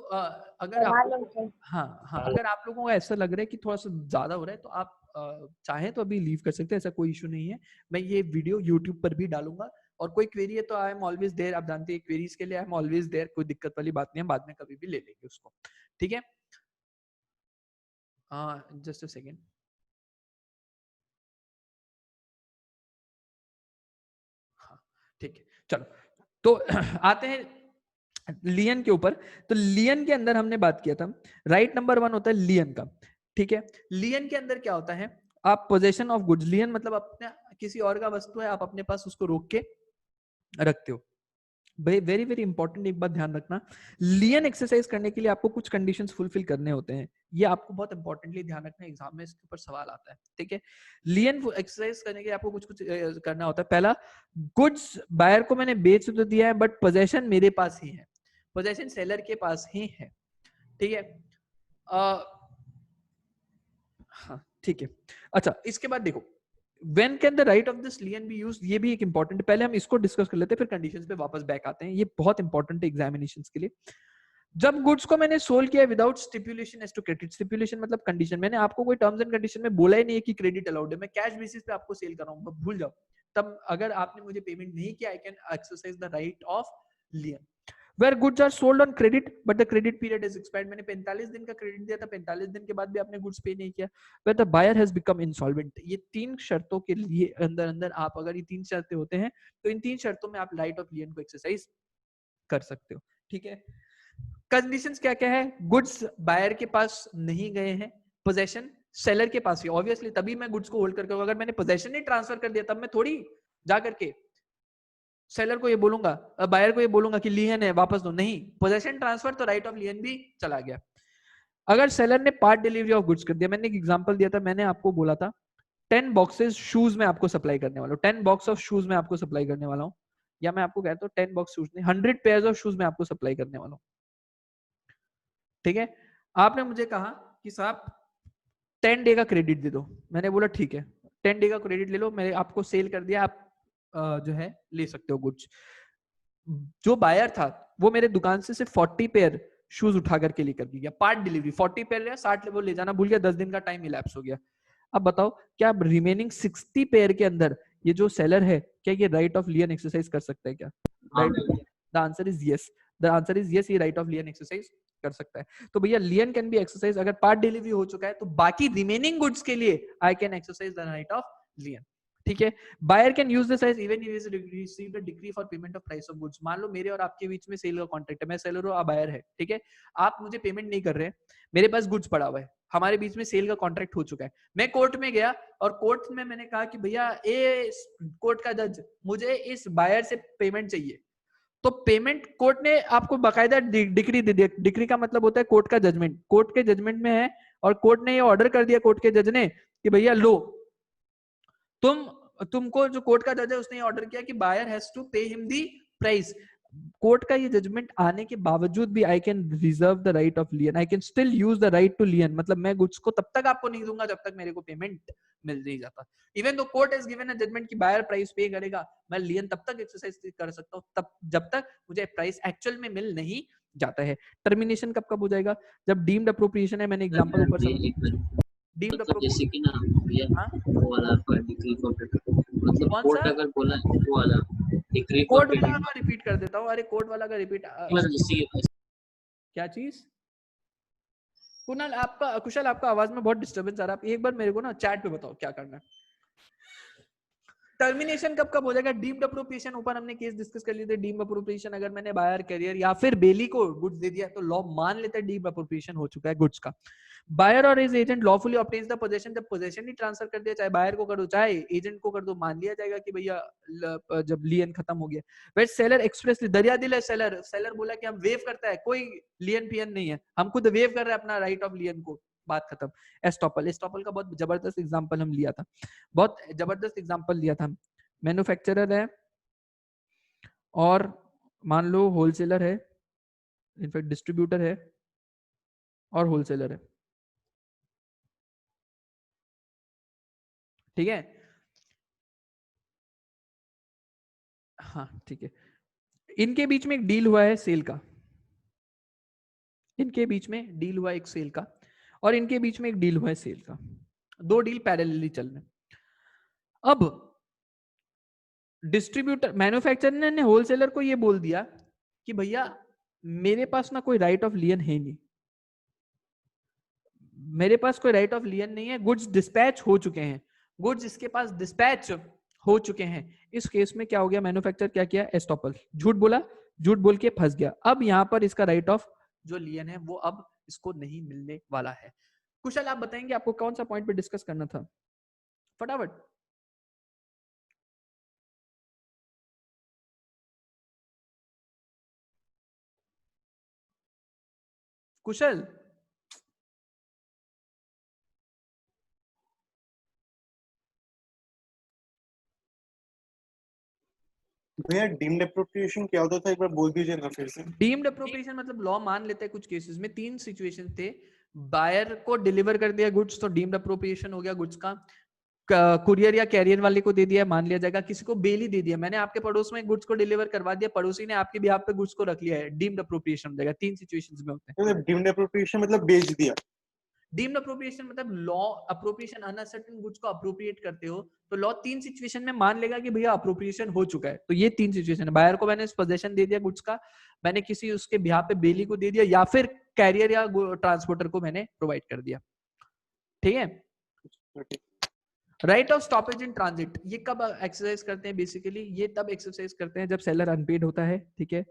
अगर आप हाँ अगर आप लोगों को ऐसा लग रहा है कि थोड़ा सा ज्यादा हो रहा है तो आप चाहें तो अभी लीव कर सकते हैं, ऐसा कोई इशू नहीं है। मैं ये वीडियो यूट्यूब पर भी डालूंगा और कोई क्वेरी है तो आई एम ऑलवेज देयर, आप जानते हैं क्वेरीज के लिए आई एम ऑलवेज देयर, कोई दिक्कत वाली बात नहीं है, बाद में कभी भी ले लेंगे उसको। ठीक है। Just a second. हाँ ठीक है चलो, तो आते हैं लियन के ऊपर। तो लियन के अंदर हमने बात किया था, राइट नंबर 1 होता है लियन का। ठीक है। लियन के अंदर क्या होता है, आप पोजेशन ऑफ गुड्स, लियन मतलब अपने किसी और का वस्तु है, आप अपने पास उसको रोक के रखते हो। वेरी वेरी इंपॉर्टेंट, एक बात ध्यान रखना, लियन एक्सरसाइज करने के लिए आपको कुछ कंडीशंस फुलफिल करने होते हैं, ये आपको बहुत इंपॉर्टेंटली ध्यान रखना, एग्जाम में इसके ऊपर सवाल आता है। ठीक है। लियन एक्सरसाइज करने के लिए आपको कुछ कुछ करना होता है। पहला, गुड्स बायर को मैंने बेच तो दिया है बट पोजेशन मेरे पास ही है, पोजेशन सेलर के पास ही है। ठीक है। हाँ ठीक है। अच्छा इसके बाद देखो, when can the right of this lien be used, ये भी एक इंपॉर्टेंट, पहले हम इसको डिस्कस कर लेते हैं फिर कंडीशंस पे वापस बैक आते हैं, ये बहुत इंपॉर्टेंट है एग्जामिनेशंस के लिए। जब गुड्स को मैंने सोल्ड किया without stipulation as to credit, stipulation मतलब कंडीशन, मैंने आपको कोई टर्म्स एंड कंडीशन में बोला ही नहीं है कि क्रेडिट अलाउड है, मैं कैश बेसिस पे आपको सेल कर रहा हूँ, भूल जाओ, तब अगर आपने मुझे पेमेंट नहीं किया आई can exercise the right of लियन। Where goods are sold on credit but the credit period is expired, मैंने 45 दिन का क्रेडिट दिया था, 45 दिन के बाद भी आपने गुड्स पे नहीं किया, where the buyer has become insolvent, ये तीन शर्तों के लिए अंदर अंदर आप अगर ये तीन शर्तें होते हैं तो इन तीन शर्तों में आप राइट ऑफ लियन को एक्सरसाइज कर सकते हो। ठीक है। कंडीशंस क्या क्या है, गुड्स बायर के पास नहीं गए हैं, पोजेशन सेलर के पास ही, ऑब्वियसली तभी मैं गुड्स को होल्ड करके, अगर मैंने पोजेशन नहीं ट्रांसफर कर दिया तब मैं थोड़ी जा करके सेलर को ये बोलूंगा, बायर को ये बोलूंगा कि लियन है वापस दो, नहीं, पोजेशन ट्रांसफर तो राइट ऑफ लियन भी चला गया। अगर सेलर ने पार्ट डिलीवरी ऑफ गुड्स कर दिया, मैंने एक एग्जांपल दिया था, मैंने आपको बोला था 10 बॉक्सेस शूज में आपको सप्लाई करने वाला हूं, 10 बॉक्स ऑफ शूज में आपको सप्लाई करने वाला हूं, या मैं आपको कहता हूं 10 बॉक्स शूज नहीं, 100 पेयर्स ऑफ शूज में आपको सप्लाई करने वाला हूं। ठीक है। आपने मुझे कहा कि साहब 10 डे का क्रेडिट दे दो, मैंने बोला ठीक है 10 डे का क्रेडिट ले लो, मैंने आपको सेल कर दिया, आप जो है ले सकते हो गुड्स। जो बायर था वो मेरे दुकान से सिर्फ 40 पेयर शूज उठा करके लेकर गया, पार्ट डिलीवरी 40 पेयर या 60 वो ले जाना भूल गया, 10 दिन का टाइम इलैप्स हो गया। अब बताओ क्या रिमेनिंग 60 पेयर के अंदर ये जो सेलर है क्या ये राइट ऑफ लियन एक्सरसाइज कर सकता है क्या? The answer is yes, the answer is yes, ये राइट ऑफ लियन एक्सरसाइज कर सकता है। तो भैया लियन कैन बी एक्सरसाइज, अगर पार्ट डिलीवरी हो चुका है तो बाकी रिमेनिंग गुड्स के लिए I can exercise the right of lien. ठीक है। Buyer can use this as even if he received a decree for payment of price of goods, मान लो मेरे और आपके बीच में सेल का कॉन्ट्रैक्ट है, मैं सेलर हूं आप बायर है, ठीक है, आप मुझे पेमेंट नहीं कर रहे हैं, मेरे पास गुड्स पड़ा हुआ है, हमारे बीच में सेल का कॉन्ट्रैक्ट हो चुका है, मैं कोर्ट में गया और कोर्ट में मैंने कहा कि भैया ए कोर्ट का जज मुझे इस बायर से पेमेंट चाहिए, तो पेमेंट कोर्ट ने आपको बाकायदा डिक्री दे दिया, डिक्री का मतलब होता है कोर्ट का जजमेंट, कोर्ट के जजमेंट में है और कोर्ट ने ये ऑर्डर कर दिया, कोर्ट के जज ने कि भैया लो, तुमको जो कोर्ट का जज है उसने ऑर्डर किया कि buyer has to pay him the price, court का ये जजमेंट आने के बावजूद भी I can reserve the right of lien, I can still use the right to lien, मतलब मैं गुड्स को तब तक आपको नहीं दूंगा जब तक मेरे को पेमेंट मिल नहीं जाता, even though court has given a judgment कि बायर प्राइस पे करेगा, मैं लियन तब तक एक्सरसाइज कर सकता हूं तब जब तक मुझे प्राइस एक्चुअल में मिल नहीं जाता है। टर्मिनेशन कब कब हो जाएगा, जब डीम्ड अप्रोप्रिएशन है, मैंने एग्जांपल ऊपर डीम्ड मतलब जैसे कि ना भैया हाँ? वो वाला आपका डिक्री फॉर मतलब कौन कोर्ट सा? अगर बोला है वो वाला डिक्री फॉर कोर्ट वाला मैं रिपीट कर देता हूँ, अरे कोर्ट वाला का रिपीट क्या चीज? कुणाल आपका, कुशल आपका आवाज में बहुत डिस्टरबेंस आ रहा है, आप एक बार मेरे को ना चैट पे बताओ क्या करना है। टर्मिनेशन कब कब हो जाएगा? डीम्ड अप्रोप्रिएशन, ऊपर हमने केस डिस्कस कर लिए थे। डीम्ड अप्रोप्रिएशन अगर मैंने बायर, कैरियर या फिर बेली को गुड्स दे दिया तो लॉ मान लेते हैं डीम्ड अप्रोप्रिएशन हो चुका है गुड्स का। बायर और his agent lawfully obtains the possession, जब पोजेशन ही ट्रांसफर कर दिया, चाहे बायर को कर दो चाहे एजेंट को कर दो, मान लिया जाएगा कि भैया जब लियन खत्म हो गया। वेट सेलर एक्सप्रेसली, दरिया दिल है सेलर, सेलर बोला कि हम वेव करता है, कोई लियन पियन नहीं है, हम खुद वेव कर रहे हैं अपना राइट ऑफ लियन को, बात खत्म। एस्टॉपल, एस्टॉपल का बहुत जबरदस्त एग्जांपल हम लिया था, बहुत जबरदस्त एग्जांपल लिया था। मैन्युफैक्चरर है और मान लो होलसेलर है, इनफैक्ट डिस्ट्रीब्यूटर है और होलसेलर है, ठीक है। हाँ ठीक है, इनके बीच में एक डील हुआ है सेल का, इनके बीच में डील हुआ एक सेल का और इनके बीच में एक डील हुआ है सेल का, दो डील पैरेलली चल रहे। अब डिस्ट्रीब्यूटर, मैन्युफैक्चरर ने होलसेलर को ये बोल दिया कि भैया मेरे पास ना कोई राइट ऑफ लियन है नहीं, मेरे पास कोई राइट ऑफ लियन नहीं है, गुड्स डिस्पैच हो चुके हैं, गुड्स इसके पास डिस्पैच हो चुके हैं। इस केस में क्या हो गया, मैन्युफैक्चरर क्या किया, एस्टॉपल, झूठ बोला, झूठ बोल के फंस गया। अब यहां पर इसका राइट ऑफ जो लियन है वो अब इसको नहीं मिलने वाला है। कुशल आप बताएंगे आपको कौन सा पॉइंट पे डिस्कस करना था, फटाफट। कुशल, भैया डीम्ड अप्रोप्रिएशन क्या होता था, एक बार बोल दीजिए ना फिर से। डीम्ड अप्रोप्रिएशन मतलब लॉ मान लेता है कुछ केसेस में, तीन सिचुएशन थे, बायर को डिलीवर कर दिया गुड्स तो डीम्ड अप्रोप्रिएशन हो गया गुड्स का, कुरियर या कैरियर वाले को दे दिया मान लिया जाएगा, किसी को बेली दे दिया, मैंने आपके पड़ोस में गुड्स को डिलीवर करवा दिया, पड़ोसी ने आपके बिहाफ पे गुड्स को रख लिया है, डीम्ड अप्रोप्रिएशन हो जाएगा। तीन सिचुएशंस में होते हैं। डीम्ड अप्रोप्रिएशन मतलब बेच दिया। डीम्ड अप्रोप्रिएशन मतलब लॉ अप्रोप्रिएशन, अनसर्टेन गुड्स को अप्रोप्रिएट करते हो तो लॉ तीन सिचुएशन में मान लेगा कि भैया अप्रोप्रिएशन हो चुका है। तो ये तीन सिचुएशन है, बायर को मैंने पोजेशन दे दिया गुड्स का, मैंने किसी उसके बिहाफ पे बेली को दे दिया, या फिर कैरियर या ट्रांसपोर्टर को मैंने प्रोवाइड कर दिया, ठीक है। Right of stoppage in transit, ये कब एक्सरसाइज करते हैं बेसिकली, ये तब एक्सरसाइज करते हैं जब सेलर अनपेड होता है, ठीक है।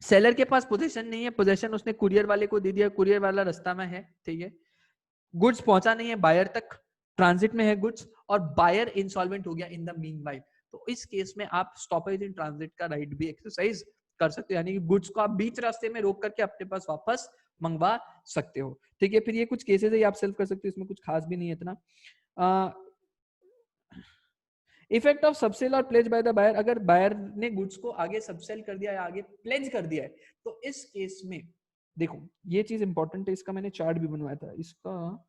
सेलर के पास पोजीशन नहीं है, पोजीशन उसने कुरियर वाले को दे दिया, कुरियर वाला रास्ता में है, ठीक है, गुड्स पहुंचा नहीं है बायर तक, ट्रांजिट में है गुड्स और बायर इंसॉल्वेंट हो गया इन द मीनवाइल, तो इस केस में आप स्टॉपेज इन ट्रांजिट का राइट भी एक्सरसाइज कर सकते हो, यानी कि गुड्स को आप बीच रास्ते में रोक करके अपने पास वापस मंगवा सकते हो, ठीक है। फिर ये कुछ केसेस है आप सेल्फ कर सकते हो, इसमें कुछ खास भी नहीं है इतना। इफेक्ट ऑफ सबसेल और प्लेज बाय द बायर, अगर बायर ने गुड्स को आगे सबसेल कर दिया है, आगे प्लेज कर दिया है, तो इस केस में देखो ये चीज इंपॉर्टेंट है, इसका मैंने चार्ट भी बनवाया था, इसका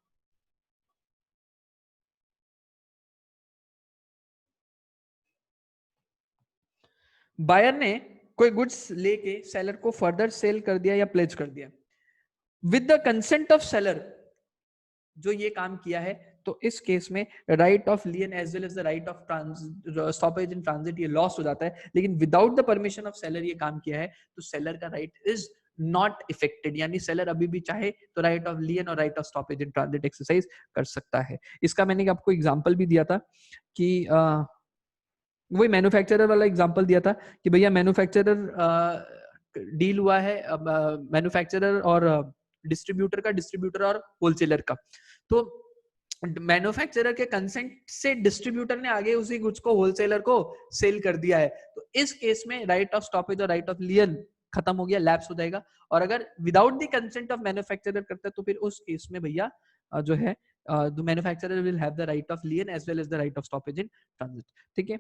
बायर ने कोई गुड्स लेके सेलर को फर्दर सेल कर दिया या प्लेज कर दिया with the consent of seller, जो ये काम किया है, तो इस केस में right of lien as well as the right of stoppage in transit ये लॉस हो जाता है, लेकिन without the permission of seller ये काम किया है तो सेलर का राइट इज नॉट इफेक्टेड, यानी सेलर अभी भी चाहे तो राइट ऑफ लियन और right of stoppage in transit exercise कर सकता है। इसका मैंने आपको एग्जांपल भी दिया था कि वही मैन्युफैक्चरर वाला एग्जांपल दिया था कि भैया मैन्युफैक्चरर डील हुआ है, मैन्युफैक्चरर और डिस्ट्रीब्यूटर का, डिस्ट्रीब्यूटर और होलसेलर का, तो मैन्युफैक्चरर के कंसेंट से डिस्ट्रीब्यूटर ने आगे उसी गुड्स को होलसेलर को सेल कर दिया है, तो इस केस में राइट ऑफ स्टॉपेज और राइट ऑफ लियन खत्म हो गया, लैप्स हो जाएगा। और अगर without the consent of manufacturer करता है तो फिर उस केस में भैया जो है the manufacturer will have the right of lien as well as the right of stoppage in transit, ठीक है।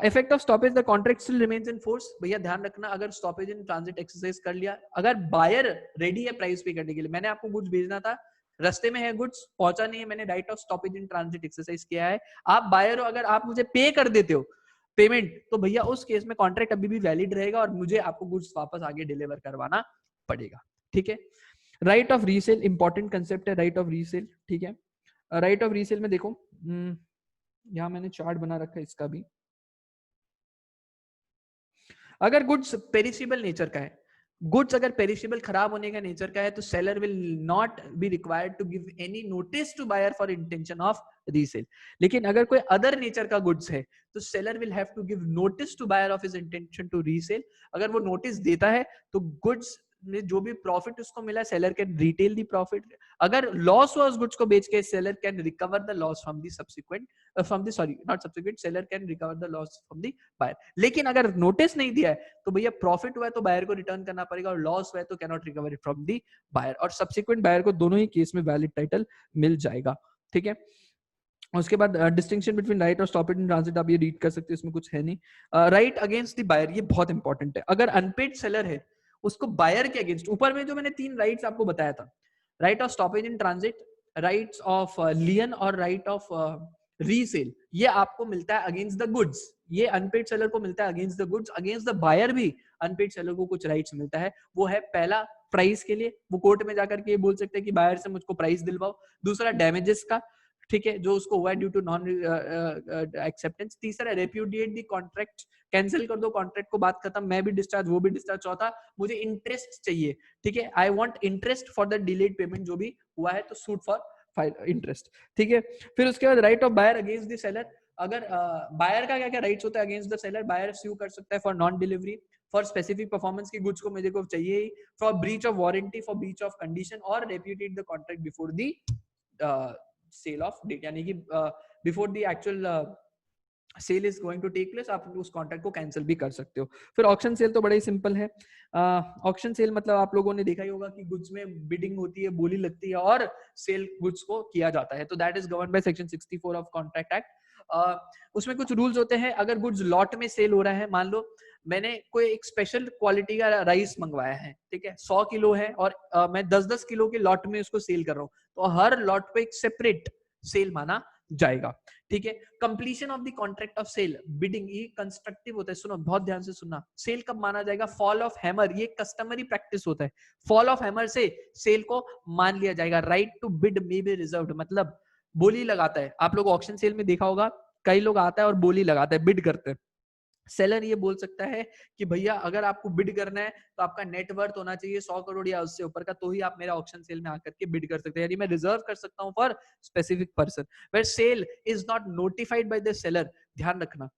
effect of stoppage, the contract still remains in force, भैया ध्यान रखना, अगर stoppage in transit exercise कर लिया, अगर बायर रेडी है प्राइस पे करने के लिए, मैंने आपको गुड्स भेजना था, रास्ते में है गुड्स पहुंचा नहीं है, मैंने right of stoppage in transit exercise किया है, आप बायर हो, अगर आप मुझे पे कर देते हो पेमेंट, तो भैया उस केस में कॉन्ट्रैक्ट अभी भी वैलिड रहेगा और मुझे आपको गुड्स वापस आगे डिलीवर करवाना पड़ेगा, ठीक है। Right of resale, important concept है राइट ऑफ रीसेल, ठीक है। राइट ऑफ रीसेल में देखो यहां मैंने चार्ट बना रखा है इसका भी, अगर गुड्स पेरिसेबल नेचर का है, गुड्स अगर पेरिशेबल खराब होने का नेचर का है तो seller will not be required to give any notice to buyer for intention of resale. लेकिन अगर कोई अदर नेचर का गुड्स है तो seller will have to give notice to buyer of his intention to resale. अगर वो notice देता है तो गुड्स में जो भी प्रॉफिट उसको मिला seller can retail the profit. अगर लॉस हुआ उस गुड्स को बेच के seller can recover the loss from the subsequent from the sorry not subsequent seller can recover the loss from the buyer. लेकिन अगर नोटिस नहीं दिया है तो भैया प्रॉफिट हुआ है तो बायर को रिटर्न करना पड़ेगा और लॉस हुआ है तो can not recover it from the buyer. और सब्सिक्वेंट बायर को दोनों ही केस में वैलिड टाइटल मिल जाएगा। ठीक है, उसके बाद डिस्टिंक्शन बिटवीन राइट और स्टॉप इट इन ट्रांजिट आप ये रीड कर सकते हो, इसमें कुछ है नहीं। राइट अगेंस्ट द बायर, ये बहुत इंपॉर्टेंट है। अगर अनपेड सेलर है उसको बायर के अगेंस्ट, ऊपर में जो मैंने 3 राइट्स आपको बताया था, right of stoppage in transit, rights of lien और राइट ऑफ रीसेल, ये आपको मिलता है अगेंस्ट द गुड्स। ये अनपेड सेलर को मिलता है against the goods. Against the buyer भी अनपेड सेलर को कुछ राइट्स मिलता है। वो है पहला प्राइस के लिए, वो कोर्ट में जाकर के ये बोल सकते हैं कि बायर से मुझको प्राइस दिलवाओ। दूसरा डैमेजेस का, ठीक है, जो उसको हुआ है ड्यू टू नॉन एक्सेप्टेंस। तीसरा रेप्यूडिएट द कॉन्ट्रैक्ट, कैंसिल कर दो कॉन्ट्रैक्ट को, बात खत्म, मैं भी डिस्चार्ज वो भी डिस्चार्ज। चौथा, मुझे इंटरेस्ट चाहिए, ठीक है, I want interest for the delayed payment जो भी हुआ है, तो सूट फॉर इंटरेस्ट। ठीक है, फिर उसके बाद right of buyer against the seller. अगर बायर का क्या क्या राइट्स होता है against the seller? Buyer sue कर सकता है for non delivery, for specific performance की गुड्स को मुझे को चाहिए ही, for breach of warranty, for breach of condition, और repudiate the contract before the sale of date, यानी कि before the actual sale is going to take place, आप उस कॉन्ट्रैक्ट को कैंसिल भी कर सकते हो। फिर ऑक्शन सेल तो बड़ा ही सिंपल है। ऑक्शन सेल मतलब आप लोगों ने देखा ही होगा कि गुड्स में बिडिंग होती है, बोली लगती है और सेल गुड्स को किया जाता है। तो that is govern by section 64 of contract act. उसमें कुछ रूल्स होते हैं। अगर गुड्स लॉट में सेल हो रहा है, मान लो मैंने कोई एक स्पेशल क्वालिटी का राइस मंगवाया है, ठीक है, 100 किलो है और मैं 10-10 किलो के लॉट में उसको सेल कर रहा हूँ, तो हर लॉट पे एक सेपरेट सेल माना जाएगा। ठीक है, completion of the contract of sale, bidding, ये कंस्ट्रक्टिव होता है। सुनो, बहुत ध्यान से सुनना। सेल कब माना जाएगा? फॉल ऑफ हैमर, ये कस्टमरी प्रैक्टिस होता है। फॉल ऑफ हैमर से सेल को मान लिया जाएगा। Right to bid may be reserved, मतलब बोली लगाता है। आप लोग ऑक्शन सेल में देखा होगा, कई लोग आता है और बोली लगाता है, बिड करते हैं। सेलर ये बोल सकता है कि भैया अगर आपको बिड करना है तो आपका नेटवर्थ होना चाहिए 100 करोड़ या उससे ऊपर का, तो ही आप मेरा ऑक्शन सेल में आकर के बिड कर सकते हैं, यानी मैं रिजर्व कर सकता हूं for specific person. Where sale is not notified by the seller, ध्यान रखना।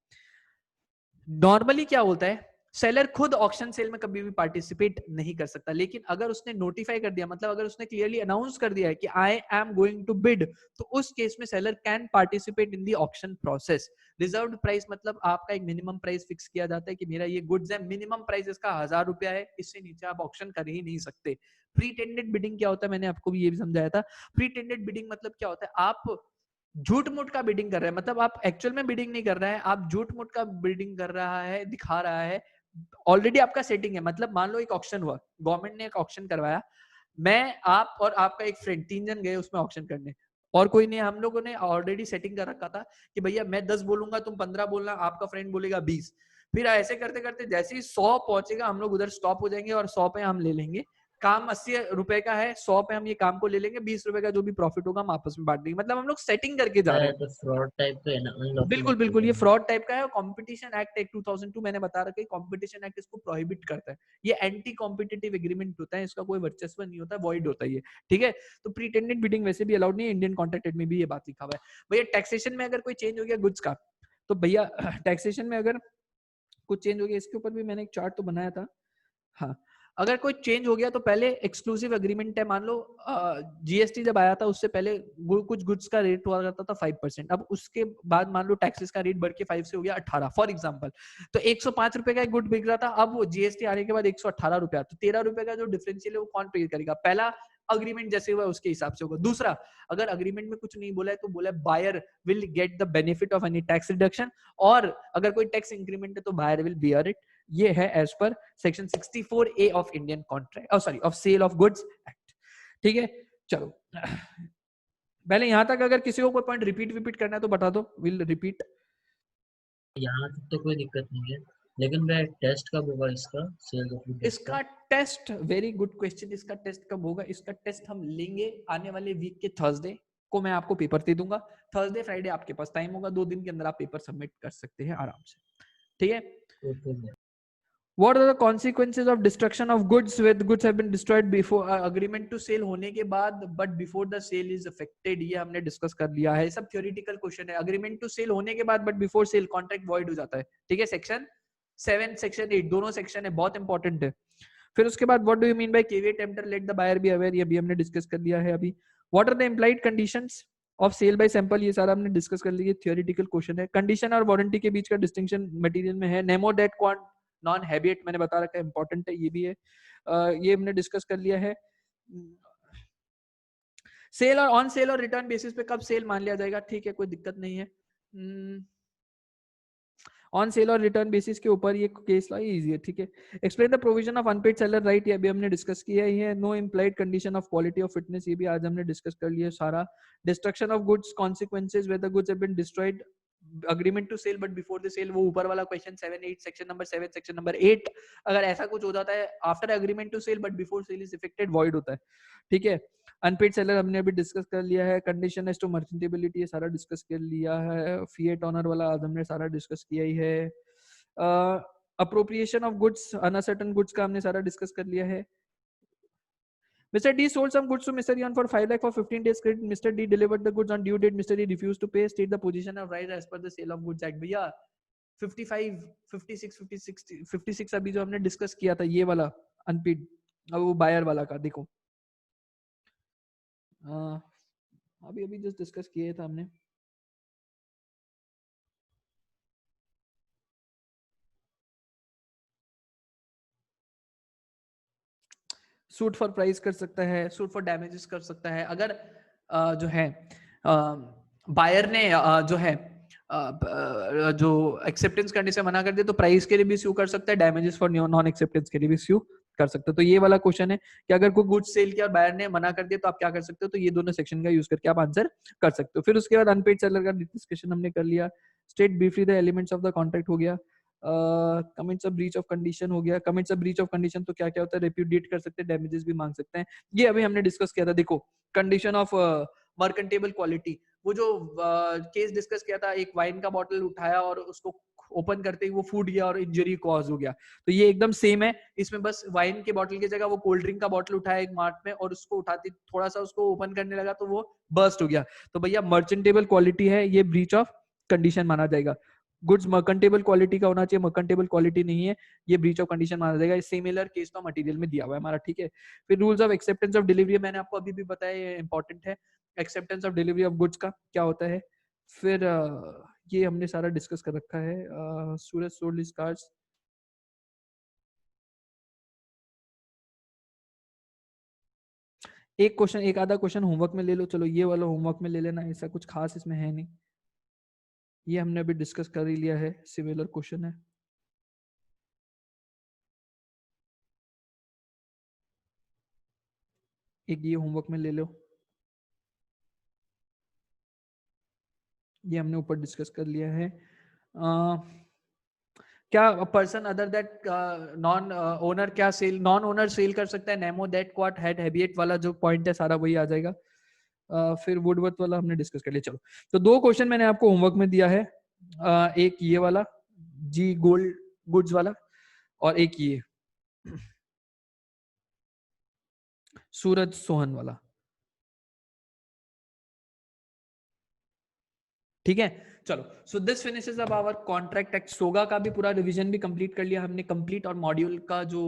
नॉर्मली क्या होता है, सेलर खुद ऑक्शन सेल में कभी भी पार्टिसिपेट नहीं कर सकता, लेकिन अगर उसने नोटिफाई कर दिया, मतलब अगर उसने क्लियरली अनाउंस कर दिया है कि I am going to bid, तो उस केस में seller can participate in the auction process. Reserved price मतलब आपका एक मिनिमम प्राइस फिक्स किया जाता है कि मेरा ये गुड्स है, मिनिमम प्राइस इसका 1000 रुपया है, इससे नीचे आप ऑक्शन कर ही नहीं सकते। प्री टेंडेड बिडिंग क्या होता है, मैंने आपको भी ये भी समझाया था। प्री टेंडेड बिडिंग मतलब क्या होता है, आप झूठ मूठ का बिडिंग कर रहे हैं, मतलब आप एक्चुअल में बिडिंग नहीं कर रहा है, आप झूठ मूठ का बिडिंग कर रहा है, दिखा रहा है। ऑलरेडी आपका सेटिंग है, मतलब मान लो एक ऑक्शन हुआ, गवर्नमेंट ने एक ऑक्शन करवाया, मैं, आप और आपका एक फ्रेंड, 3 जन गए उसमें ऑक्शन करने, और कोई नहीं, हम लोगों ने ऑलरेडी सेटिंग कर रखा था कि भैया मैं 10 बोलूंगा, तुम 15 बोलना, आपका फ्रेंड बोलेगा 20। फिर ऐसे करते करते जैसे ही 100 पहुंचेगा हम लोग उधर स्टॉप हो जाएंगे और 100 पे हम ले लेंगे। काम 80 रुपए का है, 100 पे हम ये काम को ले लेंगे, 20 रुपए का जो भी प्रॉफिट होगा हम आपस में बांट देंगे। मतलब हम लोग सेटिंग करके जा रहे हैं। तो फ्रॉड टाइप का है ना, unlawful बिल्कुल बिल्कुल, ये activity है। फ्रॉड टाइप का है। और कॉम्पिटिशन एक्ट एक 2002 मैंने बता रखा है, कॉम्पिटिशन एक्ट इसको प्रोहिबिट करता है। ये एंटी कॉम्पिटिटिव एग्रीमेंट होता है, इसका कोई वर्चस्व नहीं होता, वॉइड होता है ये। ठीक है, तो प्रीटेंडेड बिडिंग वैसे भी अलाउड नहीं है, इंडियन कॉन्ट्रैक्ट एक्ट में भी ये बात लिखा हुआ है। भैया टैक्सेशन में अगर कोई चेंज हो गया गुड्स का, तो भैया टैक्सेशन में अगर कुछ चेंज हो गया, इसके ऊपर भी मैंने एक चार्ट तो बनाया था। हाँ, अगर कोई चेंज हो गया तो पहले एक्सक्लूसिव एग्रीमेंट है, मान लो जीएसटी जब आया था उससे पहले कुछ गुड्स का रेट हुआ करता था 5%, अब उसके बाद मान लो टैक्सेस का रेट बढ़ के 5 से हो गया 18 फॉर एग्जांपल। तो 105 रुपए का एक गुड बिक रहा था, अब वो जीएसटी आने के बाद 118 रुपया, तो 13 रुपए का जो डिफरेंशियल है वो कौन पे करेगा? पहला अग्रीमेंट जैसे हुआ उसके हिसाब से होगा। दूसरा, अगर अग्रीमेंट में कुछ नहीं बोला है तो बोला buyer will get the benefit of any tax reduction, और अगर कोई टैक्स इंक्रीमेंट है तो बायर विल बियर इट। ये है एज पर section 64A of Indian contract, sorry of sale of goods act. ठीक है, चलो पहले यहां तक अगर किसी को कोई पॉइंट रिपीट करना है तो बता दो, विल रिपीट। यहाँ तक तो कोई दिक्कत नहीं है, लेकिन मैं टेस्ट कब होगा इसका, सेल्स ऑफ गुड्स इसका का? टेस्ट, वेरी गुड क्वेश्चन, इसका टेस्ट कब होगा? इसका टेस्ट हम लेंगे आने वाले वीक के थर्सडे को, मैं आपको पेपर दे दूंगा। थर्सडे फ्राइडे आपके पास टाइम होगा, 2 दिन के अंदर आप पेपर सबमिट कर सकते हैं आराम से। ठीक है, okay. What are the consequences of destruction of goods with goods have been destroyed before agreement to sale होने के बाद but before the sale is affected? ये हमने डिस्कस कर लिया है, सब थ्योरेटिकल क्वेश्चन है. अग्रीमेंट टू सेल होने के बाद but before sale contract void हो जाता है. ठीक है, सेक्शन 7 सेक्शन 8 दोनों सेक्शन है, बहुत इंपॉर्टेंट है. फिर उसके बाद what do you mean by caveat emptor let the buyer be aware, ये भी हमने डिस्कस कर लिया है अभी. What are the implied conditions of sale by sample, ये सारा हमने डिस्कस कर लिया, थ्योरेटिकल क्वेश्चन है. कंडीशन और वारंटी के बीच का डिस्टिंक्शन मटेरियल में है. नेमो डेट क्वांट नॉन हैबिट मैंने बता रखा है, इंपॉर्टेंट है, ये भी है. ये हमने डिस्कस कर लिया है. सेल और ऑन सेल और रिटर्न बेसिस पे कब सेल मान लिया जाएगा, ठीक है, कोई दिक्कत नहीं है. ऑन सेल और रिटर्न बेसिस के ऊपर ये केस ला इजी है, ठीक है. Explain the provision of unpaid seller right, ये अभी हमने डिस्कस किया ही है. No implied condition of quality of fitness, ये भी आज हमने डिस्कस कर लिया सारा. Destruction of goods consequences where the goods have been destroyed, agreement to cell but before the sale, वो ऊपर वाला question 7 8 section number 7 section number 8. अगर ऐसा कुछ हो जाता है after agreement to cell but before sale is effected, void होता है, ठीक है. अनपेड सेलर हमने अभी डिस्कस कर लिया है. कंडीशन एज टू मर्चेंटेबिलिटी, ये सारा डिस्कस कर लिया है. फिएट ऑनर वाला आज हमने सारा डिस्कस किया ही है. Appropriation of goods, uncertain goods का हमने सारा डिस्कस कर लिया है. Mr. D sold some goods to Mr. E on for 5 lakh for 15 days credit. Mr. D delivered the goods on due date. Mr. E refused to pay. State the position of right as per the Sale of Goods Act. भैया 55, 56, 56, 56 अभी जो हमने discuss किया था, ये वाला unpaid, अब वो बायर वाला का देखो, अभी जस्ट डिस्कस किया था हमने. सूट फॉर प्राइस कर सकता है, सूट फॉर डैमेजेस कर सकता है. अगर जो है बायर ने जो है जो एक्सेप्टेंस करने से मना कर दे तो प्राइस के लिए भी स्यू कर सकता है, डैमेजेस फॉर नॉन एक्सेप्टेंस के लिए भी स्यू कर सकते हो. तो ये वाला क्वेश्चन है कि अगर कोई गुड्स सेल किया और बायर ने मना कर दिया तो आप क्या कर सकते हो, तो ये दोनों सेक्शन का यूज करके आप आंसर कर सकते हो. फिर उसके बाद अनपेड सेलर का डिस्कशन हमने कर लिया. State briefly the elements of the contract हो गया. Commits of breach of condition हो गया. Commits of breach of condition तो क्या क्या होता है, रिप्यूडिएट कर सकते हैं, डैमेजेस भी मांग सकते हैं. ये अभी हमने डिस्कस किया था. देखो कंडीशन ऑफ मर्केंटेबल क्वालिटी, वो जो केस डिस्कस किया था, एक वाइन का बॉटल उठाया और उसको ओपन करते ही वो फूट गया और इंजरी कॉज हो गया. तो ये एकदम सेम है. इसमें बस वाइन के बॉटल की जगह वो कोल्ड ड्रिंक का बॉटल उठाया एक मार्ट में और उसको उठाते थोड़ा सा उसको ओपन करने लगा तो वो बर्स्ट हो गया. तो भैया मर्चेंटेबल क्वालिटी है, ये ब्रीच ऑफ कंडीशन माना जाएगा. गुड्स मर्केंटेबल क्वालिटी का होना चाहिए, मर्केंटेबल क्वालिटी नहीं है, ये ब्रीच ऑफ कंडीशन माना जाएगा. सिमिलर केस तो मटेरियल में दिया हुआ है हमारा, ठीक है. फिर rules of acceptance of delivery, मैंने आपको अभी भी बताया, ये इंपॉर्टेंट है. Acceptance of delivery of goods का क्या होता है. फिर ये हमने सारा डिस्कस कर रखा है. सूरज सोल्ड हिज कार्स, एक क्वेश्चन एक आधा क्वेश्चन होमवर्क में ले लो, चलो ये वाला होमवर्क में ले लेना, ऐसा कुछ खास इसमें है नहीं, ये हमने अभी डिस्कस कर ही लिया है. सिमिलर क्वेश्चन है. एक ये होमवर्क में ले लो, ये हमने ऊपर डिस्कस कर लिया है. क्या person other that non owner, क्या सेल नॉन ओनर सेल कर सकता है. Nemo dat quod had habet वाला जो पॉइंट है सारा वही आ जाएगा. फिर वुडवर्थ वाला हमने डिस्कस कर लिया. चलो तो दो क्वेश्चन मैंने आपको होमवर्क में दिया है. एक ये वाला जी गोल्ड गुड्स वाला और एक ये सूरज सोहन वाला, ठीक है. चलो so this finishes up our Contract Act. SOGA का भी पूरा रिवीजन भी कंप्लीट कर लिया हमने, कंप्लीट, और मॉड्यूल का जो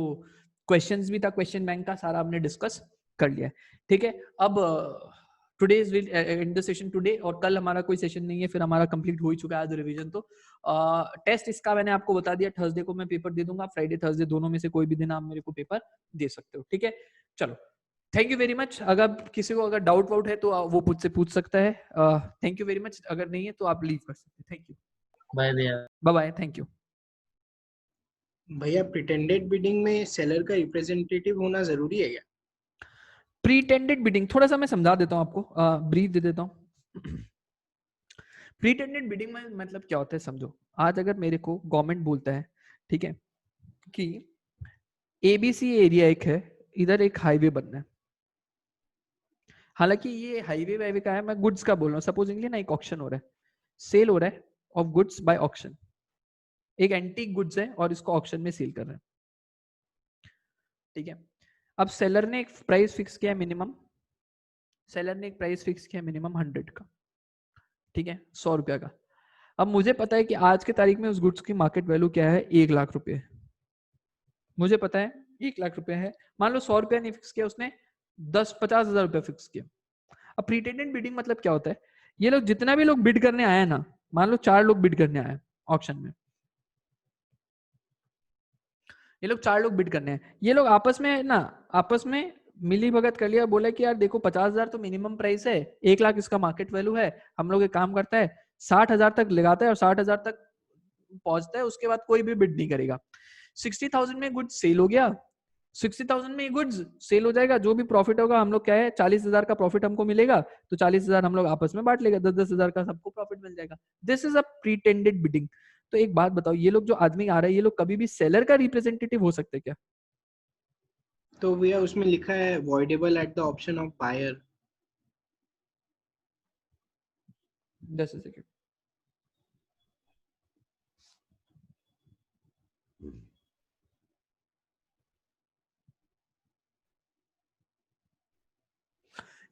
क्वेश्चंस भी था क्वेश्चन बैंक का सारा हमने डिस्कस कर लिया, ठीक है. अब today's will and the session today, और कल हमारा कोई सेशन नहीं है, फिर हमारा कंप्लीट हो ही चुका है आज रिवीजन. तो टेस्ट इसका मैंने आपको बता दिया, थर्सडे को मैं पेपर दे दूंगा, फ्राइडे थर्सडे दोनों में से कोई भी दिन आप मेरे को पेपर दे सकते हो, ठीक है. चलो थैंक यू वेरी मच. अगर किसी को अगर डाउट वाउट है तो वो मुझसे पूछ सकता है. Thank you very much. अगर नहीं है तो आप लीव कर सकते हैं. थैंक यू, बाय भैया. Bye bye, thank you. भैया प्रिटेंडेड बिडिंग में सेलर का रिप्रेजेंटेटिव होना जरूरी है क्या? प्रीटेंडेड बिडिंग थोड़ा सा मैं समझा देता हूँ आपको, ब्रीफ दे देता हूँ. प्रीटेंडेड बिडिंग में मतलब क्या होता है समझो. आज अगर मेरे को गवर्नमेंट बोलता है, ठीक है, कि एबीसी एरिया एक है, इधर एक हाईवे बनना है, हालांकि ये हाईवे वाईवे का है, मैं गुड्स का बोल रहा हूँ. सपोजिंगली ना एक ऑक्शन हो रहा है, सेल हो रहा है ऑफ गुड्स बाय ऑक्शन. एक एंटीक गुड्स है और इसको ऑक्शन में सेल कर रहे हैं, ठीक है। अब सेलर ने एक प्राइस फिक्स किया मिनिमम, सेलर ने एक प्राइस फिक्स किया मिनिमम 100 का, ठीक है, 100 रुपया का। अब मुझे पता है कि आज के तारीख में उस गुड्स की मार्केट वैल्यू क्या है, 1 लाख रुपए। मुझे पता है 1 लाख रुपए है, मान लो 100 रुपया नहीं फिक्स किया उसने, 50,000 रुपया फिक्स किया। अब प्रीटेंडेड बिडिंग मतलब क्या होता है, ये लोग जितना भी लोग बिड करने आए ना, मान लो 4 लोग बिड करने आए ऑक्शन में, ये लोग 4 लोग बिड करने हैं, ये लोग आपस में ना, आपस में मिली भगत कर लिया, बोला कि यार देखो 50,000 तो मिनिमम प्राइस है, 1 लाख इसका मार्केट वैल्यू है, हम लोग एक काम करता है 60,000 तक लगाता है और 60,000 तक पहुंचता है, उसके बाद कोई भी बिड नहीं करेगा। 60,000 में गुड्स सेल हो गया, 60,000 में गुड्स सेल हो जाएगा, जो भी प्रॉफिट होगा हम लोग क्या है 40,000 का प्रॉफिट हमको मिलेगा, तो 40,000 हम लोग आपस में बांट लेगा, 10,000 का सबको प्रॉफिट मिल जाएगा। This is a pretended bidding. तो एक बात बताओ, ये लोग जो आदमी आ रहे हैं, ये लोग कभी भी सेलर का रिप्रेजेंटेटिव हो सकते क्या? तो भैया उसमें लिखा है voidable at the option of buyer. Just a second,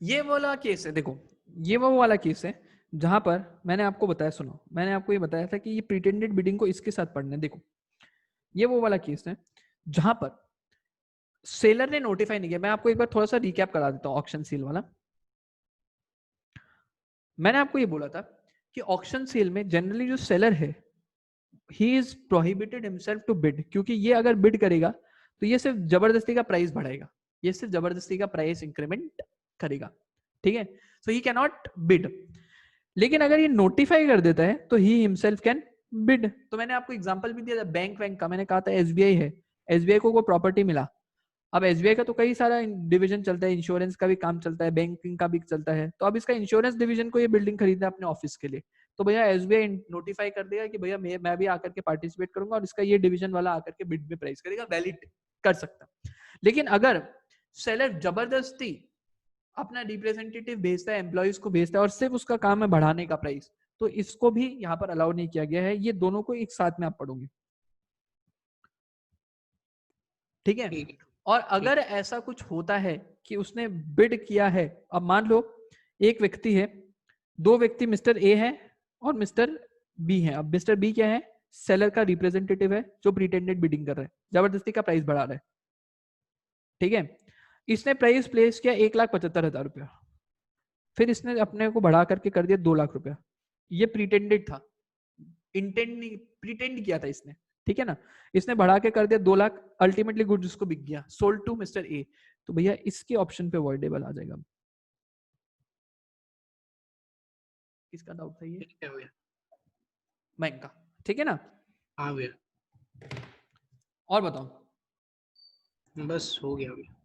ये वाला केस है, देखो ये वो वाला केस है जहां पर मैंने आपको बताया, सुनो मैंने आपको ये बताया था कि ये प्रीटेंडेड बिडिंग को इसके साथ पढ़ना है। देखो ये वो वाला केस है जहां पर सेलर ने नोटिफाई नहीं किया। मैं आपको एक बार थोड़ा सा रिकैप करा देता हूँ ऑक्शन सेल वाला। मैंने आपको ये बोला था कि ऑक्शन सेल में जनरली जो सेलर है, he is prohibited himself to bid, क्योंकि ये अगर बिड करेगा तो ये सिर्फ जबरदस्ती का प्राइस बढ़ाएगा, ये सिर्फ जबरदस्ती का प्राइस इंक्रीमेंट करेगा, ठीक है, सो ही कैन नॉट बिड। लेकिन अगर ये नोटिफाई कर देता है तो ही हिमसेल्फ कैन बिड। तो मैंने आपको एग्जांपल भी दिया था बैंक वैंक का, मैंने कहा था एसबीआई है, एसबीआई को कोई प्रॉपर्टी मिला, अब एसबीआई का तो कई सारा डिवीजन चलता है, इंश्योरेंस का भी काम चलता है, बैंकिंग का भी चलता है, तो अब इसका इंश्योरेंस डिवीजन को ये बिल्डिंग खरीदना है अपने ऑफिस के लिए, तो भैया एसबीआई नोटिफाई कर देगा कि भैया मैं भी आकर के पार्टिसिपेट करूंगा और इसका ये डिवीजन वाला आकर के बिड में प्राइस करेगा, वैलिड कर सकता। लेकिन अगर सेलर जबरदस्ती अपना रिप्रेजेंटेटिव भेजता है, एम्प्लॉइज को भेजता है और सिर्फ उसका काम है बढ़ाने का प्राइस, तो इसको भी यहाँ पर अलाउ नहीं किया गया है। ये दोनों को एक साथ में आप पढ़ोगे, ठीक है। और अगर ऐसा कुछ होता है कि उसने बिड किया है, अब मान लो एक व्यक्ति है, दो व्यक्ति मिस्टर ए है और मिस्टर बी है। अब मिस्टर बी क्या है, सेलर का रिप्रेजेंटेटिव है जो प्रीटेंडेड बिडिंग कर रहा है, जबरदस्ती का प्राइस बढ़ा रहा है, ठीक है। इसने प्राइस प्लेस किया 1,75,000 रुपया, फिर इसने अपने को बढ़ा करके कर दिया 2 लाख रुपया, ये प्रीटेंडेड था, इंटेंड नहीं, प्रीटेंड किया था इसने, ठीक है ना, इसने बढ़ा के कर दिया 2 लाख, अल्टीमेटली गुड्स उसको बिक गया, सोल्ड टू मिस्टर ए, तो भैया इसके ऑप्शन पे अवॉइडेबल आ जाएगा। किसका डाउट था ये? बैंक का, ठीक है ना। हाँ भैया, और बताओ। बस हो गया भैया।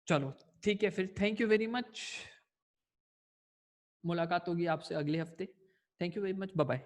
चलो ठीक है फिर, थैंक यू वेरी मच, मुलाकात होगी आपसे अगले हफ्ते। Thank you very much, bye bye.